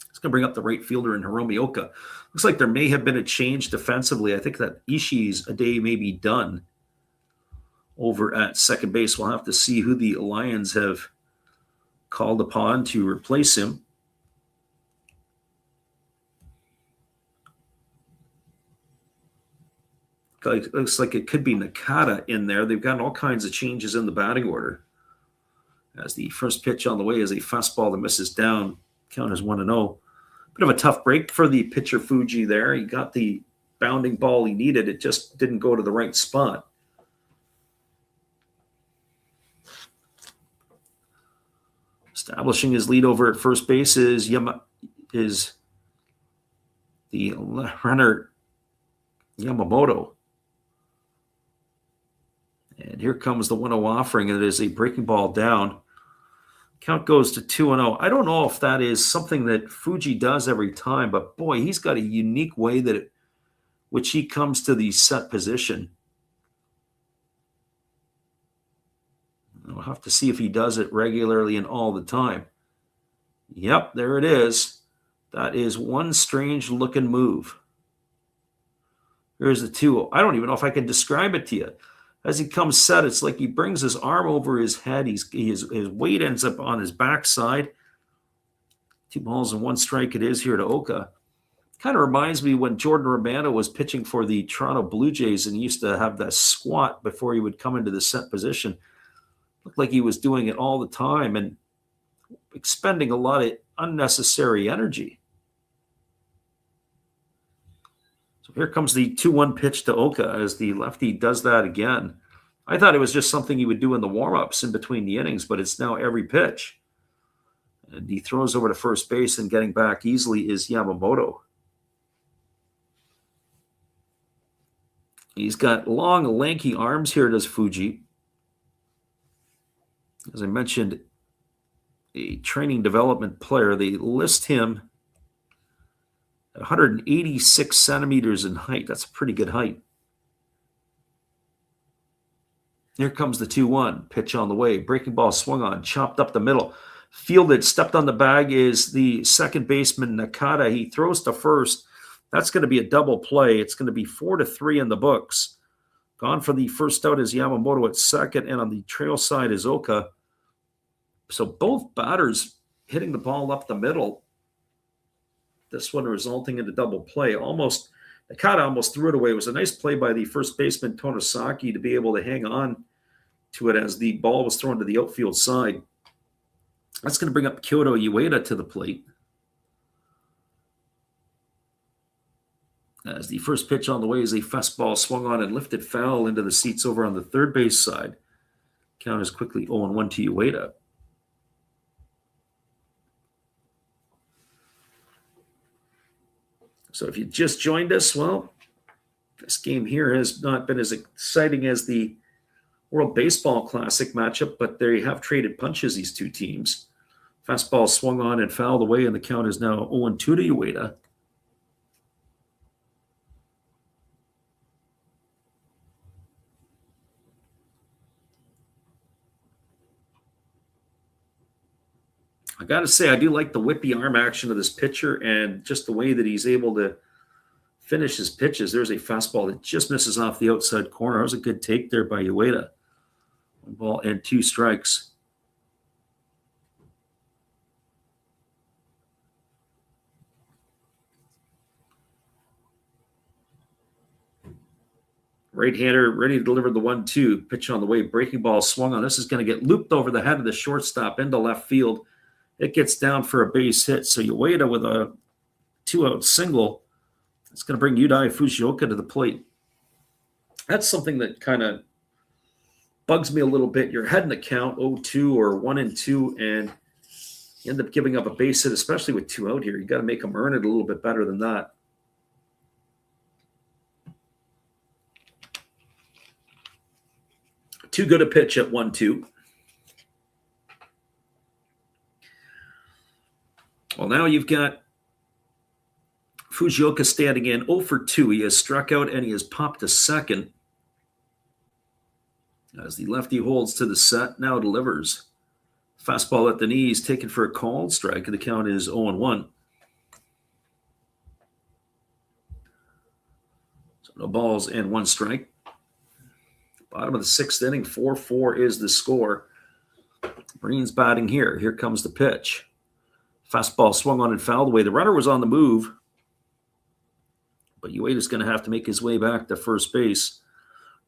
It's going to bring up the right fielder in Hiromi Oka. Looks like there may have been a change defensively. I think that Ishii's a day may be done over at second base. We'll have to see who the Lions have called upon to replace him. It looks like it could be Nakata in there. They've gotten all kinds of changes in the batting order. As the first pitch on the way is a fastball that misses down. Count is 1-0. Bit of a tough break for the pitcher Fuji there. He got the bounding ball he needed. It just didn't go to the right spot. Establishing his lead over at first base is the runner Yamamoto. And here comes the 1-0 offering, and it is a breaking ball down. Count goes to 2-0. I don't know if that is something that Fuji does every time, but boy, he's got a unique way which he comes to the set position. We'll have to see if he does it regularly and all the time. Yep, there it is. That is one strange looking move. Here's the 2-0. I don't even know if I can describe it to you. As he comes set, it's like he brings his arm over his head. His weight ends up on his backside. 2 balls and 1 strike it is here to Oka. Kind of reminds me when Jordan Romano was pitching for the Toronto Blue Jays and he used to have that squat before he would come into the set position. Looked like he was doing it all the time and expending a lot of unnecessary energy. So here comes the 2-1 pitch to Oka as the lefty does that again. I thought it was just something he would do in the warm-ups in between the innings, but it's now every pitch. And he throws over to first base, and getting back easily is Yamamoto. He's got long, lanky arms here, does Fuji. As I mentioned, a training development player. They list him 186 centimeters in height. That's a pretty good height. Here comes the 2-1. Pitch on the way. Breaking ball swung on. Chopped up the middle. Fielded. Stepped on the bag is the second baseman, Nakata. He throws to first. That's going to be a double play. It's going to be 4-3 in the books. Gone for the first out is Yamamoto at second. And on the trail side is Oka. So both batters hitting the ball up the middle. This one resulting in a double play. Nakata almost threw it away. It was a nice play by the first baseman, Tonosaki, to be able to hang on to it as the ball was thrown to the outfield side. That's going to bring up Kyoto Ueda to the plate. As the first pitch on the way is a fastball swung on and lifted foul into the seats over on the third base side. Count is quickly 0-1 to Ueda. So if you just joined us, well, this game here has not been as exciting as the World Baseball Classic matchup, but they have traded punches, these two teams. Fastball swung on and fouled away, and the count is now 0-2 to Ueda. I got to say, I do like the whippy arm action of this pitcher and just the way that he's able to finish his pitches. There's a fastball that just misses off the outside corner. That was a good take there by Ueda. 1 ball and 2 strikes. Right-hander ready to deliver the 1-2. Pitch on the way. Breaking ball swung on. This is going to get looped over the head of the shortstop into left field. It gets down for a base hit. So Ueda with a 2-out single. It's going to bring Yudai Fujioka to the plate. That's something that kind of bugs me a little bit. You're heading the count 0-2 or 1-2, and you end up giving up a base hit, especially with 2 out here. You got to make them earn it a little bit better than that. Too good a pitch at 1-2. Well, now you've got Fujioka standing in 0 for 2. He has struck out and he has popped to second. As the lefty holds to the set, now delivers. Fastball at the knees, taken for a called strike. The count is 0-1. So no balls and 1 strike. Bottom of the 6th inning, 4-4 is the score. Marines batting here. Here comes the pitch. Fastball swung on and fouled away. The runner was on the move, but Ueda's going to have to make his way back to first base.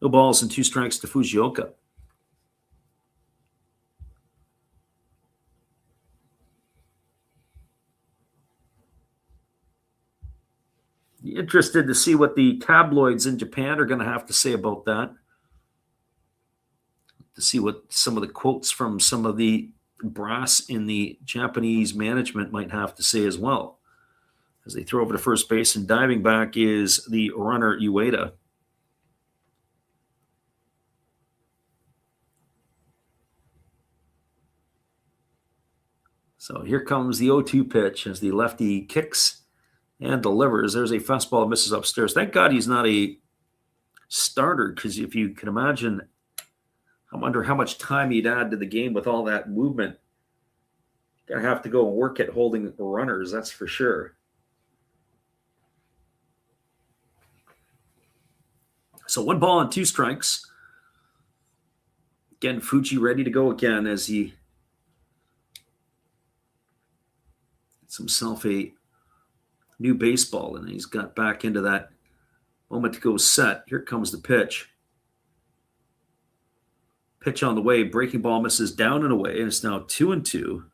No balls and 2 strikes to Fujioka. Interested to see what the tabloids in Japan are going to have to say about that. To see what some of the quotes from some of the brass in the Japanese management might have to say as well. As they throw over to first base, and diving back is the runner Ueda. So here comes the 0-2 pitch as the lefty kicks and delivers. There's a fastball that misses upstairs. Thank God he's not a starter, because if you can imagine, I wonder how much time he'd add to the game with all that movement. Gonna have to go and work at holding runners, that's for sure. So 1 ball and 2 strikes. Again, Fuji ready to go again as he gets himself a new baseball, and he's got back into that moment to go set. Here comes the pitch. Pitch on the way. Breaking ball misses down and away, and it's now 2-2.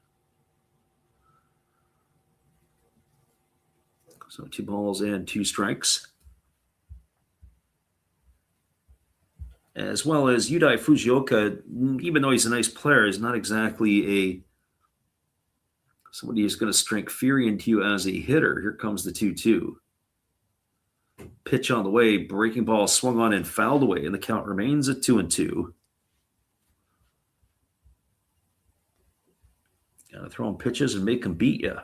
So 2 balls and 2 strikes. As well as Yudai Fujioka, even though he's a nice player, is not exactly somebody who's going to strike fear into you as a hitter. Here comes the 2-2. Pitch on the way. Breaking ball swung on and fouled away, and the count remains at 2-2. Got to throw him pitches and make them beat you.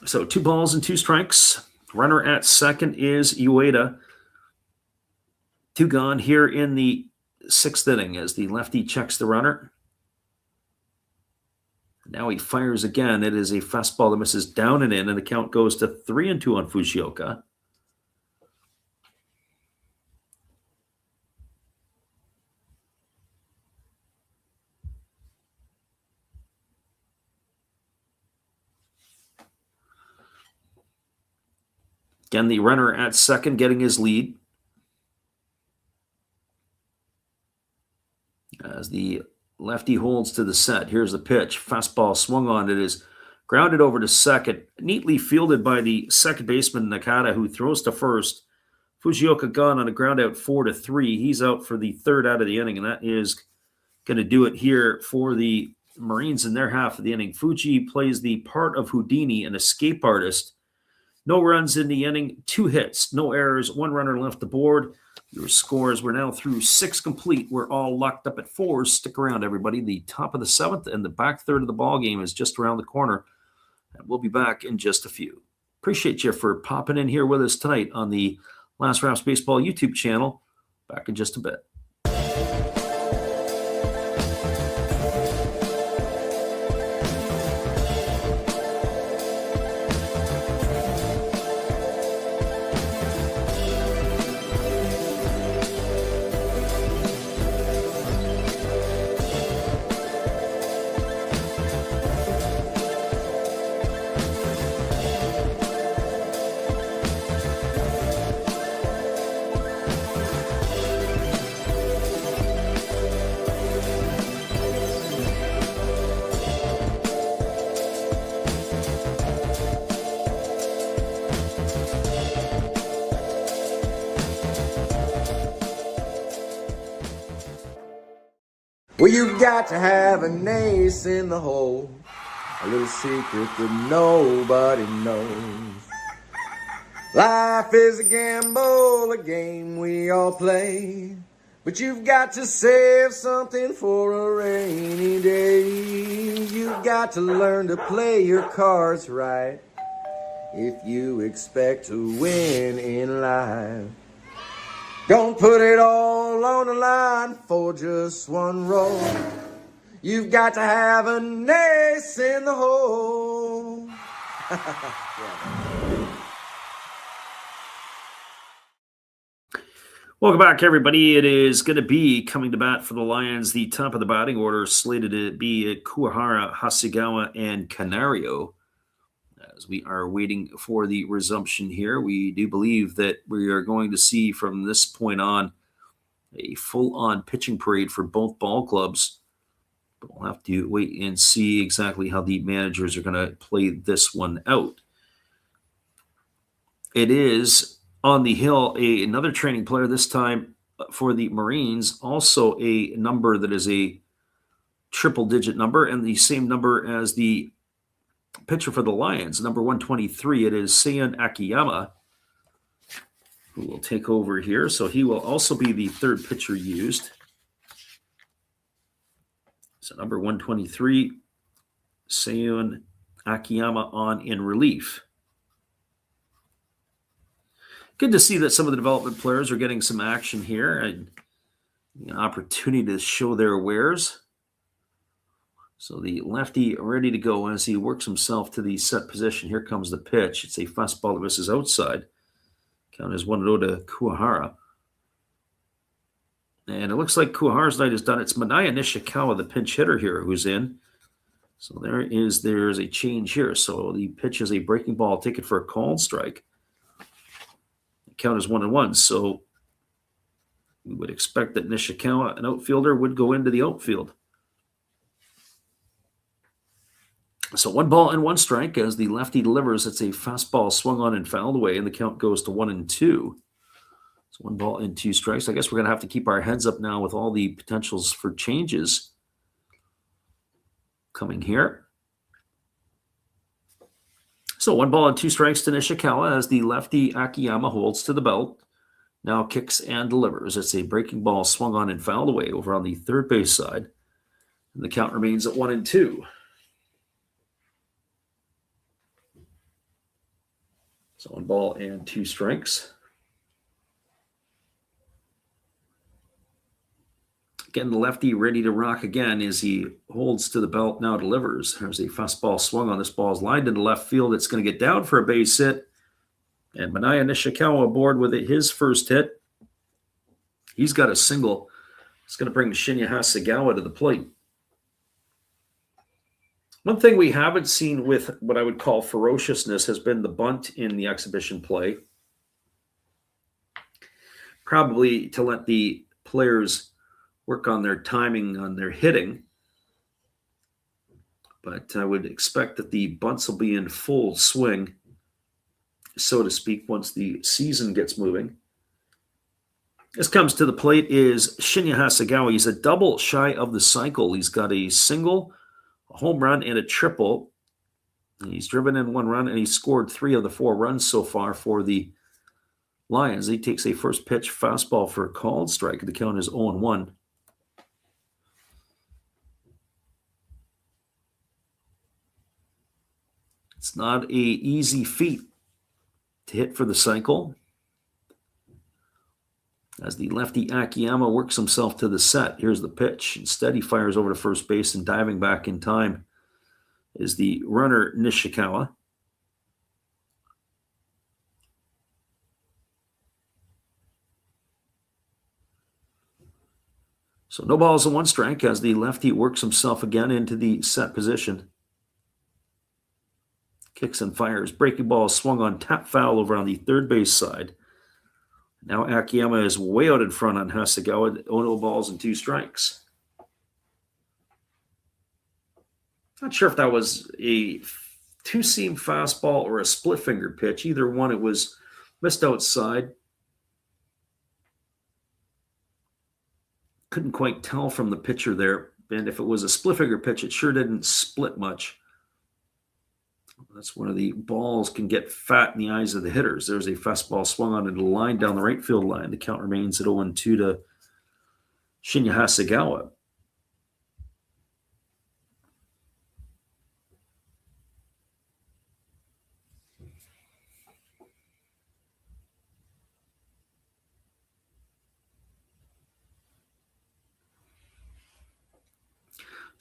So 2 balls and 2 strikes. Runner at second is Ueda. 2 gone here in the 6th inning as the lefty checks the runner. Now he fires again. It is a fastball that misses down and in, and the count goes to 3-2 on Fujioka. Again, the runner at second getting his lead. As the lefty holds to the set. Here's the pitch. Fastball swung on. It is grounded over to second. Neatly fielded by the second baseman, Nakata, who throws to first. Fujioka gone on a ground out 4-3. He's out for the 3rd out of the inning, and that is going to do it here for the Marines in their half of the inning. Fuji plays the part of Houdini, an escape artist. No runs in the inning, 2 hits, no errors, 1 runner left aboard. Your scores, we're now through 6 complete. We're all locked up at 4. Stick around, everybody. The top of the 7th and the back third of the ball game is just around the corner. And we'll be back in just a few. Appreciate you for popping in here with us tonight on the Last Raps Baseball YouTube channel. Back in just a bit. Well, you got to have an ace in the hole, a little secret that nobody knows. Life is a gamble, a game we all play, but you've got to save something for a rainy day. You've got to learn to play your cards right. if you expect to win in life. Don't put it all on the line for just one roll. You've got to have an ace in the hole. Welcome back, everybody. It is going to be coming to bat for the Lions. The top of the batting order slated to be Kuwahara, Hasegawa, and Canario. As we are waiting for the resumption here, we do believe that we are going to see from this point on a full-on pitching parade for both ball clubs. But we'll have to wait and see exactly how the managers are going to play this one out. It is on the hill, another training player, this time for the Marines, also a number that is a triple-digit number and the same number as the pitcher for the Lions, number 123. It is Seiun Akiyama, who will take over here. So he will also be the third pitcher used. So number 123, Seiun Akiyama on in relief. Good to see that some of the development players are getting some action here and an opportunity to show their wares. So the lefty ready to go as he works himself to the set position. Here comes the pitch. It's a fastball that misses outside. Count is 1-0 to Kuwahara. And it looks like Kuwahara's night is done. It's Manaya Nishikawa, the pinch hitter here, who's in. So there's a change here. So the pitch is a breaking ball. Take it for a called strike. Count is 1-1. So we would expect that Nishikawa, an outfielder, would go into the outfield. So 1-1 as the lefty delivers. It's a fastball swung on and fouled away, and the count goes to 1-2. So 1-2. I guess we're going to have to keep our heads up now with all the potentials for changes coming here. So 1-2 to Nishikawa as the lefty Akiyama holds to the belt. Now kicks and delivers. It's a breaking ball swung on and fouled away over on the third base side. And the count remains at 1-2. So 1-2. Again, the lefty ready to rock again as he holds to the belt, now delivers. There's a fastball swung on. This ball is lined into left field. It's going to get down for a base hit. And Manaya Nishikawa aboard with it, his first hit. He's got a single. It's going to bring Shinya Hasegawa to the plate. One thing we haven't seen with what I would call ferociousness has been the bunt in the exhibition play. Probably to let the players work on their timing, on their hitting. But I would expect that the bunts will be in full swing, so to speak, once the season gets moving. This comes to the plate is Shinya Hasegawa. He's a double shy of the cycle. He's got a single, a home run, and a triple. He's driven in 1 run, and he's scored 3 of the 4 runs so far for the Lions. He takes a first pitch fastball for a called strike. The count is 0-1. It's not an easy feat to hit for the cycle. As the lefty Akiyama works himself to the set, here's the pitch. Instead, he fires over to first base, and diving back in time is the runner Nishikawa. So no balls and 1 strike as the lefty works himself again into the set position. Kicks and fires. Breaking ball swung on, tap foul over on the third base side. Now Akiyama is way out in front on Hasegawa. 0 balls and 2 strikes. Not sure if that was a 2-seam fastball or a split-finger pitch. Either one, it was missed outside. Couldn't quite tell from the pitcher there. And if it was a split-finger pitch, it sure didn't split much. That's one of the balls can get fat in the eyes of the hitters. There's a fastball swung on into the line down the right field line. The count remains at 0-2 to Shinya Hasegawa.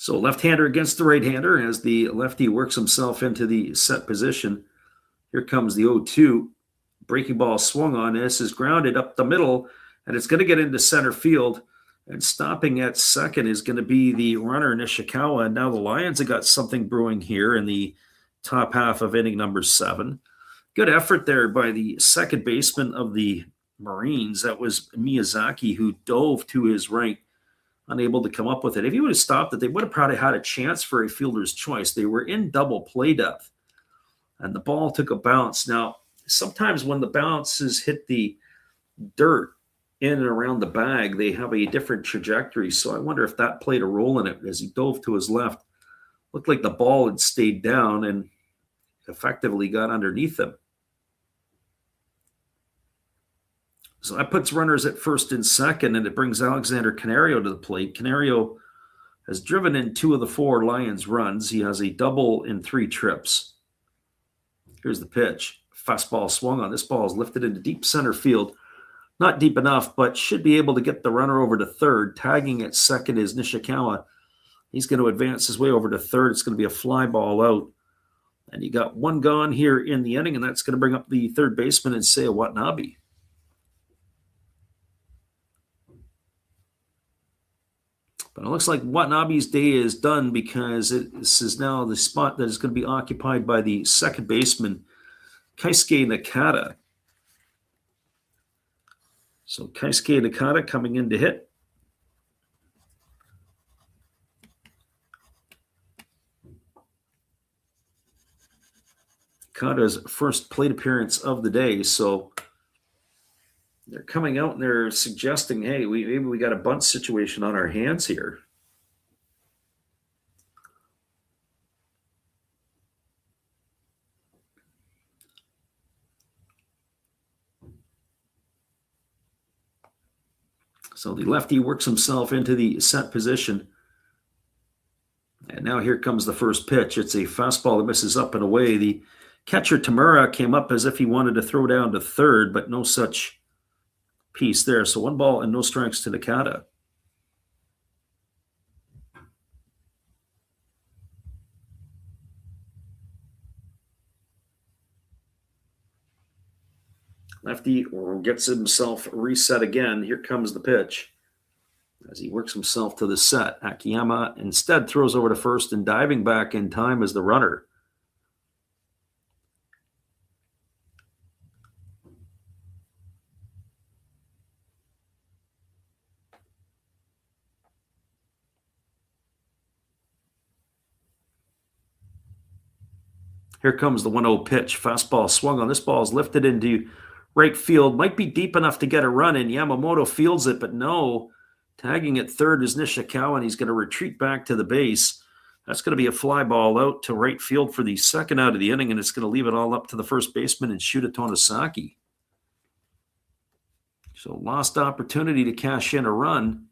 So left-hander against the right-hander as the lefty works himself into the set position. Here comes the 0-2. Breaking ball swung on. This is grounded up the middle, and it's going to get into center field. And stopping at second is going to be the runner, Nishikawa. And now the Lions have got something brewing here in the top half of inning number 7. Good effort there by the second baseman of the Marines. That was Miyazaki, who dove to his right, unable to come up with it. If he would have stopped it, they would have probably had a chance for a fielder's choice. They were in double play depth, and the ball took a bounce. Now, sometimes when the bounces hit the dirt in and around the bag, they have a different trajectory. So I wonder if that played a role in it. As he dove to his left, looked like the ball had stayed down and effectively got underneath him. So that puts runners at first and second, and it brings Alexander Canario to the plate. Canario has driven in 2 of the 4 Lions runs. He has a double in 3 trips. Here's the pitch. Fastball swung on. This ball is lifted into deep center field. Not deep enough, but should be able to get the runner over to third. Tagging at second is Nishikawa. He's going to advance his way over to third. It's going to be a fly ball out. And you got 1 gone here in the inning, and that's going to bring up the third baseman and Seiya Watanabe. But it looks like Watanabe's day is done because this is now the spot that is going to be occupied by the second baseman, Keisuke Nakata. So Keisuke Nakata coming in to hit. Nakata's first plate appearance of the day, so they're coming out and they're suggesting, hey, maybe we got a bunt situation on our hands here. So the lefty works himself into the set position. And now here comes the first pitch. It's a fastball that misses up and away. The catcher, Tamura, came up as if he wanted to throw down to third, but no such piece there. So 1 ball and no strikes to Nakata. Lefty gets himself reset again. Here comes the pitch. As he works himself to the set, Akiyama instead throws over to first and diving back in time as the runner. Here comes the 1-0 pitch. Fastball swung on. This ball is lifted into right field. Might be deep enough to get a run in. Yamamoto fields it, but no. Tagging at third is Nishikawa, and he's going to retreat back to the base. That's going to be a fly ball out to right field for the second out of the inning, and it's going to leave it all up to the first baseman and Shuta Tonosaki. So lost opportunity to cash in a run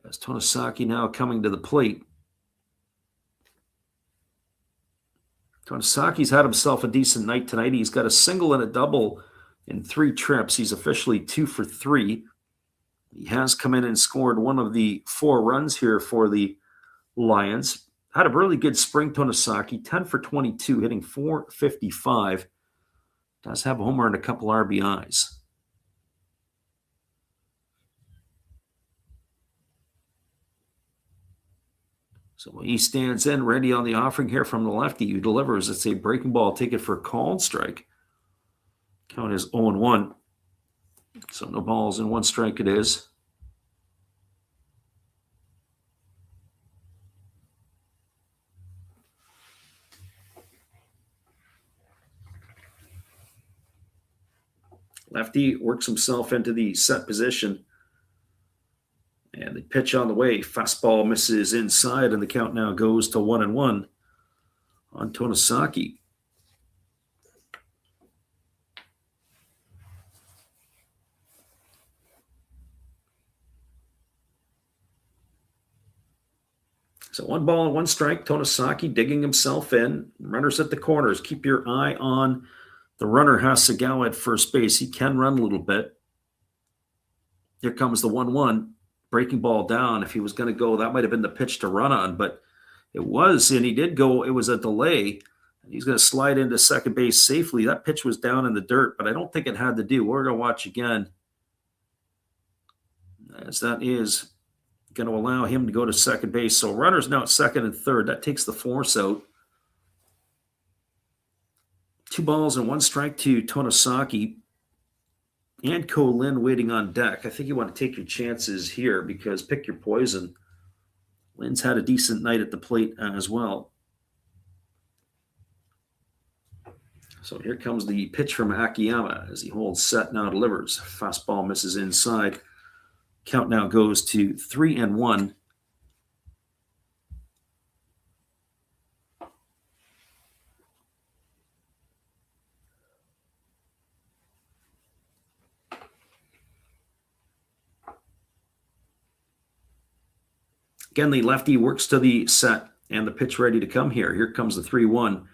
as Tonosaki now coming to the plate. Tonosaki's had himself a decent night tonight. He's got a single and a double in 3 trips. He's officially 2 for 3. He has come in and scored 1 of the 4 runs here for the Lions. Had a really good spring, Tonosaki, 10 for 22, hitting .455. Does have a homer and a couple RBIs. So he stands in, ready on the offering here from the lefty who delivers. It's a breaking ball, take it for a called strike. Count is 0-1. So no balls and 1 strike it is. Lefty works himself into the set position. And the pitch on the way. Fastball misses inside, and the count now goes to 1-1 on Tonosaki. So 1 ball and 1 strike. Tonosaki digging himself in. Runners at the corners. Keep your eye on the runner, Hasegawa, at first base. He can run a little bit. Here comes the 1-1. breaking ball down. If he was going to go, that might have been the pitch to run on, but it was, and he did go. It was a delay. He's going to slide into second base safely. That pitch was down in the dirt, but I don't think it had to do. We're going to watch again, as that is going to allow him to go to second base. So runners now at second and third. That takes the force out. 2 balls and 1 strike to Tonosaki. And Lin waiting on deck. I think you want to take your chances here because pick your poison. Lin's had a decent night at the plate as well. So here comes the pitch from Akiyama as he holds set, now delivers. Fastball misses inside. Count now goes to 3-1. Again, the lefty works to the set and the pitch ready to come here. Here comes the 3-1.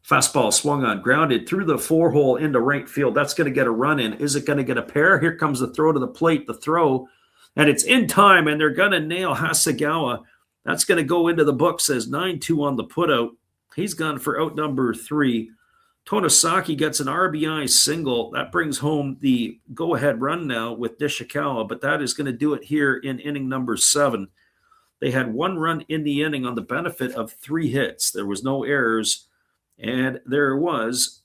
Fastball swung on, grounded through the 4-hole into right field. That's going to get a run in. Is it going to get a pair? Here comes the throw to the plate, the throw, and it's in time, and they're going to nail Hasegawa. That's going to go into the books as 9-2 on the putout. He's gone for out number 3. Tonosaki gets an RBI single. That brings home the go-ahead run now with Nishikawa, but that is going to do it here in inning number 7. They had 1 run in the inning on the benefit of 3 hits. There was no errors, and there was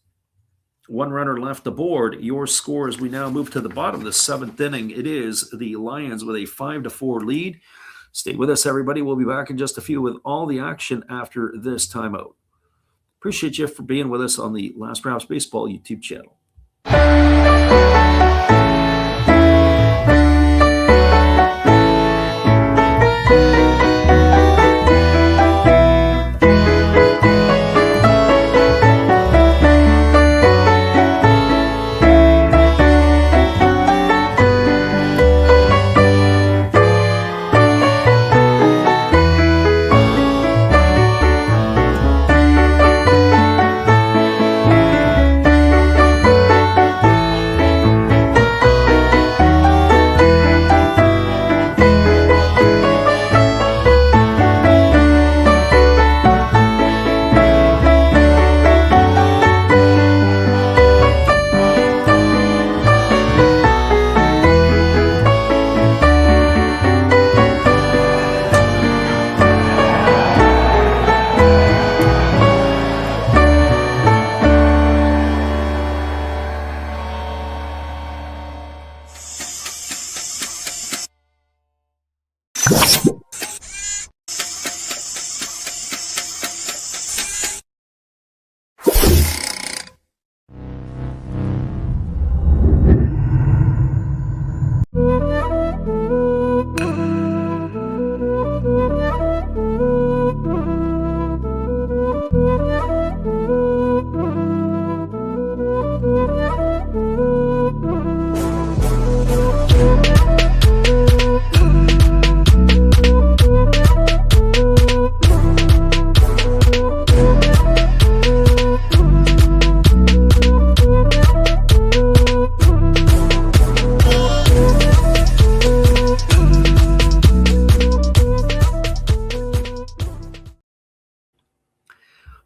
1 runner left aboard. Your score as we now move to the bottom of the 7th inning. It is the Lions with a 5-4 lead. Stay with us, everybody. We'll be back in just a few with all the action after this timeout. Appreciate you for being with us on the Last Rounds Baseball YouTube channel.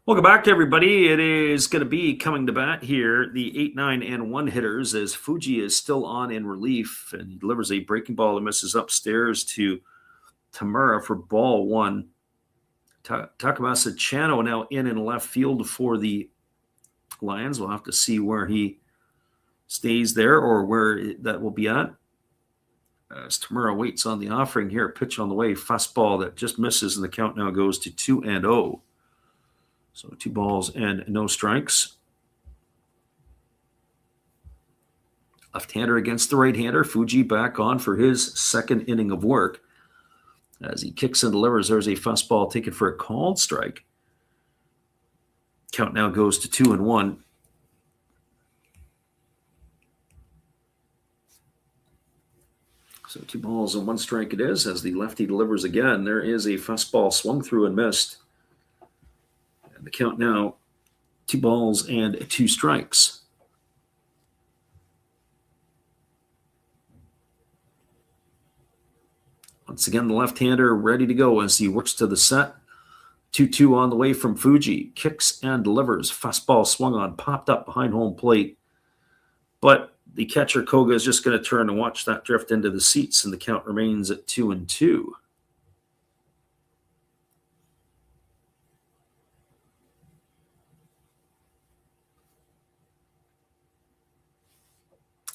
Welcome back, everybody. It is going to be coming to bat here, the 8, 9, and 1 hitters, as Fuji is still on in relief, and he delivers a breaking ball that misses upstairs to Tamura for ball 1. Takamasa Chano now in left field for the Lions. We'll have to see where he stays there or where that will be at. As Tamura waits on the offering here, pitch on the way, fastball that just misses, and the count now goes to 2-0. So 2 balls and no strikes. Left-hander against the right-hander. Fuji back on for his 2nd inning of work. As he kicks and delivers, there's a fastball taken for a called strike. Count now goes to 2-1. So 2 balls and 1 strike it is as the lefty delivers again. There is a fastball swung through and missed. The count now, 2 balls and 2 strikes. Once again, the left-hander ready to go as he works to the set. 2-2 on the way from Fuji. Kicks and delivers. Fastball swung on, popped up behind home plate. But the catcher, Koga, is just going to turn and watch that drift into the seats, and the count remains at 2-2.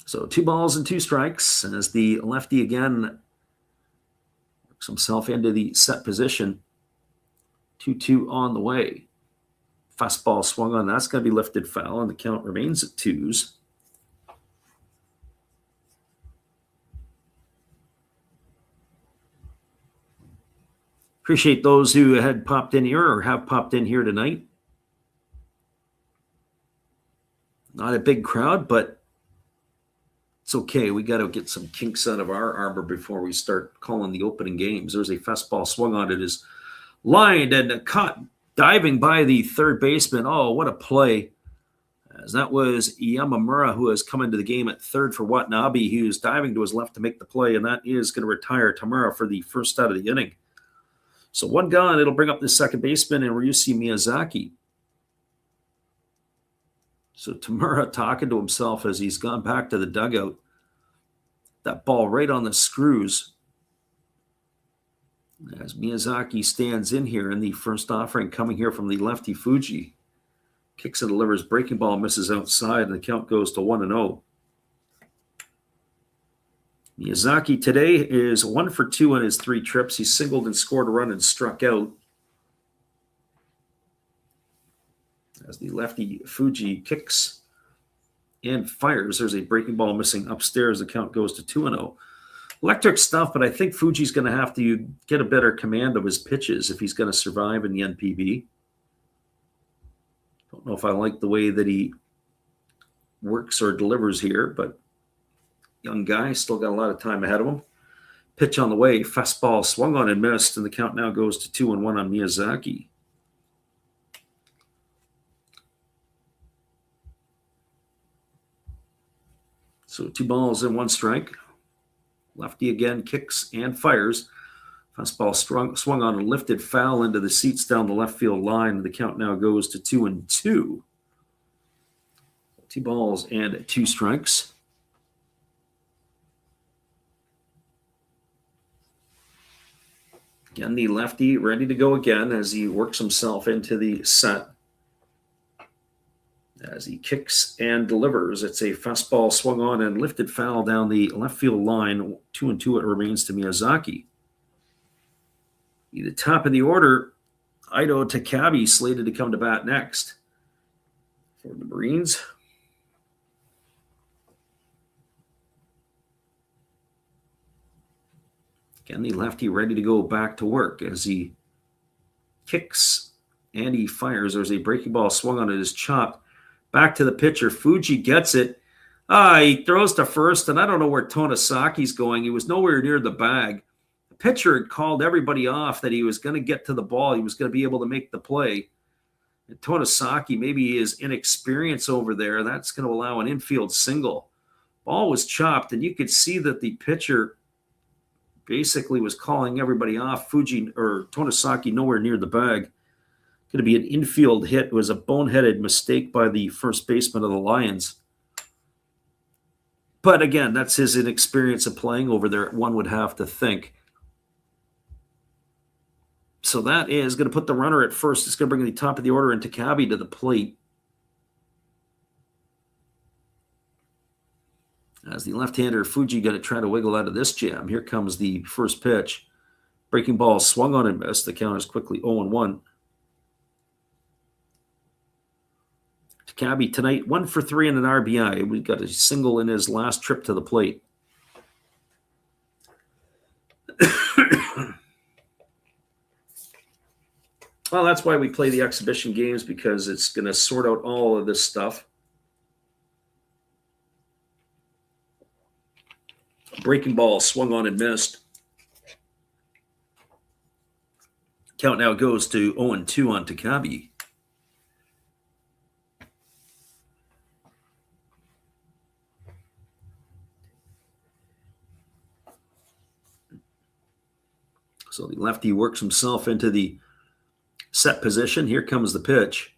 So 2 balls and 2 strikes as the lefty again works himself into the set position. 2-2 on the way. Fastball swung on. That's going to be lifted foul, and the count remains at 2s. Appreciate those who had popped in here or have popped in here tonight. Not a big crowd, but it's okay. We got to get some kinks out of our armor before we start calling the opening games. There's a fastball swung on. It is lined and caught diving by the third baseman. Oh, what a play. As that was Yamamura, who has come into the game at third for Watanabe, who's diving to his left to make the play, and that is going to retire Tamura for the first out of the inning. So 1 gone, it'll bring up the second baseman and Ryushi Miyazaki. So Tamura talking to himself as he's gone back to the dugout. That ball right on the screws. As Miyazaki stands in here in the first offering, coming here from the lefty Fuji. Kicks and delivers, breaking ball misses outside, and the count goes to 1-0. Miyazaki today is 1 for 2 on his 3 trips. He singled and scored a run and struck out. As the lefty Fuji kicks and fires, there's a breaking ball missing upstairs. The count goes to 2-0. Electric stuff, but I think Fuji's going to have to get a better command of his pitches if he's going to survive in the NPB. Don't know if I like the way that he works or delivers here, but young guy, still got a lot of time ahead of him. Pitch on the way, fastball swung on and missed, and the count now goes to 2-1 on Miyazaki. So 2 balls and 1 strike. Lefty again kicks and fires. Fastball swung on and lifted foul into the seats down the left field line, and the count now goes to 2-2. 2 balls and 2 strikes. Again, the lefty ready to go again as he works himself into the set. As he kicks and delivers, it's a fastball swung on and lifted foul down the left field line. 2-2 it remains to Miyazaki. At the top of the order, Ido Takabe slated to come to bat next for the Marines. Again, the lefty ready to go back to work as he kicks and he fires. There's a breaking ball swung on it, is chopped. Back to the pitcher. Fuji gets it. He throws to first, and I don't know where Tonasaki's going. He was nowhere near the bag. The pitcher had called everybody off that he was going to get to the ball. He was going to be able to make the play. And Tonasaki, maybe his inexperience over there, that's going to allow an infield single. Ball was chopped, and you could see that the pitcher basically was calling everybody off. Fuji or Tonosaki nowhere near the bag. Going to be an infield hit. It was a boneheaded mistake by the first baseman of the Lions. But again, that's his inexperience of playing over there, one would have to think. So that is going to put the runner at first. It's going to bring the top of the order and Takabe to the plate. As the left-hander Fuji going to try to wiggle out of this jam. Here comes the first pitch. Breaking ball swung on and missed. The count is quickly 0-1. Takabe tonight, 1 for 3 and an RBI. We got a single in his last trip to the plate. Well, that's why we play the exhibition games, because it's going to sort out all of this stuff. Breaking ball swung on and missed. Count now goes to 0-2 on Takabe. So the lefty works himself into the set position. Here comes the pitch.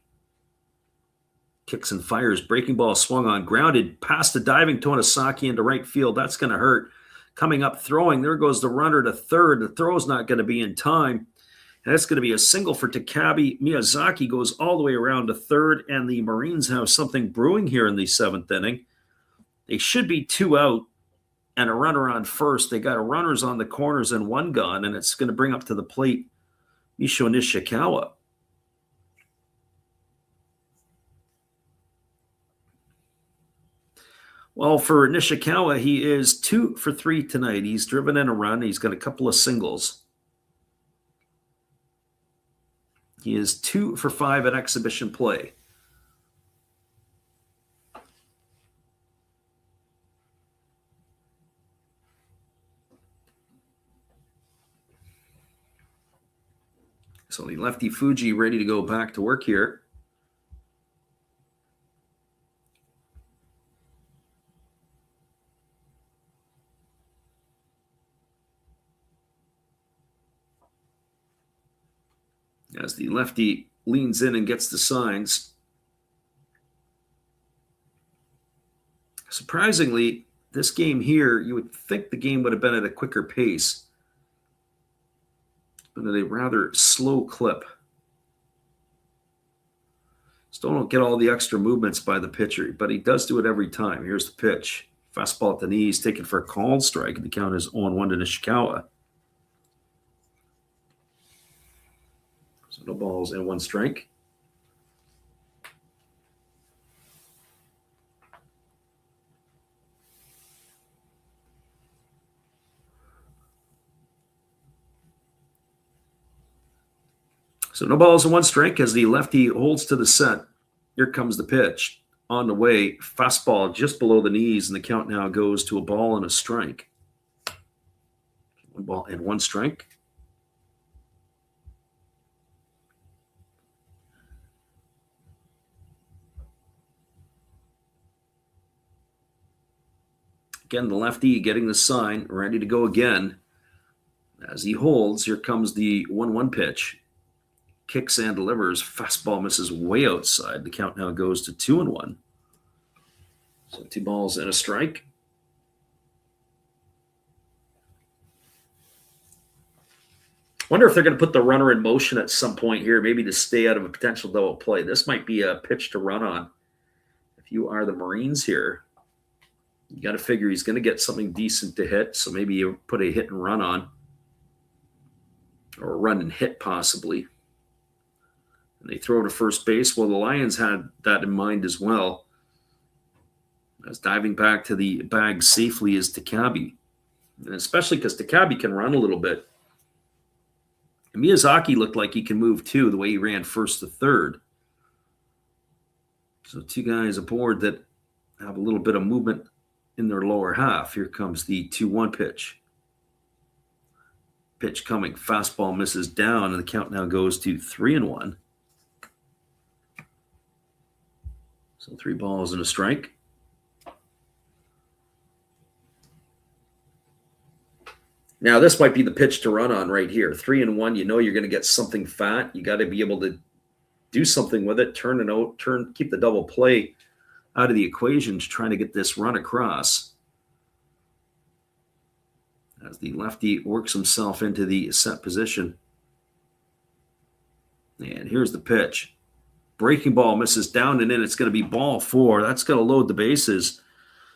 Kicks and fires. Breaking ball swung on. Grounded past the diving Tonosaki into right field. That's going to hurt. Coming up throwing. There goes the runner to third. The throw's not going to be in time. And that's going to be a single for Takabe. Miyazaki goes all the way around to third. And the Marines have something brewing here in the 7th inning. They should be 2 out and a runner on first. They got runners on the corners and 1 gone. And it's going to bring up to the plate Misho Nishikawa. Well, for Nishikawa, he is 2 for 3 tonight. He's driven in a run. He's got a couple of singles. He is 2 for 5 at exhibition play. So the lefty Fuji ready to go back to work here. As the lefty leans in and gets the signs. Surprisingly, this game here, you would think the game would have been at a quicker pace, but at a rather slow clip. Still don't get all the extra movements by the pitcher, but he does do it every time. Here's the pitch. Fastball at the knees, taken for a called strike, and the count is 0-1 to Nishikawa. So no balls and 1 strike. So no balls and 1 strike as the lefty holds to the set. Here comes the pitch. On the way, fastball just below the knees, and the count now goes to a ball and a strike. 1 ball and 1 strike. Again, the lefty getting the sign, ready to go again. As he holds, here comes the 1-1 pitch. Kicks and delivers. Fastball misses way outside. The count now goes to 2-1. So 2 balls and a strike. Wonder if they're going to put the runner in motion at some point here, maybe to stay out of a potential double play. This might be a pitch to run on. If you are the Marines here, you got to figure he's going to get something decent to hit. So maybe you put a hit and run on, or a run and hit possibly. And they throw to first base. Well, the Lions had that in mind as well. As diving back to the bag safely is Takabe. And especially because Takabe can run a little bit. And Miyazaki looked like he can move too, the way he ran first to third. So 2 guys aboard that have a little bit of movement in their lower half. Here comes the 2-1 pitch. Pitch coming. Fastball misses down, and the count now goes to 3-1. So 3 balls and a strike. Now, this might be the pitch to run on right here. 3-1, you know you're going to get something fat. You got to be able to do something with it, keep the double play out of the equation to try to get this run across. As the lefty works himself into the set position. And here's the pitch. Breaking ball misses down and in. It's going to be ball 4. That's going to load the bases.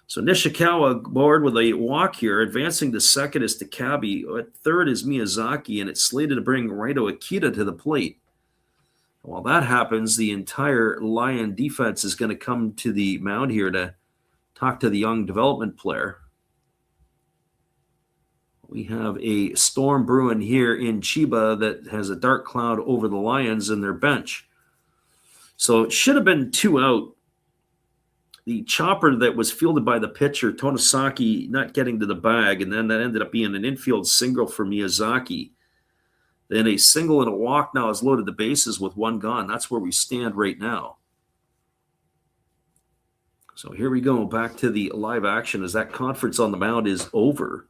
So Nishikawa aboard with a walk here. Advancing to second is Takabe. At third is Miyazaki, and it's slated to bring Raito Akita to the plate. While that happens, the entire Lion defense is going to come to the mound here to talk to the young development player. We have a storm brewing here in Chiba that has a dark cloud over the Lions and their bench. So it should have been 2 out. The chopper that was fielded by the pitcher, Tonosaki, not getting to the bag, and then that ended up being an infield single for Miyazaki. Then a single and a walk now has loaded the bases with 1 gone. That's where we stand right now. So here we go, back to the live action as that conference on the mound is over.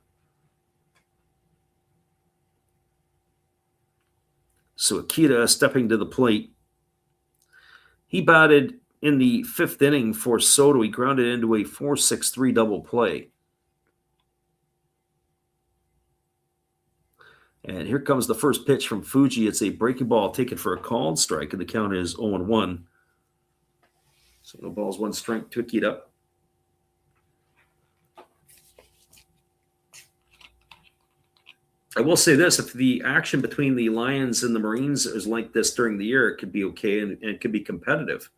So Akita stepping to the plate. He batted in the 5th inning for Soto. He grounded into a 4-6-3 double play. And here comes the first pitch from Fuji. It's a breaking ball taken for a called strike, and the count is 0-1. So no balls, 1 strike to Akita. I will say this, if the action between the Lions and the Marines is like this during the year, it could be okay and it could be competitive.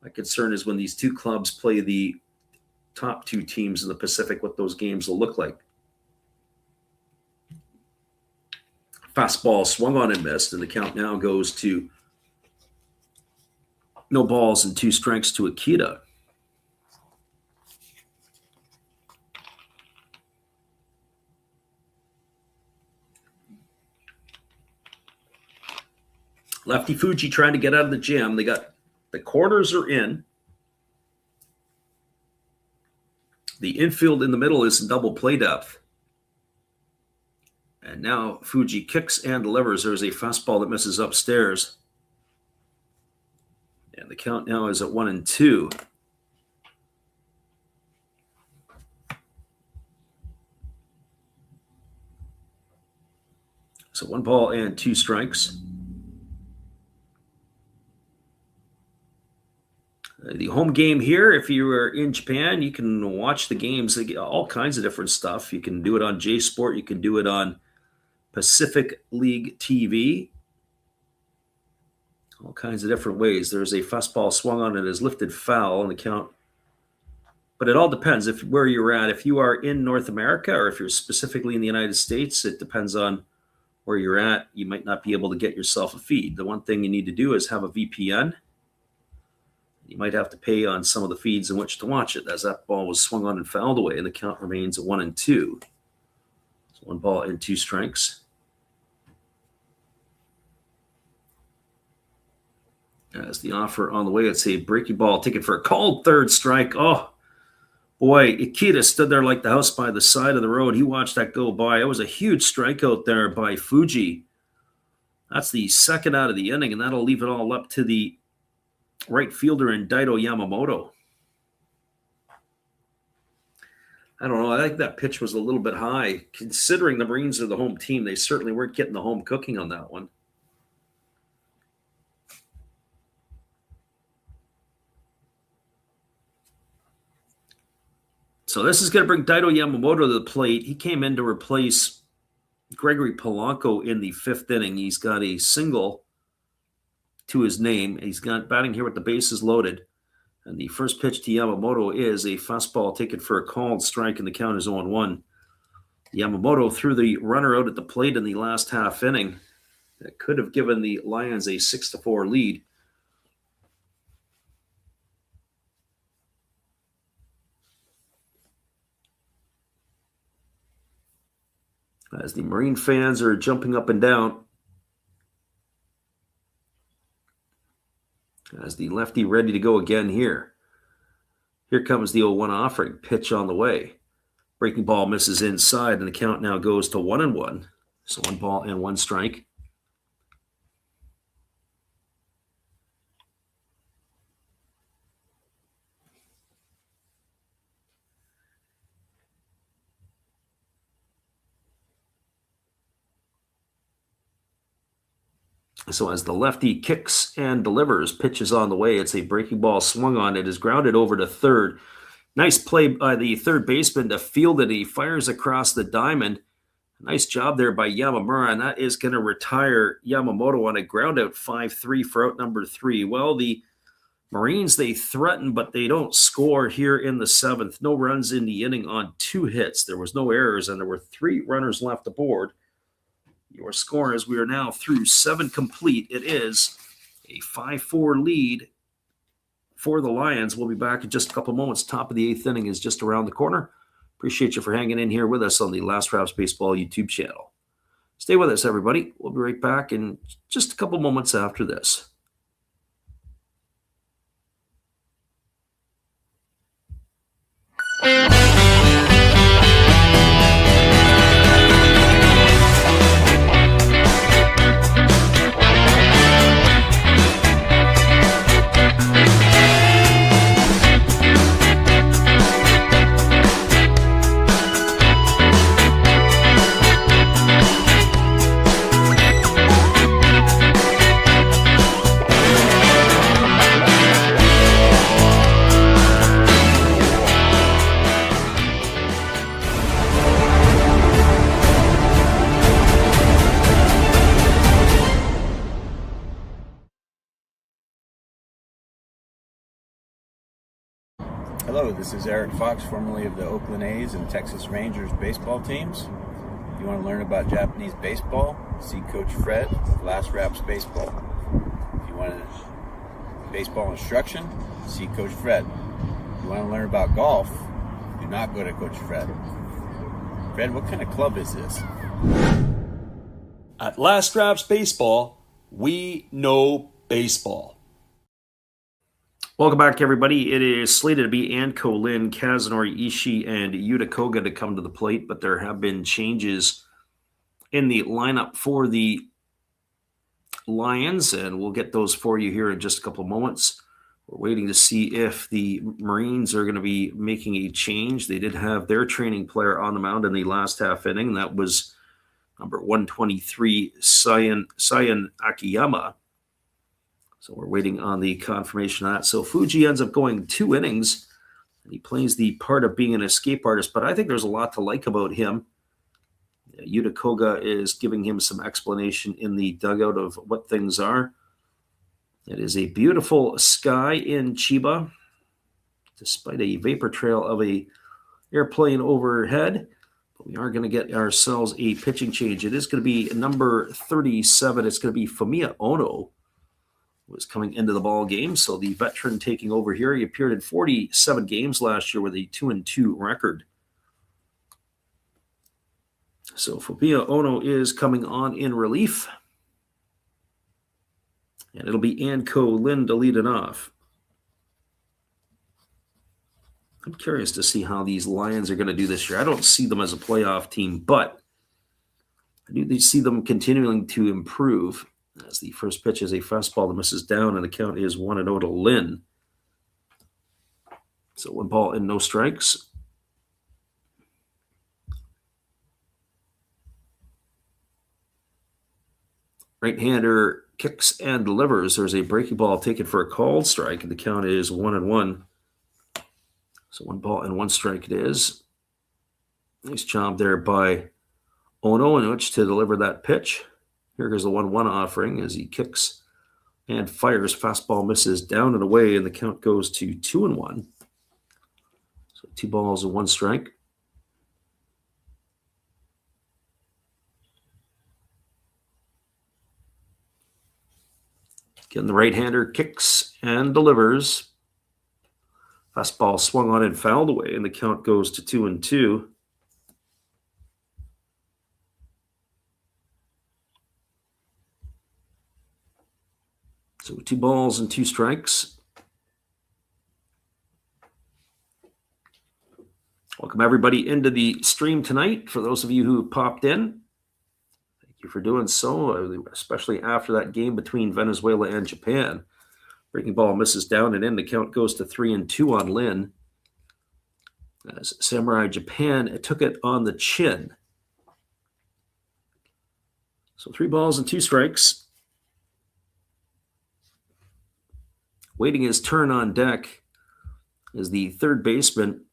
My concern is when these two clubs play the top 2 teams in the Pacific, what those games will look like. Fastball swung on and missed, and the count now goes to no balls and 2 strikes to Akita. Lefty Fuji trying to get out of the gym. They got the corners are in. The infield in the middle is in double play depth. And now Fuji kicks and delivers. There's a fastball that misses upstairs. And the count now is at 1-2. So 1 ball and 2 strikes. The home game here, if you are in Japan, you can watch the games. They get all kinds of different stuff. You can do it on J Sport. You can do it on Pacific League TV. All kinds of different ways. There's a fastball swung on it is lifted foul on the count. But it all depends where you're at. If you are in North America or if you're specifically in the United States, it depends on where you're at. You might not be able to get yourself a feed. The one thing you need to do is have a VPN. You might have to pay on some of the feeds in which to watch it, as that ball was swung on and fouled away, and the count remains at 1-2. So 1 ball and 2 strikes. As the offer on the way, it's a breaking ball taken for a called 3rd strike. Oh, boy, Akita stood there like the house by the side of the road. He watched that go by. It was a huge strikeout there by Fuji. That's the 2nd out of the inning, and that'll leave it all up to the right fielder in Daido Yamamoto. I don't know. I think that pitch was a little bit high. Considering the Marines are the home team, they certainly weren't getting the home cooking on that one. So this is going to bring Daido Yamamoto to the plate. He came in to replace Gregory Polanco in the 5th inning. He's got a single to his name. He's got batting here with the bases loaded. And the first pitch to Yamamoto is a fastball taken for a called strike, and the count is 0-1. Yamamoto threw the runner out at the plate in the last half inning. That could have given the Lions a 6-4 lead. As the Marine fans are jumping up and down, as the lefty ready to go again here. Here comes the 0-1 offering. Pitch on the way. Breaking ball misses inside, and the count now goes to 1-1. So 1 ball and 1 strike. So as the lefty kicks and delivers, pitches on the way. It's a breaking ball swung on. It is grounded over to third. Nice play by the third baseman to field it. He fires across the diamond. Nice job there by Yamamura, and that is going to retire Yamamoto on a ground out 5-3 for out number 3. Well, the Marines, they threaten, but they don't score here in the 7th. No runs in the inning on 2 hits. There was no errors, and there were 3 runners left aboard. Your score is we are now through 7 complete. It is a 5-4 lead for the Lions. We'll be back in just a couple moments. Top of the 8th inning is just around the corner. Appreciate you for hanging in here with us on the Last Raps Baseball YouTube channel. Stay with us, everybody. We'll be right back in just a couple moments after this. Hello, this is Eric Fox, formerly of the Oakland A's and Texas Rangers baseball teams. If you want to learn about Japanese baseball, see Coach Fred of Last Raps Baseball. If you want baseball instruction, see Coach Fred. If you want to learn about golf, do not go to Coach Fred. Fred, what kind of club is this? At Last Raps Baseball, we know baseball. Welcome back, everybody. It is slated to be Anko Lin, Kazunori Ishii, and Yuta Koga to come to the plate, but there have been changes in the lineup for the Lions, and we'll get those for you here in just a couple of moments. We're waiting to see if the Marines are going to be making a change. They did have their training player on the mound in the last half inning. That was number 123, Sayan Akiyama. So we're waiting on the confirmation of that. So Fuji ends up going 2 innings, and he plays the part of being an escape artist, but I think there's a lot to like about him. Yuta Koga is giving him some explanation in the dugout of what things are. It is a beautiful sky in Chiba, despite a vapor trail of a airplane overhead. But we are going to get ourselves a pitching change. It is going to be number 37. It's going to be Fumiya Ono, was coming into the ball game. So the veteran taking over here. He appeared in 47 games last year with a 2-2 record. So Fumiya Ono is coming on in relief. And it'll be Anko Lin to lead it off. I'm curious to see how these Lions are going to do this year. I don't see them as a playoff team, but I do see them continuing to improve. As the first pitch is a fastball that misses down, and the count is 1-0 to Lin. So 1 ball and no strikes. Right-hander kicks and delivers. There's a breaking ball taken for a called strike, and the count is 1-1. So 1 ball and 1 strike it is. Nice job there by Ono in which to deliver that pitch. Here goes the 1-1 offering as he kicks and fires. Fastball misses down and away, and the count goes to 2-1. So 2 balls and 1 strike. Again, the right-hander kicks and delivers. Fastball swung on and fouled away, and the count goes to 2-2. So 2 balls and 2 strikes. Welcome everybody into the stream tonight. For those of you who popped in, thank you for doing so, especially after that game between Venezuela and Japan. Breaking ball misses down and in. The count goes to 3-2 on Lin. As Samurai Japan took it on the chin. So 3 balls and 2 strikes. Waiting his turn on deck is the third baseman,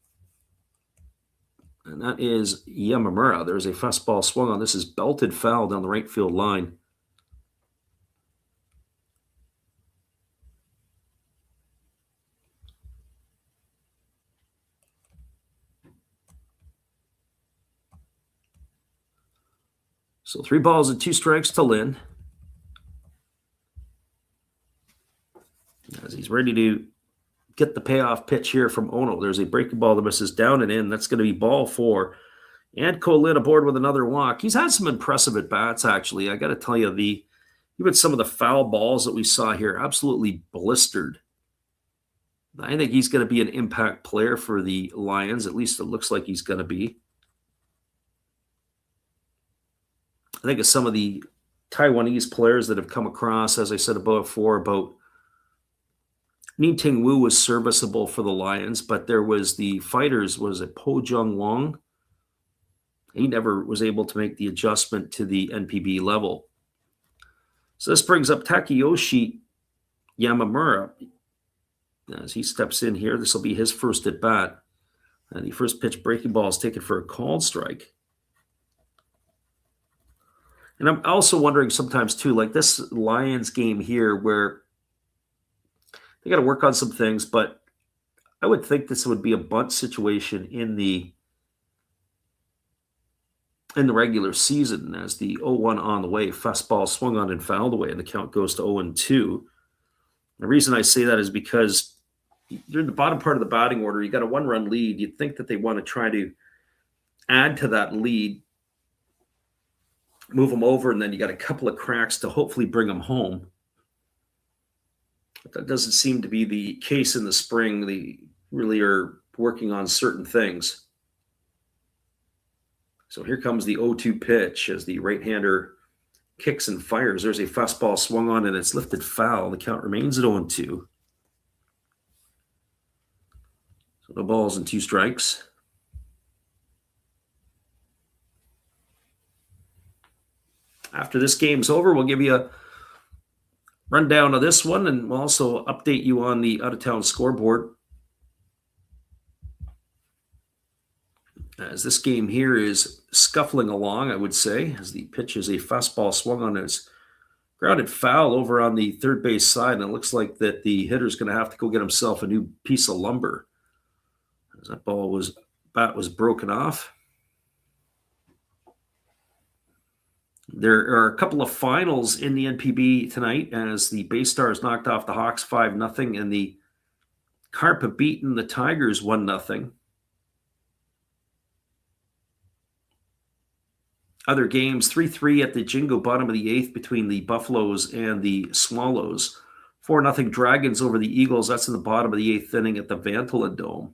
and that is Yamamura. There's a fastball swung on. This is belted foul down the right field line. So 3 balls and 2 strikes to Lin. As he's ready to get the payoff pitch here from Ono. There's a breaking ball that misses down and in. That's going to be ball 4. Anko Lin aboard with another walk. He's had some impressive at-bats, actually. I got to tell you, even some of the foul balls that we saw here, absolutely blistered. I think he's going to be an impact player for the Lions. At least it looks like he's going to be. I think of some of the Taiwanese players that have come across, as I said before, about Ni Ting Wu was serviceable for the Lions, but there was the fighters, was it Po Jung Wong? He never was able to make the adjustment to the NPB level. So this brings up Takeyoshi Yamamura. As he steps in here, this will be his first at bat. And the first pitch breaking ball is taken for a called strike. And I'm also wondering sometimes too, like this Lions game here where they got to work on some things, but I would think this would be a bunt situation in the regular season, as the 0-1 on the way, fastball swung on and fouled away, and the count goes to 0-2. The reason I say that is because you're in the bottom part of the batting order. You got a 1-run lead. You'd think that they want to try to add to that lead, move them over, and then you got a couple of cracks to hopefully bring them home. But that doesn't seem to be the case in the spring. They really are working on certain things. So here comes the 0-2 pitch as the right-hander kicks and fires. There's a fastball swung on and it's lifted foul. The count remains at 0-2. So no balls and 2 strikes. After this game's over, we'll give you a rundown of this one, and we'll also update you on the out-of-town scoreboard. As this game here is scuffling along, I would say, as the pitch is a fastball swung on, it's grounded foul over on the third base side, and it looks like that the hitter's going to have to go get himself a new piece of lumber, as that bat was broken off. There are a couple of finals in the NPB tonight, as the Bay Stars knocked off the Hawks 5-0, and the Carp have beaten the Tigers 1-0. Other games, 3-3 at the Jingo, bottom of the 8th, between the Buffaloes and the Swallows. 4-0 Dragons over the Eagles. That's in the bottom of the 8th inning at the Vantala Dome.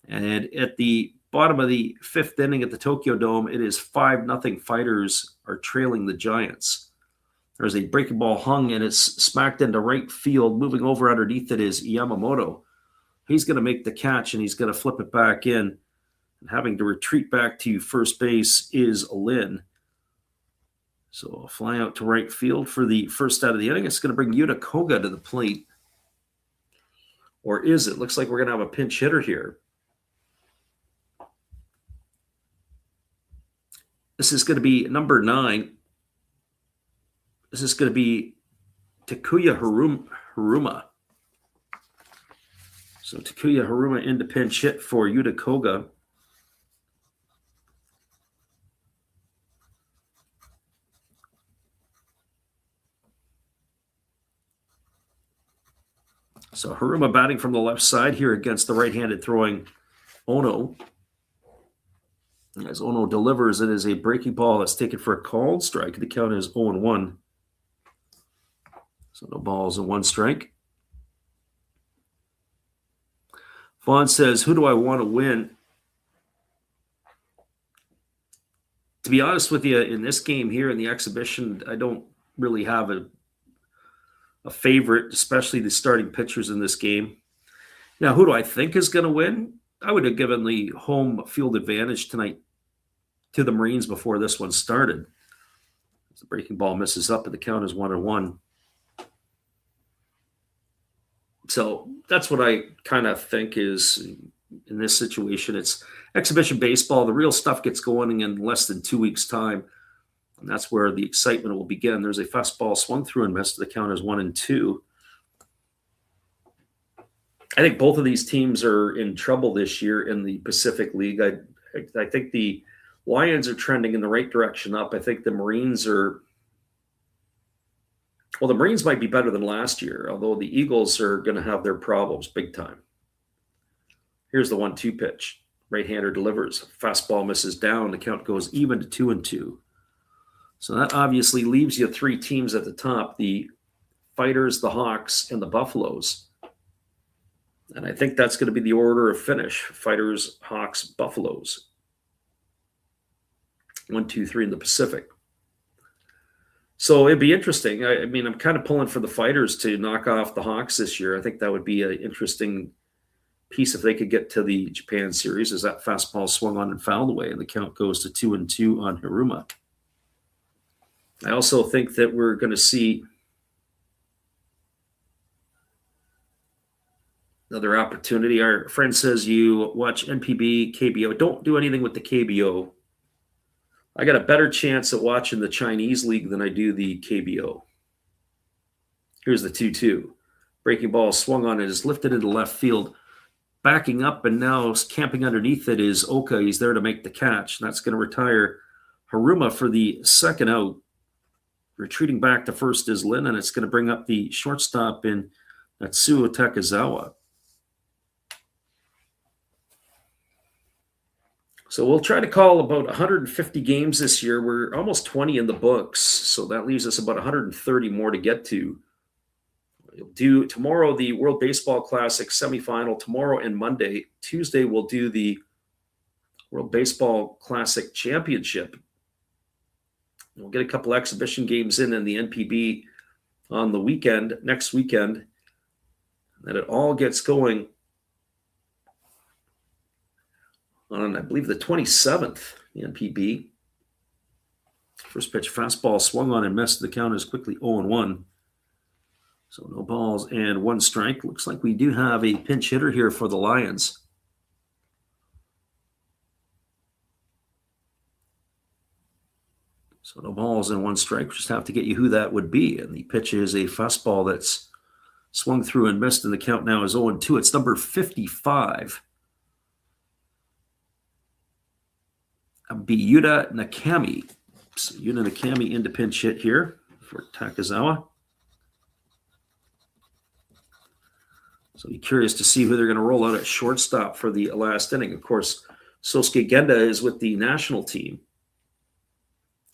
And at the bottom of the 5th inning at the Tokyo Dome, it is 5-0 Fighters are trailing the Giants. There's a breaking ball hung, and it's smacked into right field. Moving over underneath it is Yamamoto. He's going to make the catch, and he's going to flip it back in. And having to retreat back to first base is Lynn. So a fly out to right field for the first out of the inning. It's going to bring Yuta Koga to the plate. Or is it? Looks like we're going to have a pinch hitter here. This is going to be number 9. This is going to be Takuya Haruma. So Takuya Haruma into pinch hit for Yuta Koga. So Haruma batting from the left side here against the right-handed throwing Ono. As Ono delivers, it is a breaking ball that's taken for a called strike. The count is 0-1. So no balls and 1 strike. Vaughn says, who do I want to win? To be honest with you, in this game here, in the exhibition, I don't really have a favorite, especially the starting pitchers in this game. Now, who do I think is going to win? I would have given the home field advantage tonight to the Marines before this one started. The breaking ball misses up, and the count is 1-1. So that's what I kind of think is, in this situation, it's exhibition baseball. The real stuff gets going in less than 2 weeks' time. And that's where the excitement will begin. There's a fastball swung through and missed. The count is 1-2. I think both of these teams are in trouble this year in the Pacific League. I think the Lions are trending in the right direction up. I think the Marines are... Well, the Marines might be better than last year, although the Eagles are going to have their problems big time. Here's the 1-2 pitch. Right-hander delivers. Fastball misses down. The count goes even to 2-2. So that obviously leaves you 3 teams at the top, the Fighters, the Hawks, and the Buffaloes. And I think that's going to be the order of finish. Fighters, Hawks, Buffaloes. 1, 2, 3 in the Pacific. So it'd be interesting. I mean, I'm kind of pulling for the Fighters to knock off the Hawks this year. I think that would be an interesting piece if they could get to the Japan series, as that fastball swung on and fouled away, and the count goes to 2-2 on Haruma. I also think that we're going to see another opportunity. Our friend says you watch NPB, KBO. Don't do anything with the KBO. I got a better chance at watching the Chinese league than I do the KBO. Here's the 2-2. Breaking ball swung on it, is lifted into left field. backing up, and now camping underneath it is Oka. He's there to make the catch. And that's going to retire Haruma for the second out. Retreating back to first is Lin, and it's going to bring up the shortstop in Natsuo Takezawa. So we'll try to call about 150 games this year. We're almost 20 in the books, so that leaves us about 130 more to get to. We'll do tomorrow the World Baseball Classic semifinal, tomorrow and Monday. Tuesday we'll do the World Baseball Classic Championship. We'll get a couple exhibition games in the NPB on the weekend, next weekend. And then it all gets going on, I believe, the 27th, the NPB. First pitch fastball swung on and missed. The count is quickly 0-1. So no balls and one strike. Looks like we do have a pinch hitter here for the Lions. So no balls and one strike. We just have to get you who that would be. And the pitch is a fastball that's swung through and missed, and the count now is 0-2. It's number 55. That'd be Yuta Nakami. So Yuta Nakami into pinch hit here for Takezawa. So be curious to see who they're going to roll out at shortstop for the last inning. Of course, Sosuke Genda is with the national team.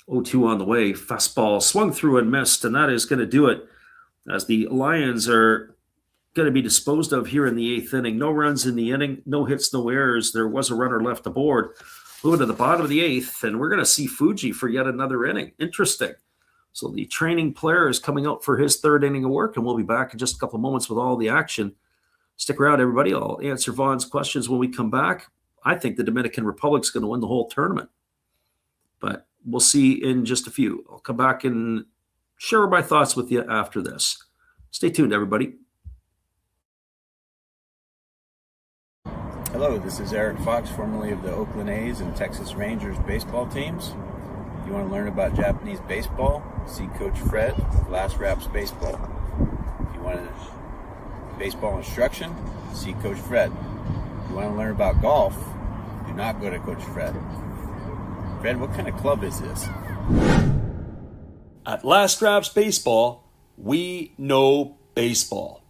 0-2 on the way. Fastball swung through and missed, and that is going to do it as the Lions are going to be disposed of here in the eighth inning. No runs in the inning, no hits, no errors. There was a runner left aboard. Moving to the bottom of the eighth, and we're going to see Fuji for yet another inning. Interesting. So the training player is coming out for his third inning of work, and we'll be back in just a couple of moments with all the action. Stick around, everybody. I'll answer Vaughn's questions when we come back. I think the Dominican Republic's going to win the whole tournament, but we'll see in just a few. I'll come back and share my thoughts with you after this. Stay tuned, everybody. Hello, this is Eric Fox, formerly of the Oakland A's and Texas Rangers baseball teams. If you want to learn about Japanese baseball, see Coach Fred of Last Raps Baseball. If you want baseball instruction, see Coach Fred. If you want to learn about golf, do not go to Coach Fred. Fred, what kind of club is this? At Last Raps Baseball, we know baseball.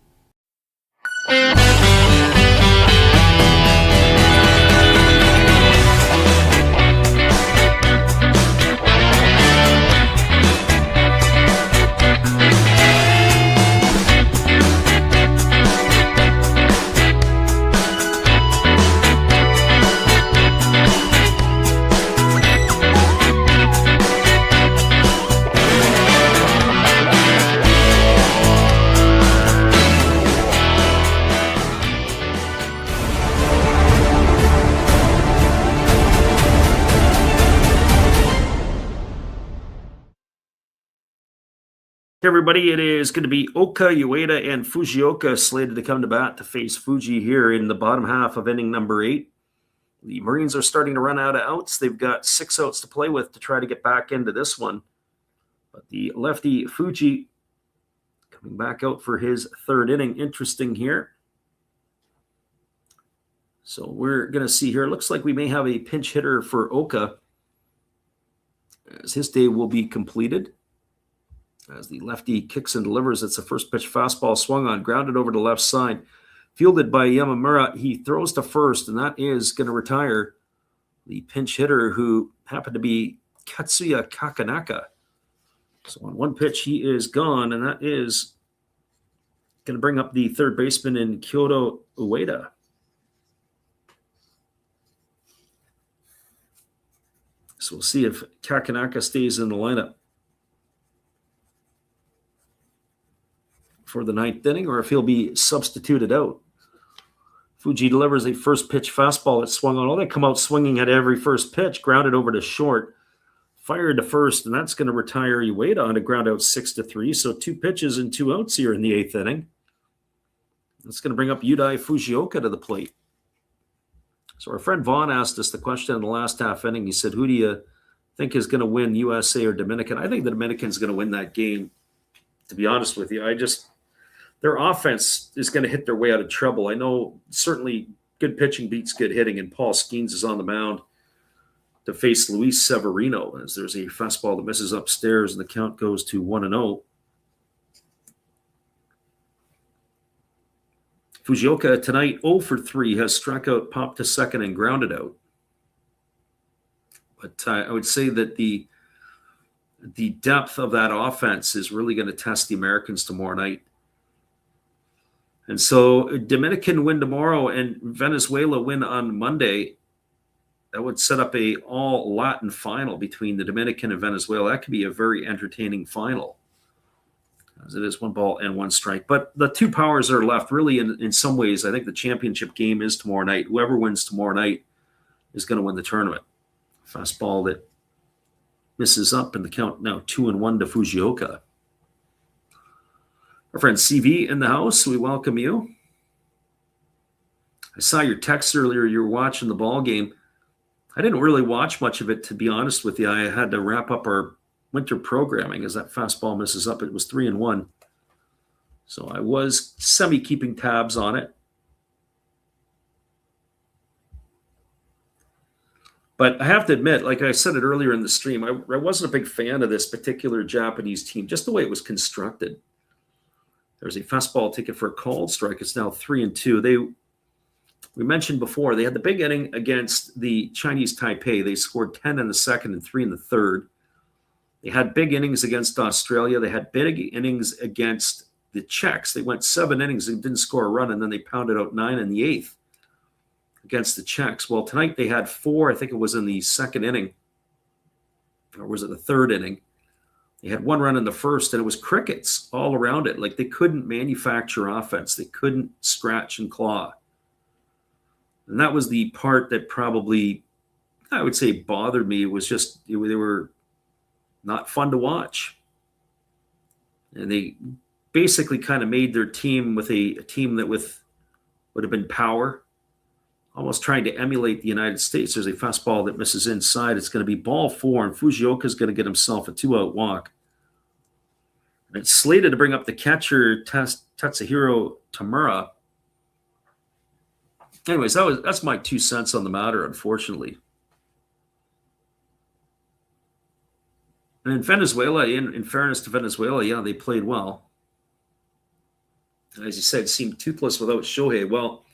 Hey everybody, it is going to be Oka, Ueda, and Fujioka slated to come to bat to face Fuji here in the bottom half of inning number 8. The Marines are starting to run out of outs. They've got 6 outs to play with to try to get back into this one. But the lefty Fuji coming back out for his third inning. Interesting here. So we're going to see here. It looks like we may have a pinch hitter for Oka as his day will be completed. As the lefty kicks and delivers, it's a first pitch fastball swung on, grounded over to left side. Fielded by Yamamura, he throws to first, and that is going to retire the pinch hitter who happened to be Katsuya Kakanaka. So on one pitch, he is gone, and that is going to bring up the third baseman in Kyoto Ueda. So we'll see if Kakanaka stays in the lineup for the ninth inning, or if he'll be substituted out. Fuji delivers a first pitch fastball that swung on. Oh, they come out swinging at every first pitch, grounded over to short, fired to first, and that's going to retire Ueda on a ground out 6-3. So 2 pitches and 2 outs here in the 8th inning. That's going to bring up Yudai Fujioka to the plate. So our friend Vaughn asked us the question in the last half inning. He said, who do you think is going to win, USA or Dominican? I think the Dominican's going to win that game, to be honest with you. Their offense is going to hit their way out of trouble. I know certainly good pitching beats good hitting, and Paul Skeens is on the mound to face Luis Severino as there's a fastball that misses upstairs and the count goes to 1-0. Fujioka tonight 0 for 3, has struck out, popped to second, and grounded out. But I would say that the depth of that offense is really going to test the Americans tomorrow night. And so Dominican win tomorrow and Venezuela win on Monday. That would set up a all Latin final between the Dominican and Venezuela. That could be a very entertaining final, as it is 1 ball and 1 strike. But the two powers that are left, really, in some ways, I think the championship game is tomorrow night. Whoever wins tomorrow night is going to win the tournament. Fastball that misses up, and the count now 2-1 to Fujioka. Our friend CV in the house, we welcome you. I saw your text earlier. You were watching the ball game. I didn't really watch much of it, to be honest with you. I had to wrap up our winter programming as that fastball misses up. It was 3-1. So I was keeping tabs on it. But I have to admit, like I said it earlier in the stream, I wasn't a big fan of this particular Japanese team, just the way it was constructed. There's a fastball taken for a called strike. It's now 3-2. We mentioned before, they had the big inning against the Chinese Taipei. They scored 10 in the second and 3 in the third. They had big innings against Australia. They had big innings against the Czechs. They went 7 innings and didn't score a run, and then they pounded out 9 in the 8th against the Czechs. Well, tonight they had 4, I think it was in the second inning, or was it the third inning? They had 1 run in the first, and it was crickets all around it. Like, they couldn't manufacture offense. They couldn't scratch and claw. And that was the part that probably, I would say, bothered me. It was just, they were not fun to watch. And they basically kind of made their team with a team that would have been power, almost trying to emulate the United States. There's a fastball that misses inside. It's going to be ball 4, and Fujioka's going to get himself a 2-out walk. And it's slated to bring up the catcher, Tatsuhiro Tamura. Anyways, that's my 2 cents on the matter, unfortunately. And in Venezuela, in fairness to Venezuela, yeah, they played well. And as you said, seemed toothless without Shohei. Well,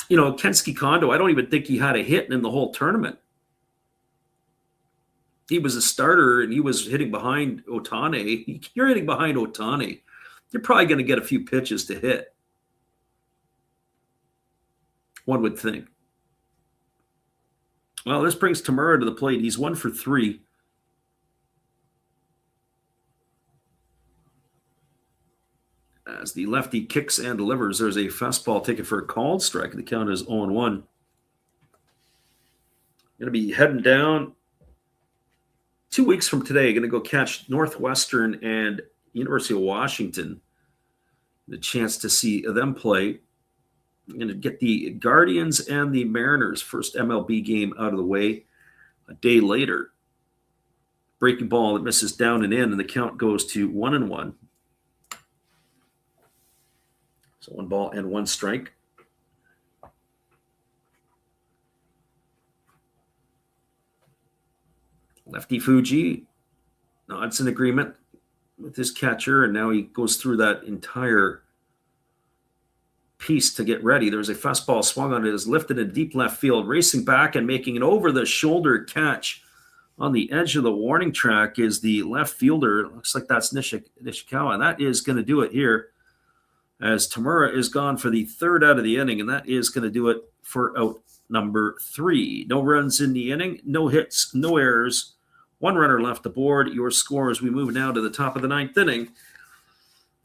Kensuke Kondo, I don't even think he had a hit in the whole tournament. He was a starter, and he was hitting behind Otani. You're hitting behind Otani. You're probably going to get a few pitches to hit, one would think. Well, this brings Tamura to the plate. He's 1 for 3. As the lefty kicks and delivers, there's a fastball taken for a called strike. The count is 0-1. Going to be heading down 2 weeks from today. Going to go catch Northwestern and University of Washington. The chance to see them play. I'm going to get the Guardians and the Mariners' first MLB game out of the way a day later. Breaking ball that misses down and in, and the count goes to 1-1. So 1 ball and 1 strike. Lefty Fuji nods in agreement with his catcher, and now he goes through that entire piece to get ready. There's a fastball swung on it, is lifted in deep left field, racing back and making an over-the-shoulder catch on the edge of the warning track is the left fielder. Looks like that's Nishikawa, and that is going to do it here as Tamura is gone for the 3rd out of the inning, and that is going to do it for out number 3. No runs in the inning, no hits, no errors, 1 runner left aboard. Your score as we move now to the top of the 9th inning.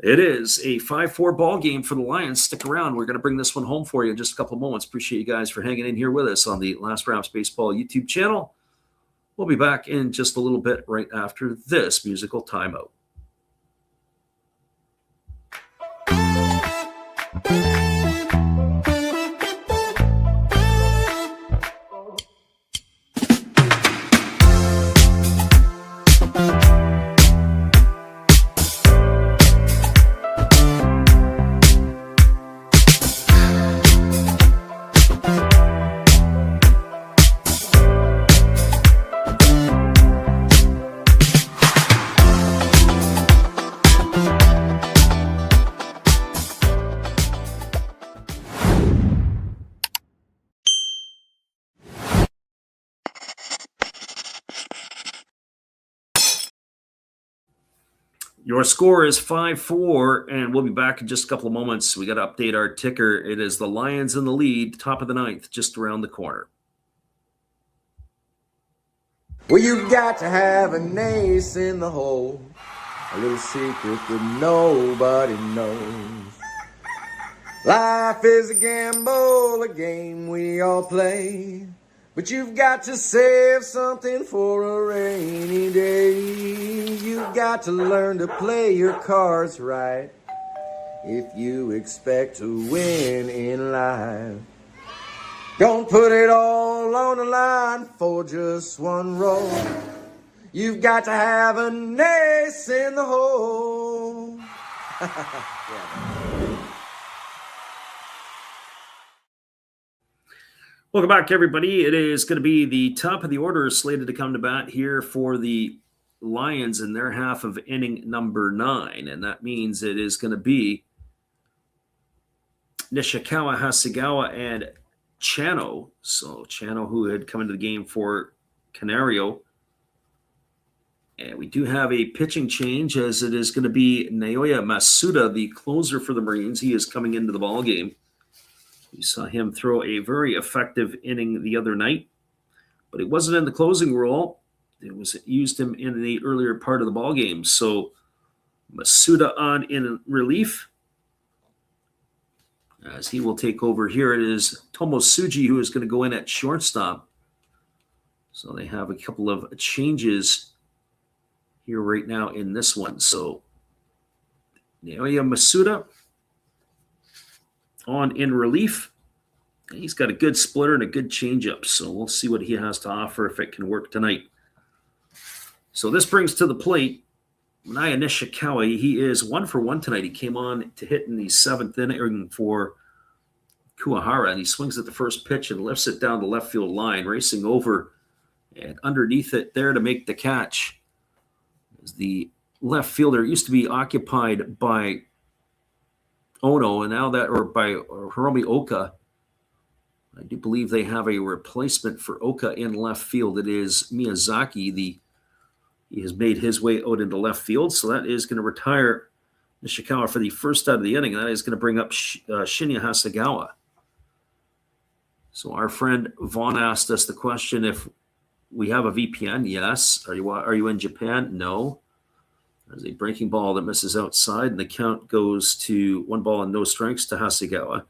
It is a 5-4 ball game for the Lions. Stick around. We're going to bring this one home for you in just a couple of moments. Appreciate you guys for hanging in here with us on the Last Raps Baseball YouTube channel. We'll be back in just a little bit right after this musical timeout. Your score is 5-4, and we'll be back in just a couple of moments. We got to update our ticker. It is the Lions in the lead, top of the ninth, just around the corner. Well, you've got to have an ace in the hole, a little secret that nobody knows. Life is a gamble, a game we all play, but you've got to save something for a rainy day. You've got to learn to play your cards right if you expect to win in life. Don't put it all on the line for just one roll. You've got to have an ace in the hole. Welcome back, everybody. It is going to be the top of the order slated to come to bat here for the Lions in their half of inning number 9. And that means it is going to be Nishikawa, Hasegawa, and Chano. So Chano, who had come into the game for Canario. And we do have a pitching change, as it is going to be Naoya Masuda, the closer for the Marines. He is coming into the ball game. We saw him throw a very effective inning the other night, but it wasn't in the closing role. It was used him in the earlier part of the ball game. So Masuda on in relief, as he will take over here. It is Tomosuji who is going to go in at shortstop. So they have a couple of changes here right now in this one. So Naoya Masuda on in relief. He's got a good splitter and a good changeup, so we'll see what he has to offer if it can work tonight. So this brings to the plate Naya Nishikawa. He is 1 for 1 tonight. He came on to hit in the 7th inning for Kuwahara, and he swings at the first pitch and lifts it down the left field line, racing over and underneath it there to make the catch. As the left fielder used to be occupied by Ono, and now that, or by Hiromi Oka. I do believe they have a replacement for Oka in left field. It is Miyazaki. He has made his way out into left field, so that is going to retire Nishikawa for the first out of the inning, and that is going to bring up Shinya Hasegawa. So our friend Vaughn asked us the question if we have a VPN. Yes. Are you in Japan? No. There's a breaking ball that misses outside, and the count goes to 1 ball and no strikes to Hasegawa.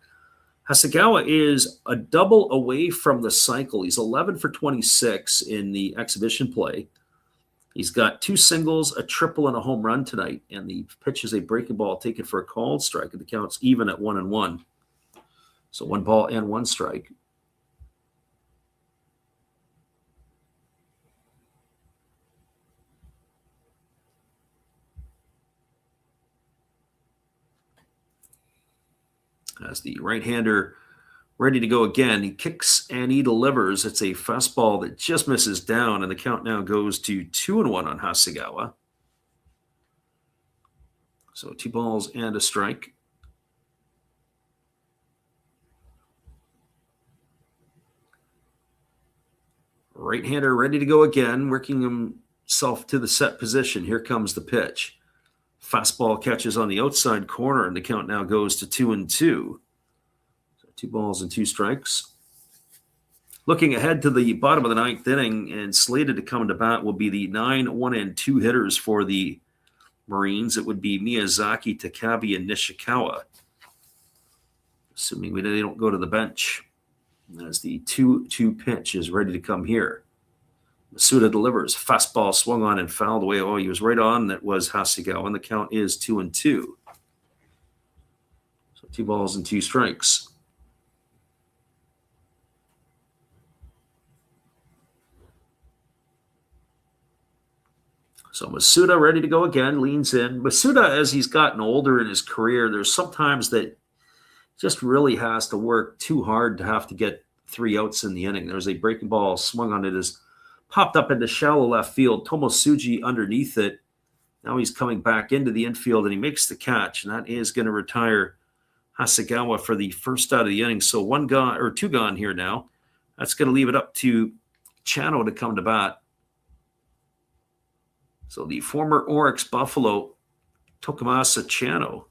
Hasegawa is a double away from the cycle. He's 11 for 26 in the exhibition play. He's got 2 singles, a triple, and a home run tonight, and the pitch is a breaking ball taken for a called strike, and the count's even at 1-1. So 1 ball and 1 strike. As the right-hander ready to go again, he kicks and he delivers. It's a fastball that just misses down, and the count now goes to 2-1 on Hasegawa. So 2 balls and a strike. Right-hander ready to go again, working himself to the set position. Here comes the pitch. Fastball catches on the outside corner, and the count now goes to 2-2. So 2 balls and 2 strikes. Looking ahead to the bottom of the 9th inning, and slated to come to bat will be the 9, 1, and 2 hitters for the Marines. It would be Miyazaki, Takabe, and Nishikawa, assuming they don't go to the bench, as the 2-2 pitch is ready to come here. Masuda delivers. Fastball swung on and fouled away. Oh, he was right on. That was Hasegawa, and the count is 2-2. So 2 balls and 2 strikes. So Masuda ready to go again, leans in. Masuda, as he's gotten older in his career, there's sometimes that just really has to work too hard to have to get 3 outs in the inning. There's a breaking ball swung on it, is popped up into shallow left field. Tomosuji underneath it. Now he's coming back into the infield, and he makes the catch, and that is going to retire Hasegawa for the first out of the inning. So 1 gone, or 2 gone here now. That's going to leave it up to Chano to come to bat. So the former Oryx Buffalo Tokumasa Chano.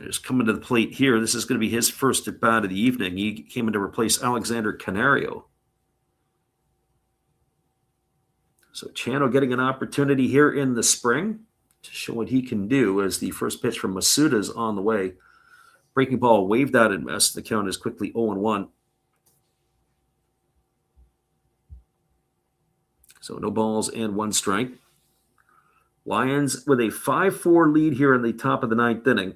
Just coming to the plate here. This is going to be his first at bat of the evening. He came in to replace Alexander Canario. So Chano getting an opportunity here in the spring to show what he can do as the first pitch from Masuda is on the way. Breaking ball waved out and missed. The count is quickly 0-1. So no balls and 1 strike. Lions with a 5-4 lead here in the top of the 9th inning.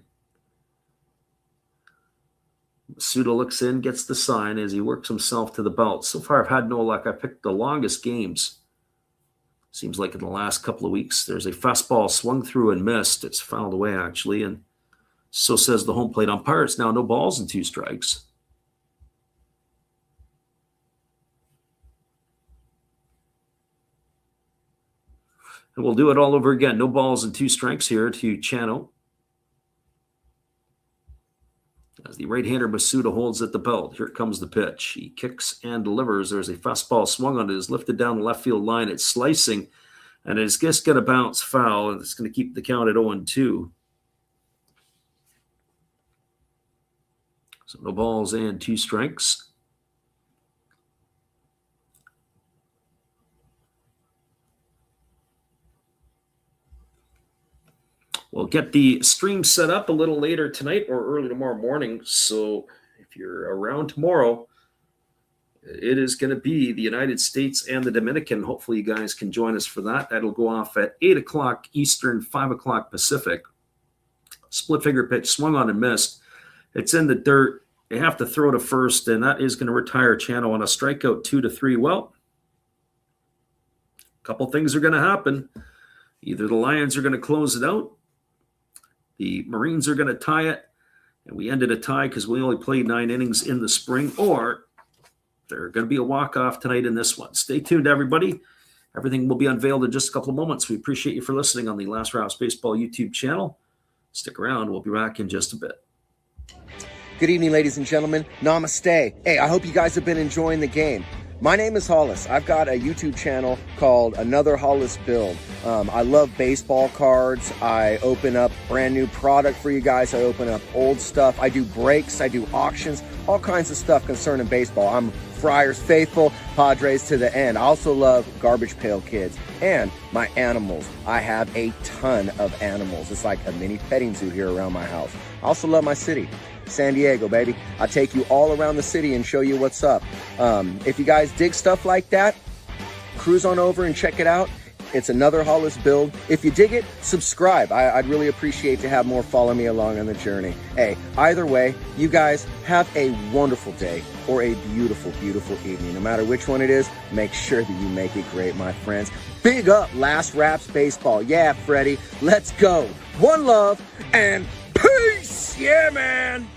Masuda looks in, gets the sign as he works himself to the belt. So far, I've had no luck. I picked the longest games. Seems like in the last couple of weeks, there's a fastball swung through and missed. It's fouled away, actually, and so says the home plate umpire. It's now no balls and 2 strikes. And we'll do it all over again. No balls and 2 strikes here to Chano. As the right-hander Masuda holds at the belt. Here comes the pitch. He kicks and delivers. There's a fastball swung on it. It's lifted down the left field line. It's slicing, and it's just going to bounce foul, and it's going to keep the count at 0-2. So no balls and 2 strikes. We'll get the stream set up a little later tonight or early tomorrow morning. So if you're around tomorrow, it is going to be the United States and the Dominican. Hopefully you guys can join us for that. That'll go off at 8 o'clock Eastern, 5 o'clock Pacific. Split finger pitch, swung on and missed. It's in the dirt. They have to throw to first, and that is going to retire Chano on a strikeout 2-3. Well, a couple things are going to happen. Either the Lions are going to close it out, the Marines are going to tie it, and we ended a tie because we only played 9 innings in the spring, or they're going to be a walk-off tonight in this one. Stay tuned, everybody. Everything will be unveiled in just a couple of moments. We appreciate you for listening on the Last Rouse Baseball YouTube channel. Stick around. We'll be back in just a bit. Good evening, ladies and gentlemen. Namaste. Hey, I hope you guys have been enjoying the game. My name is Hollis. I've got a YouTube channel called Another Hollis Build. I love baseball cards. I open up brand new product for you guys. I open up old stuff. I do breaks. I do auctions. All kinds of stuff concerning baseball. I'm Friars faithful, Padres to the end. I also love Garbage Pail Kids and my animals. I have a ton of animals. It's like a mini petting zoo here around my house. I also love my city. San Diego, baby. I take you all around the city and show you what's up. If you guys dig stuff like that, cruise on over and check it out. It's Another Hollis Build. If you dig it, subscribe. I'd really appreciate to have more follow me along on the journey. Hey, either way, you guys have a wonderful day or a beautiful, beautiful evening. No matter which one it is, make sure that you make it great, my friends. Big up Last Raps Baseball. Yeah, Freddie, let's go. One love and peace. Yeah, man.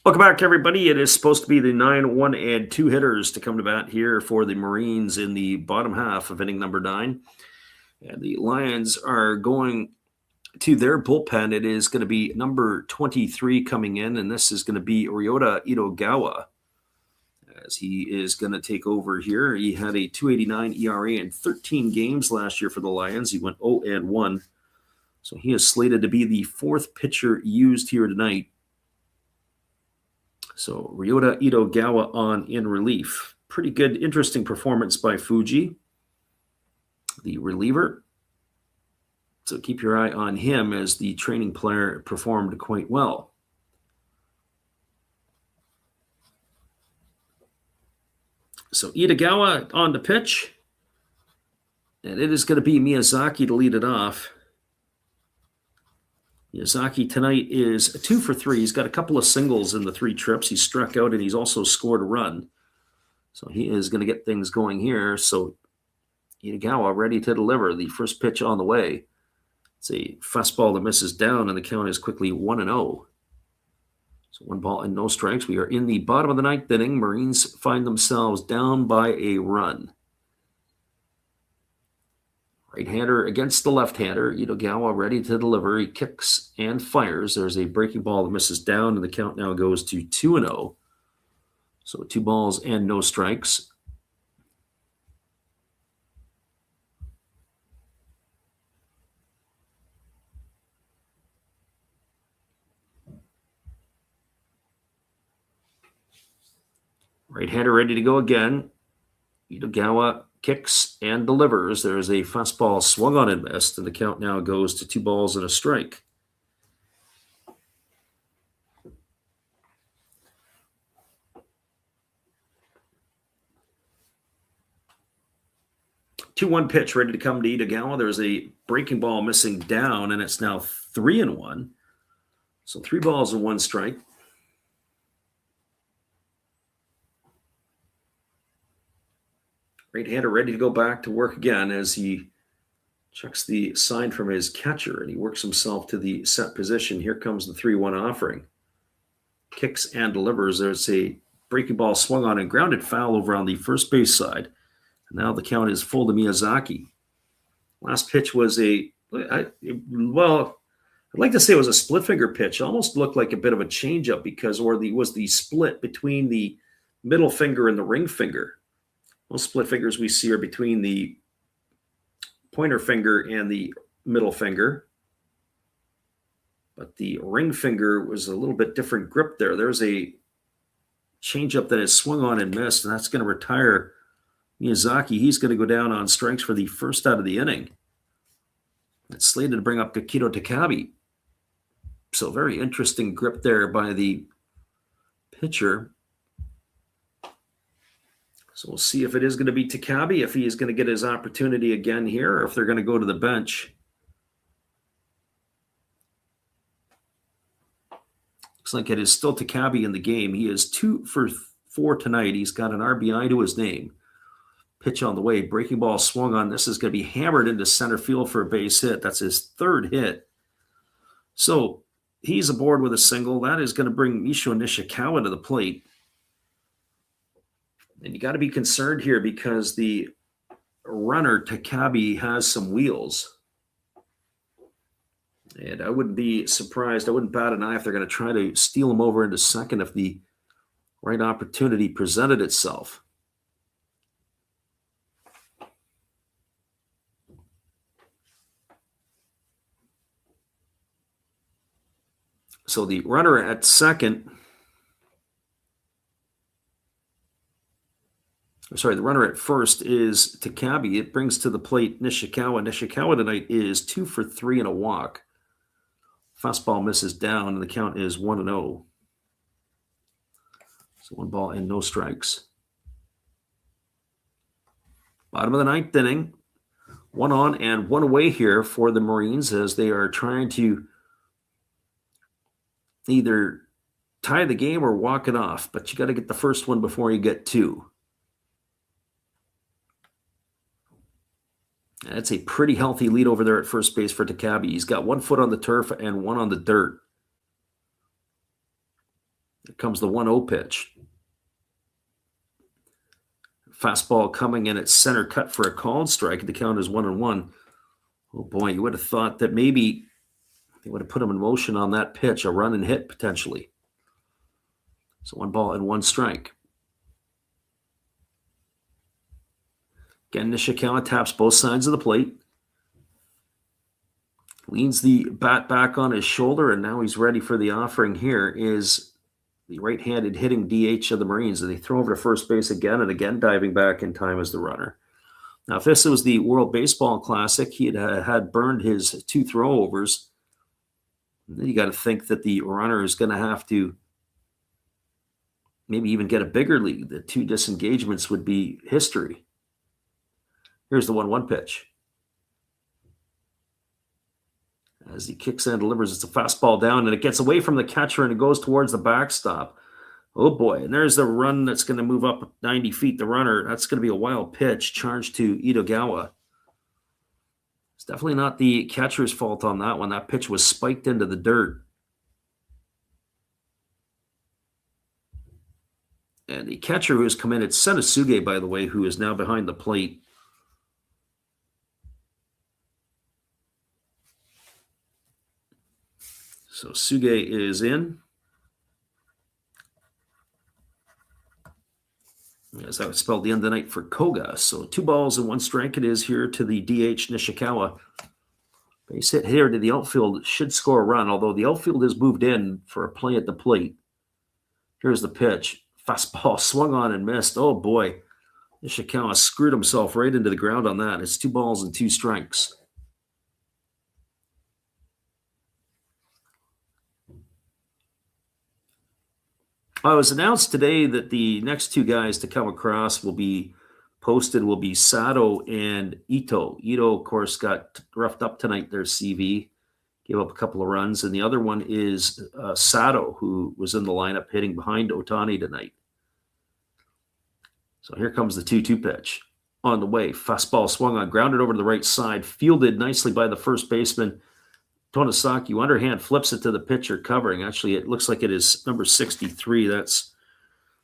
Welcome back, everybody. It is supposed to be the 9, 1, and 2 hitters to come to bat here for the Marines in the bottom half of inning number 9. And the Lions are going to their bullpen. It is going to be number 23 coming in, and this is going to be Ryota Itogawa, as he is going to take over here. He had a 2.89 ERA in 13 games last year for the Lions. He went 0-1. So he is slated to be the 4th pitcher used here tonight. So Ryota Itogawa on in relief. Pretty good, interesting performance by Fuji, the reliever. So keep your eye on him, as the training player performed quite well. So Itogawa on the pitch. And it is going to be Miyazaki to lead it off. Miyazaki tonight is 2 for 3. He's got a couple of singles in the 3 trips. He struck out and he's also scored a run. So he is going to get things going here. So Itagawa ready to deliver. The first pitch on the way. It's a fastball that misses down, and the count is quickly 1-0. So 1 ball and no strikes. We are in the bottom of the 9th inning. Marines find themselves down by a run. Right-hander against the left-hander. Itagawa ready to deliver. He kicks and fires. There's a breaking ball that misses down, and the count now goes to 2-0. So 2 balls and no strikes. Right-hander ready to go again. Itagawa kicks and delivers. There's a fastball swung on and missed, and the count now goes to 2 balls and a strike. Two-one pitch ready to come to Itagawa. There's a breaking ball missing down, and it's now 3-1. So 3 balls and 1 strike. Right-hander ready to go back to work again as he checks the sign from his catcher, and he works himself to the set position. Here comes the 3-1 offering. Kicks and delivers. There's a breaking ball swung on and grounded foul over on the first base side. And now the count is full to Miyazaki. Last pitch was I'd like to say it was a split finger pitch. It almost looked like a bit of a changeup was the split between the middle finger and the ring finger. Most split fingers we see are between the pointer finger and the middle finger. But the ring finger was a little bit different grip there. There's a changeup that is swung on and missed, and that's going to retire Miyazaki. He's going to go down on strikes for the first out of the inning. It's slated to bring up Kakito Takabe. So very interesting grip there by the pitcher. So we'll see if it is going to be Takabe, if he is going to get his opportunity again here, or if they're going to go to the bench. Looks like it is still Takabe in the game. He is 2 for 4 tonight. He's got an RBI to his name. Pitch on the way. Breaking ball swung on. This is going to be hammered into center field for a base hit. That's his 3rd hit. So he's aboard with a single. That is going to bring Misho Nishikawa to the plate. And you got to be concerned here because the runner, Takabe, has some wheels. And I wouldn't be surprised. I wouldn't bat an eye if they're going to try to steal him over into second if the right opportunity presented itself. So the runner at second, the runner at first is Takabe. It brings to the plate Nishikawa. Nishikawa tonight is 2 for 3 and a walk. Fastball misses down, and the count is 1-0. So 1 ball and no strikes. Bottom of the 9th inning. 1 on and 1 away here for the Marines as they are trying to either tie the game or walk it off. But you got to get the first one before you get 2. That's a pretty healthy lead over there at first base for Takabe. He's got 1 foot on the turf and 1 on the dirt. Here comes the 1-0 pitch. Fastball coming in at center cut for a called strike. The count is 1-1. Oh boy, you would have thought that maybe they would have put him in motion on that pitch, a run and hit potentially. So 1 ball and 1 strike. Again, Nishikawa taps both sides of the plate. Leans the bat back on his shoulder, and now he's ready for the offering. Here is the right-handed hitting DH of the Marines. They throw over to first base again and again, diving back in time as the runner. Now, if this was the World Baseball Classic, he had burned his 2 throwovers. Then you got to think that the runner is going to have to maybe even get a bigger lead. The 2 disengagements would be history. Here's the 1-1 pitch. As he kicks and delivers, it's a fastball down, and it gets away from the catcher, and it goes towards the backstop. Oh, boy. And there's the run that's going to move up 90 feet. The runner, that's going to be a wild pitch charged to Itogawa. It's definitely not the catcher's fault on that one. That pitch was spiked into the dirt. And the catcher who has come in, it's Senisuge, by the way, who is now behind the plate. So Suge is in. As that was spelled the end of the night for Koga. So 2 balls and 1 strike it is here to the DH Nishikawa. Base hit here to the outfield should score a run, although the outfield has moved in for a play at the plate. Here's the pitch. Fastball swung on and missed. Oh, boy. Nishikawa screwed himself right into the ground on that. It's 2 balls and 2 strikes. It was announced today that the next 2 guys to come across will be posted will be Sato and Ito. Ito, of course, got roughed up tonight. Their CV gave up a couple of runs. And the other one is Sato, who was in the lineup hitting behind Otani tonight. So here comes the 2-2 pitch. On the way, fastball swung on, grounded over to the right side, fielded nicely by the first baseman. Tonosaki underhand flips it to the pitcher covering. Actually, it looks like it is number 63. That's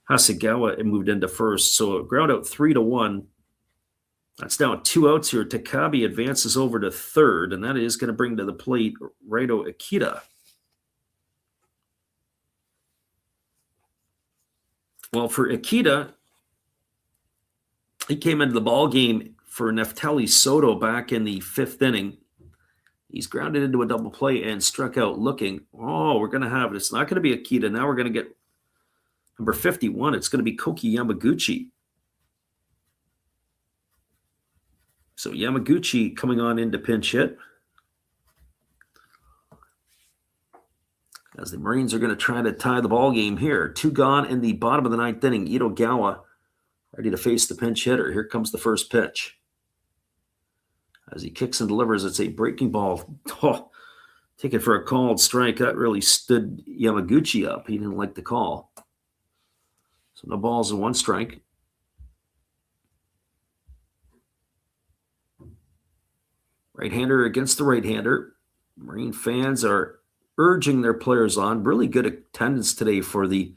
Hasegawa. It moved into first. So ground out 3-1. That's now 2 outs here. Takabe advances over to third, and that is going to bring to the plate Raito Akita. Well, for Akita, he came into the ball game for Neftali Soto back in the 5th inning. He's grounded into a double play and struck out looking. Oh, we're going to have it. It's not going to be Akita. Now we're going to get number 51. It's going to be Koki Yamaguchi. So Yamaguchi coming on into pinch hit. As the Marines are going to try to tie the ball game here. 2 gone in the bottom of the 9th inning. Itogawa ready to face the pinch hitter. Here comes the first pitch. As he kicks and delivers, it's a breaking ball. Oh, take it for a called strike. That really stood Yamaguchi up. He didn't like the call. So no balls and 1 strike. Right-hander against the right-hander. Marine fans are urging their players on. Really good attendance today for the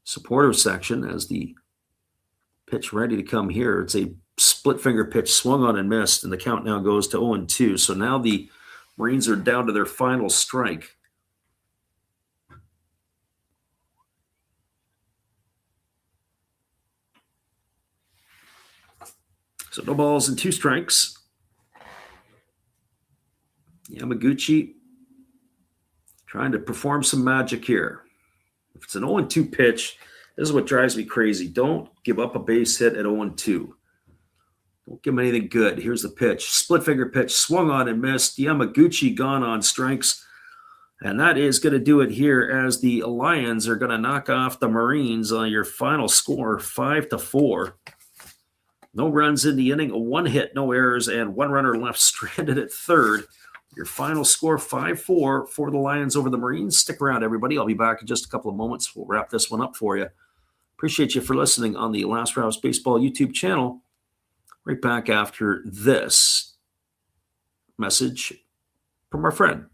supporter section as the pitch ready to come here. It's a split finger pitch swung on and missed, and the count now goes to 0-2. So now the Marines are down to their final strike. So no balls and 2 strikes. Yamaguchi trying to perform some magic here. If it's an 0-2 pitch, this is what drives me crazy. Don't give up a base hit at 0-2. Don't give him anything good. Here's the pitch. Split finger pitch, swung on and missed. Yamaguchi gone on strikes. And that is going to do it here as the Lions are going to knock off the Marines on your final score, 5-4. No runs in the inning, 1 hit, no errors, and 1 runner left stranded at third. Your final score, 5-4 for the Lions over the Marines. Stick around, everybody. I'll be back in just a couple of moments. We'll wrap this one up for you. Appreciate you for listening on the Last Rouse Baseball YouTube channel. Right back after this message from our friend,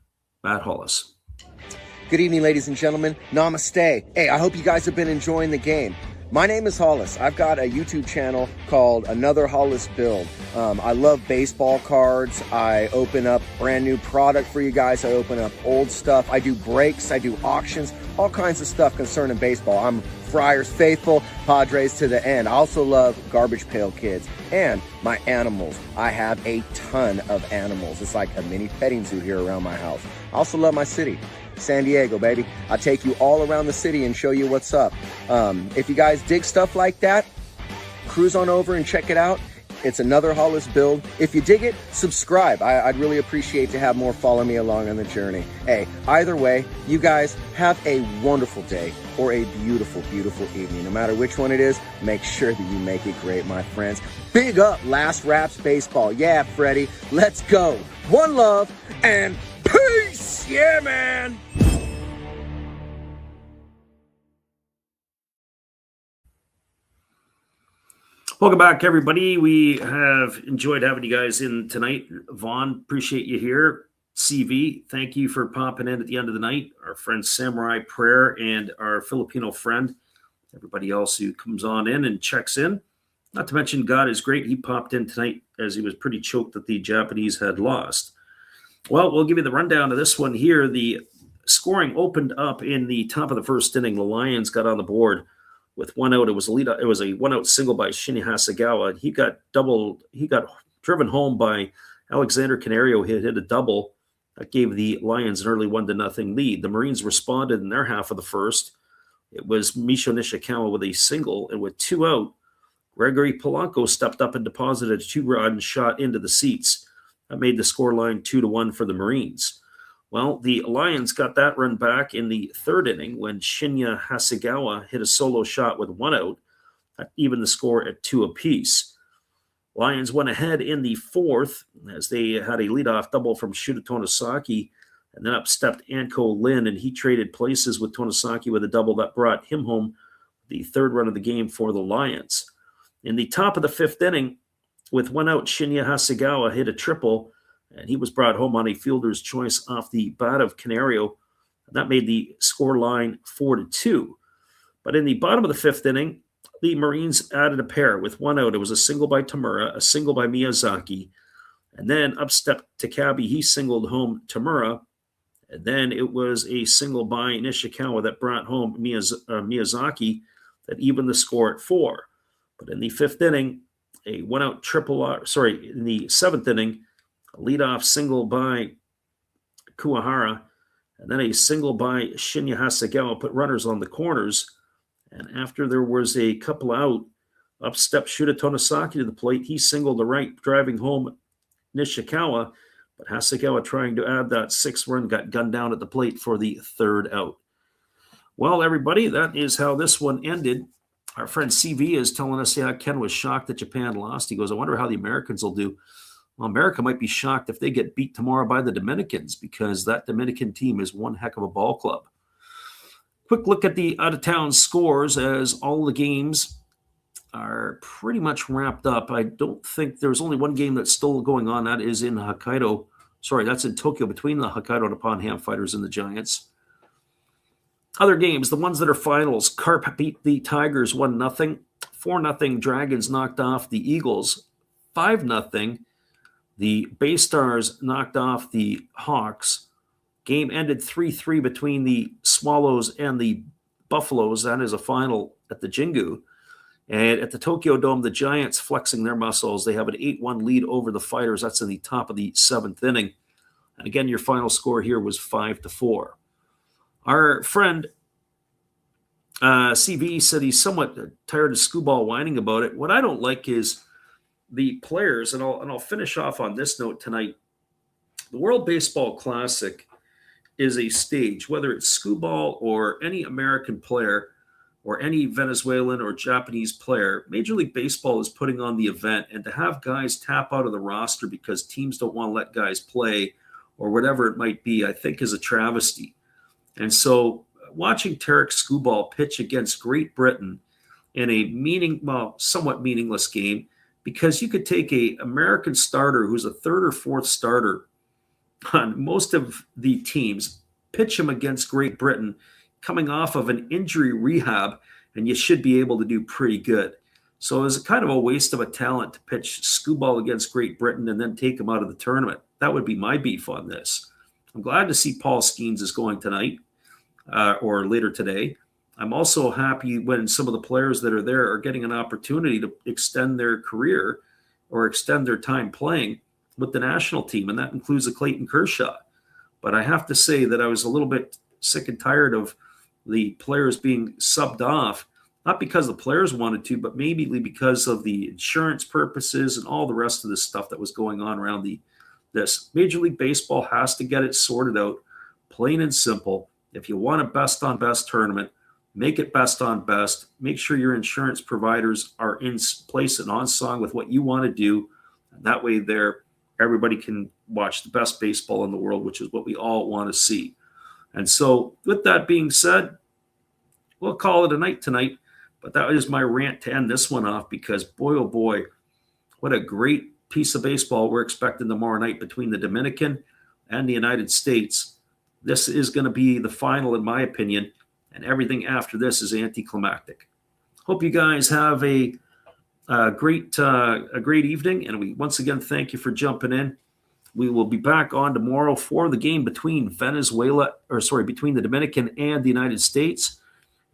Matt Hollis. Good evening, ladies and gentlemen. Namaste. Hey, I hope you guys have been enjoying the game. My name is Hollis. I've got a YouTube channel called Another Hollis Build. I love baseball cards. I open up brand new product for you guys. I open up old stuff. I do breaks. I do auctions. All kinds of stuff concerning baseball. I'm Friars faithful, Padres to the end. I also love Garbage Pail Kids and my animals. I have a ton of animals. It's like a mini petting zoo here around my house. I also love my city. San Diego, baby. I take you all around the city and show you what's up. If you guys dig stuff like that, cruise on over and check it out. It's Another Hollis Build. If you dig it, subscribe. I'd really appreciate to have more follow me along on the journey. Hey, either way, you guys have a wonderful day or a beautiful, beautiful evening. No matter which one it is, make sure that you make it great, my friends. Big up Last Raps Baseball. Yeah, Freddie, let's go. One love and peace! Lions! Yeah, man! Welcome back, everybody. We have enjoyed having you guys in tonight. Vaughn, appreciate you here. CV, thank you for popping in at the end of the night. Our friend Samurai Prayer and our Filipino friend, everybody else who comes on in and checks in. Not to mention God is great. He popped in tonight as he was pretty choked that the Japanese had lost. Well, we'll give you the rundown of this one here. The scoring opened up in the top of the first inning. The Lions got on the board with 1 out. It was a 1-out single by Shinya Hasegawa. He got driven home by Alexander Canario. He hit a double that gave the Lions an early 1-0 lead. The Marines responded in their half of the first. It was Misho Nishikawa with a single, and with 2 out, Gregory Polanco stepped up and deposited a 2-run shot into the seats. That made the scoreline 2-1 for the Marines. Well, the Lions got that run back in the third inning when Shinya Hasegawa hit a solo shot with 1 out, that evened the score at 2 apiece. Lions went ahead in the fourth as they had a leadoff double from Shuta Tonosaki, and then up stepped Anko Lin, and he traded places with Tonosaki with a double that brought him home the third run of the game for the Lions. In the top of the fifth inning, with 1 out, Shinya Hasegawa hit a triple, and he was brought home on a fielder's choice off the bat of Canario. And that made the score line 4-2. But in the bottom of the fifth inning, the Marines added a pair with 1 out. It was a single by Tamura, a single by Miyazaki, and then up stepped Takabe. He singled home Tamura, and then it was a single by Nishikawa that brought home Miyazaki that evened the score at 4. But in the fifth inning, a 1-out in the seventh inning, a leadoff single by Kuwahara, and then a single by Shinya Hasegawa put runners on the corners. And after there was a couple out, up stepped Shuta Tonosaki to the plate. He singled to right, driving home Nishikawa, but Hasegawa, trying to add that 6th run, got gunned down at the plate for the 3rd out. Well, everybody, that is how this one ended. Our friend CV is telling us, yeah, Ken was shocked that Japan lost. He goes, I wonder how the Americans will do. Well, America might be shocked if they get beat tomorrow by the Dominicans, because that Dominican team is one heck of a ball club. Quick look at the out-of-town scores as all the games are pretty much wrapped up. I don't think there's only one game that's still going on. That is in Hokkaido. Sorry, that's in Tokyo between the Hokkaido Nippon Ham Fighters and the Giants. Other games, the ones that are finals, Carp beat the Tigers 1-0. 4-0, Dragons knocked off the Eagles. 5-0, the Bay Stars knocked off the Hawks. Game ended 3-3 between the Swallows and the Buffaloes. That is a final at the Jingu. And at the Tokyo Dome, the Giants flexing their muscles. They have an 8-1 lead over the Fighters. That's in the top of the 7th inning. And again, your final score here was 5-4. Our friend CV said he's somewhat tired of Scooball whining about it. What I don't like is the players, and I'll finish off on this note tonight. The World Baseball Classic is a stage, whether it's Scooball or any American player or any Venezuelan or Japanese player. Major League Baseball is putting on the event, and to have guys tap out of the roster because teams don't want to let guys play or whatever it might be, I think is a travesty. And so watching Tarek Scooball pitch against Great Britain in a somewhat meaningless game, because you could take a American starter who's a 3rd or 4th starter on most of the teams, pitch him against Great Britain coming off of an injury rehab, and you should be able to do pretty good. So it was kind of a waste of a talent to pitch Scooball against Great Britain and then take him out of the tournament. That would be my beef on this. I'm glad to see Paul Skeens is going tonight or later today. I'm also happy when some of the players that are there are getting an opportunity to extend their career or extend their time playing with the national team, and that includes a Clayton Kershaw. But I have to say that I was a little bit sick and tired of the players being subbed off, not because the players wanted to, but maybe because of the insurance purposes and all the rest of this stuff that was going on around this. Major League Baseball has to get it sorted out, plain and simple. If you want a best-on-best tournament, make it best on best. Make sure your insurance providers are in place and on song with what you want to do. And that way everybody can watch the best baseball in the world, which is what we all want to see. And so with that being said, we'll call it a night tonight. But that is my rant to end this one off, because boy, oh boy, what a great piece of baseball we're expecting tomorrow night between the Dominican and the United States. This is going to be the final, in my opinion, and everything after this is anticlimactic. Hope you guys have a great evening, and we once again thank you for jumping in. We will be back on tomorrow for the game between between the Dominican and the United States.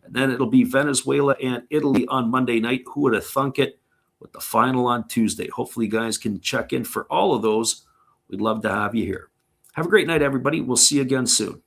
And then it'll be Venezuela and Italy on Monday night. Who would have thunk it? With the final on Tuesday. Hopefully you guys can check in for all of those. We'd love to have you here. Have a great night, everybody. We'll see you again soon.